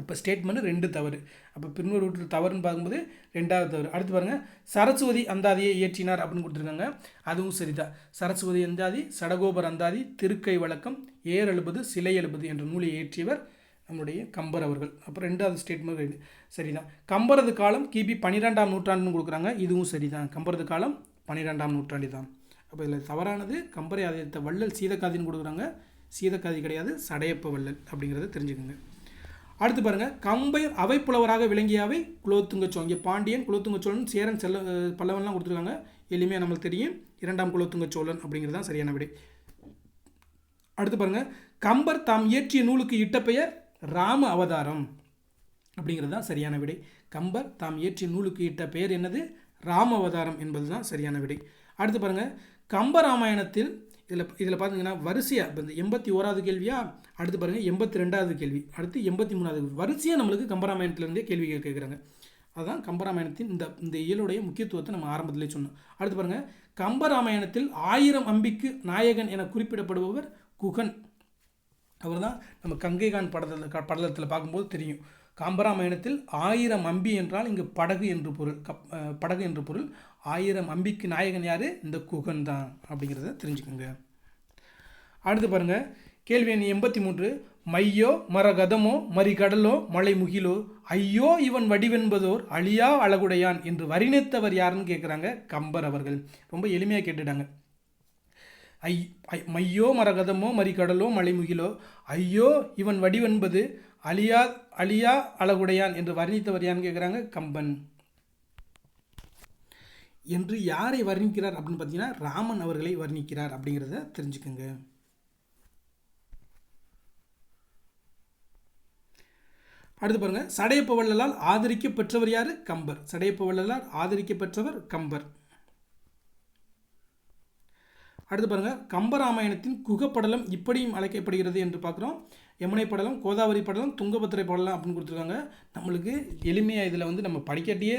அப்போ ஸ்டேட்மெண்ட் 2 தவறு. அப்போ பின்வரு தவறுன்னு பார்க்கும்போது 2வது தவறு. அடுத்து பாருங்கள், சரஸ்வதி அந்தாதியை இயற்றினார் அப்படின்னு கொடுத்துருக்காங்க. அதுவும் சரிதான். சரஸ்வதி அந்தாதி, சடகோபர் அந்தாதி, திருக்கை வழக்கம், ஏர் எழுபது, சிலை எழுபது என்ற நூலை இயற்றியவர் நம்முடைய கம்பர் அவர்கள். அப்போ 2வது ஸ்டேட்மெண்ட் சரிதான். கம்பரது காலம் கிபி 12ஆம் நூற்றாண்டுன்னு கொடுக்குறாங்க. இதுவும் சரிதான். கம்பரது காலம் 12ஆம் நூற்றாண்டு தான். அப்போ இதில் தவறானது கம்பரை ஆதரித்த வள்ளல் சீதக்காதின்னு கொடுக்குறாங்க. சீதக்காதி கிடையாது, சடையப்ப வள்ளல் அப்படிங்கிறத தெரிஞ்சுக்கோங்க. அடுத்து பாருங்கள், கம்பை அவைப்புலவராக விளங்கியாவை குலோத்துங்க சோழன். இங்கே பாண்டியன், குலோத்துங்க சோழன், சேரன், பல்லவன்லாம் கொடுத்துருக்காங்க. எளிமையாக நம்மளுக்கு தெரியும் 2ஆம் குலோத்துங்க சோழன் அப்படிங்கிறது தான் சரியான விடை. அடுத்து பாருங்கள், கம்பர் தாம் இயற்றிய நூலுக்கு இட்ட பெயர் ராம அவதாரம் அப்படிங்கிறது தான் சரியான விடை. கம்பர் தாம் இயற்றிய நூலுக்கு இட்ட பெயர் என்னது? ராம அவதாரம் என்பது தான் சரியான விடை. அடுத்து பாருங்கள், கம்பராமாயணத்தில் இதில் பார்த்தீங்கன்னா வரிசையாக இப்போ இந்த 81வது கேள்வியா, அடுத்து பாருங்கள் 82வது கேள்வி, அடுத்து 83வது வரிசையாக நம்மளுக்கு கம்பராமாயணத்திலேருந்தே கேள்விகள் கேட்குறாங்க. அதுதான் கம்பராமாயணத்தின் இந்த இயலுடைய முக்கியத்துவத்தை நம்ம ஆரம்பத்திலே சொன்னோம். அடுத்து பாருங்கள், கம்பராமாயணத்தில் 1000 அம்பிக்கு நாயகன் என குறிப்பிடப்படுபவர் குகன். அவர் தான் நம்ம கங்கைகான் படலத்தில் பார்க்கும்போது தெரியும். கம்பராமாயணத்தில் 1000 அம்பி என்றால் இங்கு படகு என்று பொருள். படகு என்று பொருள். 1000 அம்பிக்கு நாயகன் யார்? இந்த குகன் தான் அப்படிங்கிறத தெரிஞ்சுக்கோங்க. அடுத்து பாருங்கள், கேள்வி எண் 83. மையோ மரகதமோ மறிகடலோ மலை முகிலோ ஐயோ இவன் வடிவென்பதோர் அழியா அழகுடையான் என்று வர்ணித்தவர் யாருன்னு கேட்குறாங்க கம்பர் அவர்கள். ரொம்ப எளிமையாக கேட்டுட்டாங்க. மையோ மரகதமோ மறிகடலோ மலை முகிலோ ஐயோ இவன் வடிவென்பது அழியா அழகுடையான் என்று வர்ணித்தவர் யாருன்னு கேட்குறாங்க கம்பன். என்று யாரை வர்ணிக்கிறார் அப்படின்னு பார்த்தீங்கன்னா ராமன் அவர்களை வர்ணிக்கிறார் அப்படிங்கிறத தெரிஞ்சுக்கோங்க. அடுத்து பாருங்க, சடையப்ப வள்ளலால் ஆதரிக்க பெற்றவர் யாரு? கம்பர். சடையப்ப வள்ளலால் ஆதரிக்க பெற்றவர் கம்பர். அடுத்து பாருங்க, கம்பராமாயணத்தின் குகப்படலம் இப்படியும் அழைக்கப்படுகிறது என்று பார்க்குறோம். யமுனை படலம், கோதாவரி படலம், துங்கபத்திரை படலம் அப்படின்னு கொடுத்துருக்காங்க. நம்மளுக்கு எளிமையாக இதில் வந்து நம்ம படிக்கட்டியே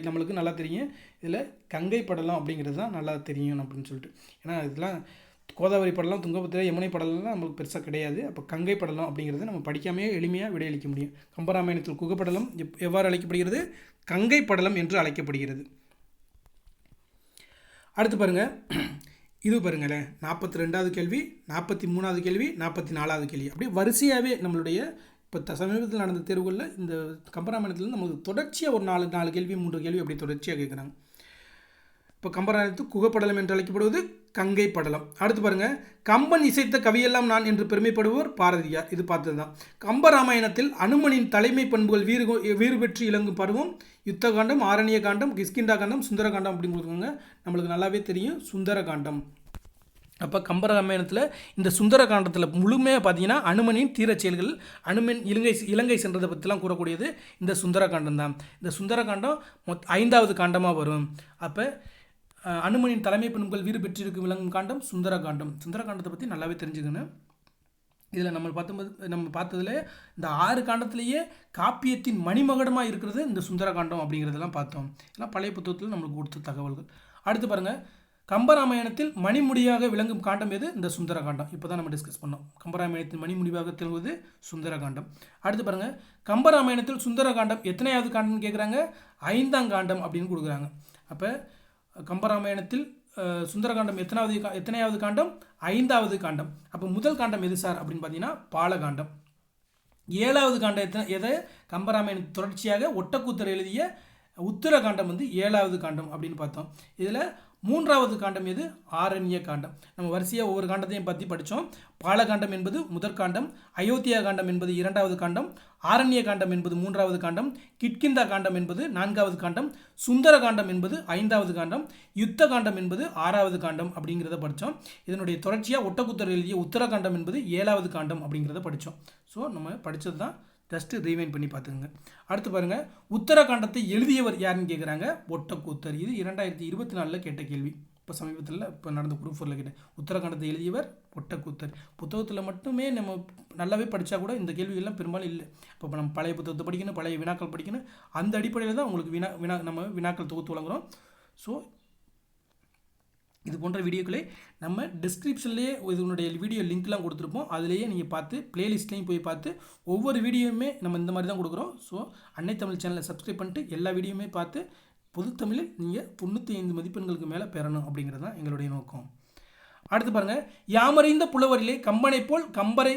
நம்மளுக்கு நல்லா தெரியும். இதில் கங்கை படலம் அப்படிங்கிறது தான் நல்லா தெரியும் அப்படின்னு சொல்லிட்டு. ஏன்னா இதெல்லாம் கோதாவரி படலம், துங்கபத்திரை, யமுனை படலம்லாம் நம்மளுக்கு பெருசாக கிடையாது. அப்போ கங்கை படலம் அப்படிங்கிறத நம்ம படிக்காமையே எளிமையாக விடையளிக்க முடியும். கம்பராமாயணத்தில் குகப்படலம் எவ்வாறு அழைக்கப்படுகிறது? கங்கை படலம் என்று அழைக்கப்படுகிறது. அடுத்து பாருங்கள், இது பாருங்களேன், 42வது கேள்வி, 43வது கேள்வி, 44வது கேள்வி, அப்படியே வரிசையாகவே நம்மளுடைய இப்போ சமீபத்தில் நடந்த தேர்வுகளில் இந்த கம்பராமாயணத்தில் நமக்கு தொடர்ச்சியாக ஒரு 4 கேள்வி 3 கேள்வி அப்படி தொடர்ச்சியாக கேட்குறாங்க. இப்போ கம்பராமாயணத்துக்கு குகப்படலம் என்று அழைக்கப்படுவது கங்கை படலம். அடுத்து பாருங்கள், கம்பன் இசைத்த கவியெல்லாம் நான் என்று பெருமைப்படுவோர் பாரதியார். இது பார்த்தது தான். கம்பராமாயணத்தில் அனுமனின் தலைமை பண்புகள் வீறு பெற்று இலங்கும் பருவம் யுத்த காண்டம், ஆரண்ய காண்டம், கிஷ்கிந்தா காண்டம், சுந்தர காண்டம் அப்படின்னு கொடுக்குறாங்க. நம்மளுக்கு நல்லாவே தெரியும் சுந்தர காண்டம். அப்போ கம்பராமாயணத்தில் இந்த சுந்தர காண்டத்தில் முழுமையாக பார்த்தீங்கன்னா அனுமனின் தீரச் செயல்கள், அனுமன் இலங்கை சென்றதை பற்றிலாம் கூறக்கூடியது இந்த சுந்தர காண்டம் தான். இந்த சுந்தர காண்டம் 5வது காண்டமாக வரும். அப்போ அனுமனின் தலைமை பண்புகள் வீறு பெற்றிருக்கும் விளங்கும் காண்டம் சுந்தர காண்டம். சுந்தர காண்டத்தை பற்றி நல்லாவே தெரிஞ்சுக்கணும். இதில் நம்ம பார்த்ததில் இந்த 6 காண்டத்திலேயே காப்பியத்தின் மணிமகுடமாக இருக்கிறது இந்த சுந்தர காண்டம் அப்படிங்கிறதெல்லாம் பார்த்தோம். இதெல்லாம் பழைய புத்தகத்தில் நம்மளுக்கு கொடுத்த தகவல்கள். அடுத்து பாருங்கள், கம்பராமாயணத்தில் மணிமுடியாக விளங்கும் காண்டம் எது? இந்த சுந்தர காண்டம். இப்போ தான் நம்ம டிஸ்கஸ் பண்ணோம். கம்பராமாயணத்தின் மணிமுடிவாக திகழ்வது சுந்தர காண்டம். அடுத்து பாருங்கள், கம்பராமாயணத்தில் சுந்தர காண்டம் எத்தனையாவது காண்டம்னு கேட்குறாங்க? 5ஆம் காண்டம் அப்படின்னு கொடுக்குறாங்க. அப்போ கம்பராமாயணத்தில் சுந்தரகாண்டம் எத்தனையாவது காண்டம்? 5வது காண்டம். அப்போ முதல் காண்டம் எது சார் அப்படின்னு பார்த்தீங்கன்னா பாலகாண்டம். 7வது காண்டம் எதை? கம்பராமாயண தொடர்ச்சியாக ஒட்டக்கூத்தர் எழுதிய உத்தரகாண்டம் வந்து 7வது காண்டம் அப்படின்னு பார்த்தோம். இதில் 3வது காண்டம் எது? ஆரண்ய காண்டம். நம்ம வரிசையாக ஒவ்வொரு காண்டத்தையும் பற்றி படித்தோம். பாலகாண்டம் என்பது முதற்காண்டம், அயோத்தியா காண்டம் என்பது 2வது காண்டம், ஆரண்ய காண்டம் என்பது 3வது காண்டம், கிஷ்கிந்தா காண்டம் என்பது 4வது காண்டம், சுந்தர காண்டம் என்பது 5வது காண்டம், யுத்த காண்டம் என்பது 6வது காண்டம் அப்படிங்கிறத படித்தோம். இதனுடைய தொடர்ச்சியாக ஒட்டக்கூத்தர் எழுதிய உத்தரகாண்டம் என்பது 7வது காண்டம் அப்படிங்கிறத படித்தோம். ஸோ நம்ம படித்தது தான், ஜஸ்ட்டு ரீவைண்ட் பண்ணி பார்த்துக்கோங்க. அடுத்து பாருங்கள், உத்தரகாண்டத்தை எழுதியவர் யாருன்னு கேட்குறாங்க? ஒட்டக்கூத்தர். இது 2024 கேட்ட கேள்வி. இப்போ சமீபத்தில் நடந்த குரூப் 4 கேட்டேன். உத்தரகாண்டத்தை எழுதியவர் ஒட்டக்கூத்தர். புத்தகத்தில் மட்டுமே நம்ம நல்லாவே படித்தா கூட இந்த கேள்விகள்லாம் பெரும்பாலும் இல்லை. இப்போ நம்ம பழைய புத்தகத்தை படிக்கணும், பழைய வினாக்கள் படிக்கணும். அந்த அடிப்படையில் தான் உங்களுக்கு நம்ம வினாக்கள் தொகுத்து வழங்குகிறோம். ஸோ இது போன்ற வீடியோக்களை நம்ம டிஸ்கிரிப்ஷன்லேயே இதனுடைய வீடியோ லிங்க்லாம் கொடுத்துருப்போம். அதிலேயே நீங்கள் பார்த்து ப்ளேலிஸ்ட்லேயும் போய் பார்த்து ஒவ்வொரு வீடியோவுமே நம்ம இந்த மாதிரி தான் கொடுக்குறோம். ஸோ அன்னை தமிழ் சேனலை சப்ஸ்கிரைப் பண்ணிட்டு எல்லா வீடியோவுமே பார்த்து பொதுத்தமிழில் நீங்கள் 95 மதிப்பெண்களுக்கு மேலே பெறணும் அப்படிங்கிறது தான் எங்களுடைய நோக்கம். அடுத்து பாருங்கள், யாமறிந்த புலவரிலே கம்பனை போல் கம்பரை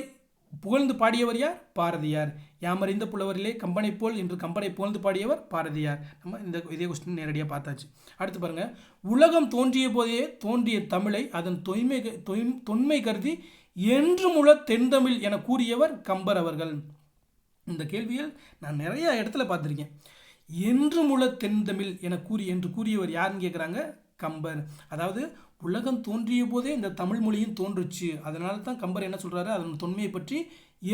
புகழ்ந்து பாடியவர் யார்? பாரதியார். யாமறிந்த புலவரிலே கம்பனை போல் என்று கம்பனை புகழ்ந்து பாடியவர் பாரதியார். நம்ம இதே கொஸ்டின் நேரடியாக பார்த்தாச்சு. அடுத்து பாருங்கள், உலகம் தோன்றிய போதே தோன்றிய தமிழை அதன் தொன்மை கருதி என்றுமுள்ள தென்தமிழ் என கூறியவர் கம்பர் அவர்கள். இந்த கேள்வியில் நான் நிறைய இடத்துல பார்த்துருக்கேன். என்றுமுள்ள தென்தமிழ் என்று கூறியவர் யாருன்னு கேட்குறாங்க? கம்பர். அதாவது உலகம் தோன்றிய போதே இந்த தமிழ் மொழியும் தோன்றுச்சு, அதனால தான் கம்பர் என்ன சொல்கிறாரு, அதன் தொன்மையை பற்றி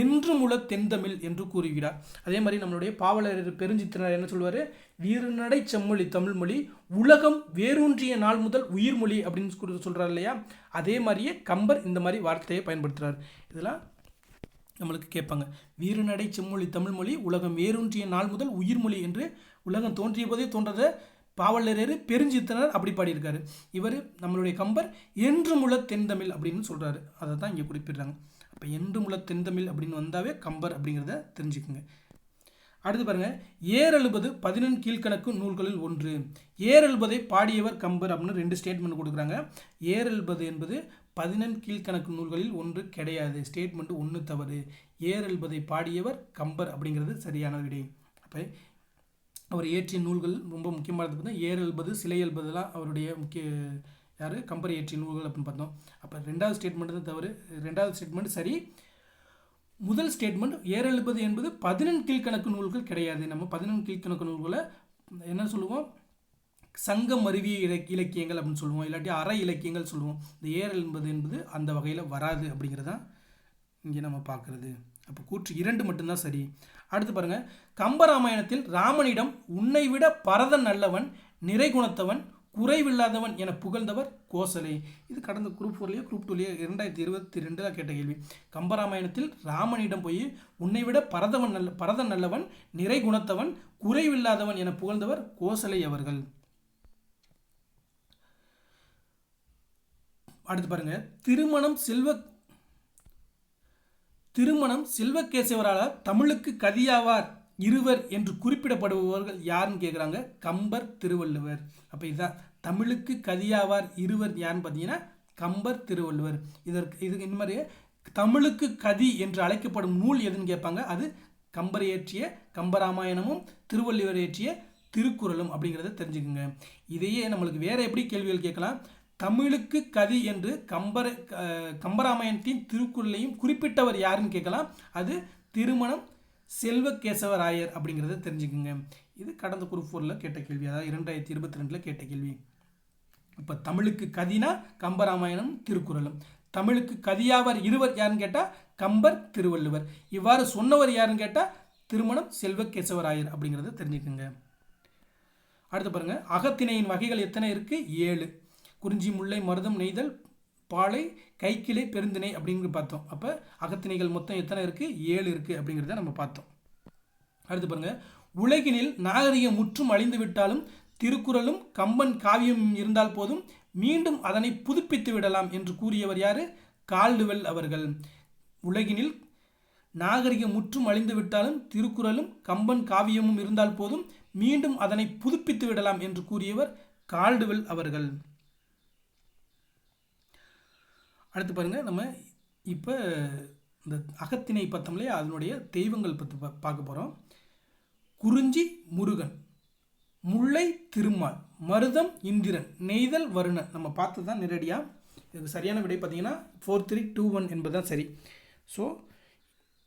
என்றுமுள்ள தென்தமிழ் என்று கூறுகிறார். அதே மாதிரி நம்மளுடைய பாவலர் பெருஞ்சித்திரனார் என்ன சொல்வார்? வீரநடை செம்மொழி தமிழ்மொழி உலகம் வேரூன்றிய நாள் முதல் உயிர்மொழி அப்படின்னு சொல்கிறார் இல்லையா? அதே மாதிரியே கம்பர் இந்த மாதிரி வார்த்தையை பயன்படுத்துகிறார். இதெல்லாம் நம்மளுக்கு கேட்பாங்க. வீரநடை செம்மொழி தமிழ்மொழி உலகம் வேரூன்றிய நாள் முதல் உயிர்மொழி என்று உலகம் தோன்றிய போதே தோன்றதை பாவலரேறு பெருஞ்சித்திரனார் அப்படி பாடியிருக்காரு. இவர் நம்மளுடைய கம்பர் என்றுமுள்ள தென்தமிழ் அப்படின்னு சொல்கிறாரு. அதை தான் இங்கே குறிப்பிடுறாங்க. அப்போ என்றுமுள்ள தென்தமிழ் அப்படின்னு வந்தாவே கம்பர் அப்படிங்கிறத தெரிஞ்சுக்குங்க. அடுத்து பாருங்கள், ஏறெழுபது 11 கீழ்கணக்கு நூல்களில் ஒன்று. ஏறெழுபதை பாடியவர் கம்பர் அப்படின்னு 2 ஸ்டேட்மெண்ட் கொடுக்குறாங்க. ஏறெழுபது என்பது 11 கீழ்கணக்கு நூல்களில் ஒன்று கிடையாது. ஸ்டேட்மெண்ட் 1 தவறு. ஏறெழுபதை பாடியவர் கம்பர் அப்படிங்கிறது சரியான விடை. அப்போ அவர் இயற்றிய நூல்கள் ரொம்ப முக்கியமானது பார்த்தா ஏறெழுபது, சிலை எழுபதுலாம் அவருடைய யார்? கம்பர் இயற்றிய நூல்கள் அப்படின்னு பார்த்தோம். அப்போ 2வது ஸ்டேட்மெண்ட் தான் தவறு. 2வது ஸ்டேட்மெண்ட் சரி. முதல் ஸ்டேட்மெண்ட் ஏறெழுபது என்பது 11 கீழ்கணக்கு நூல்கள் கிடையாது. நம்ம 11 கீழ்கணக்கு நூல்களை என்ன சொல்லுவோம்? சங்கம் அருவிய இலக்கியங்கள் அப்படின்னு சொல்லுவோம், இல்லாட்டி அற இலக்கியங்கள் சொல்லுவோம். இந்த ஏறெழுபது என்பது அந்த வகையில் வராது அப்படிங்கிறதான் இங்கே நம்ம பார்க்குறது. அப்போ கூற்று 2 மட்டும்தான் சரி. அடுத்து பாருங்கள், கம்பராமாயணத்தில் ராமனிடம் உன்னை விட பரதன் நல்லவன், நிறைகுணத்தவன், குறைவில்லாதவன் என புகழ்ந்தவர் கோசலை. இது கடந்த குரூப் 4 குரூப் 2 2022 கேட்ட கேள்வி. கம்பராமாயணத்தில் ராமனிடம் போய் உன்னை விட பரதன் நல்லவன், நிறைகுணத்தவன், குறைவில்லாதவன் என புகழ்ந்தவர் கோசலை அவர்கள். அடுத்து பாருங்க, திருமணம் செல்வகேசவரால் தமிழுக்கு கதியாவார் இருவர் என்று குறிப்பிடப்படுபவர்கள் யாருன்னு கேட்குறாங்க? கம்பர், திருவள்ளுவர். அப்போ இதுதான் தமிழுக்கு கதியாவார் இருவர் யாருன்னு பார்த்தீங்கன்னா கம்பர், திருவள்ளுவர். இதுக்கு இந்த மாதிரி தமிழுக்கு கதி என்று அழைக்கப்படும் நூல் எதுன்னு கேட்பாங்க. அது கம்பர் இயற்றிய கம்பராமாயணமும் திருவள்ளுவர் இயற்றிய திருக்குறளும் அப்படிங்கிறத தெரிஞ்சுக்குங்க. இதையே நம்மளுக்கு வேற எப்படி கேள்விகள் கேட்கலாம்? தமிழுக்கு கதி என்று கம்பராமாயணத்தின் திருக்குறளையும் குறிப்பிட்டவர் யாருன்னு கேட்கலாம். அது திருமணம் செல்வகேசவராயர் அப்படிங்கிறத தெரிஞ்சுக்குங்க. இது கடந்த குரூப் 4 கேட்ட கேள்வி, அதாவது 2022 கேட்ட கேள்வி. இப்போ தமிழுக்கு கதினா கம்பராமாயணம் திருக்குறளும், தமிழுக்கு கதியாவர் இருவர் யாருன்னு கேட்டால் கம்பர், திருவள்ளுவர். இவ்வாறு சொன்னவர் யாருன்னு கேட்டால் திருமணம் செல்வகேசவராயர் அப்படிங்கிறத தெரிஞ்சுக்குங்க. அடுத்து பாருங்க, அகத்திணையின் வகைகள் எத்தனை இருக்கு? 7. குறிஞ்சி, முல்லை, மருதம், நெய்தல், பாலை, கைக்கிளை, பெருந்திணை அப்படிங்கிற பார்த்தோம். அப்போ அகத்திணைகள் மொத்தம் எத்தனை இருக்குது? 7 இருக்குது அப்படிங்கிறத நம்ம பார்த்தோம். அடுத்து பாருங்கள், உலகினில் நாகரிகம் முற்றும் அழிந்து விட்டாலும் திருக்குறளும் கம்பன் காவியம் இருந்தால் போதும், மீண்டும் அதனை புதுப்பித்து விடலாம் என்று கூறியவர் யார்? கால்டுவெல் அவர்கள். உலகினில் நாகரிகம் முற்றும் அழிந்து விட்டாலும் திருக்குறளும் கம்பன் காவியமும் இருந்தால் போதும், மீண்டும் அதனை புதுப்பித்து விடலாம் என்று கூறியவர் கால்டுவெல் அவர்கள். அடுத்து பாருங்கள், நம்ம இப்போ இந்த அகத்திணை பார்த்தோம் இல்லையா, அதனுடைய தெய்வங்கள் பற்றி பார்க்க போகிறோம். குறிஞ்சி முருகன், முல்லை திருமால், மருதம் இந்திரன், நெய்தல் வருணன். நம்ம பார்த்து தான் நேரடியாக. இதுக்கு சரியான விடை பார்த்தீங்கன்னா 4321 என்பது தான் சரி. ஸோ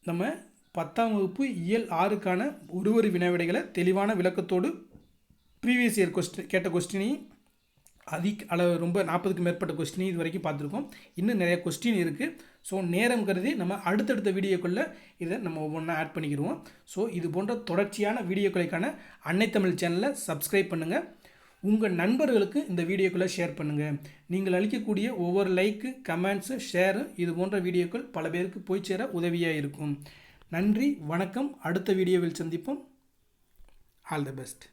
நம்ம 10ஆம் வகுப்பு இயல் 6க்கான ஒரு வினாவிடைகளை தெளிவான விளக்கத்தோடு ப்ரீவியஸ் இயர் கேட்ட கொஸ்டினையும் ரொம்ப 40க்கு மேற்பட்ட கொஸ்டின் இது வரைக்கும் பார்த்துருக்கோம். இன்னும் நிறைய கொஸ்டின் இருக்குது. ஸோ நேரம் கருதி நம்ம அடுத்தடுத்த வீடியோக்களில் இதை நம்ம ஒவ்வொன்றா ஆட் பண்ணிக்கிடுவோம். ஸோ இது போன்ற தொடர்ச்சியான வீடியோக்களுக்கான அன்னை தமிழ் சேனலை சப்ஸ்கிரைப் பண்ணுங்கள். உங்கள் நண்பர்களுக்கு இந்த வீடியோக்களை ஷேர் பண்ணுங்கள். நீங்கள் அளிக்கக்கூடிய ஒவ்வொரு லைக்கு, கமெண்ட்ஸு, ஷேரு இது போன்ற வீடியோக்கள் பல பேருக்கு போய் சேர உதவியாக இருக்கும். நன்றி, வணக்கம். அடுத்த வீடியோவில் சந்திப்போம். All the best.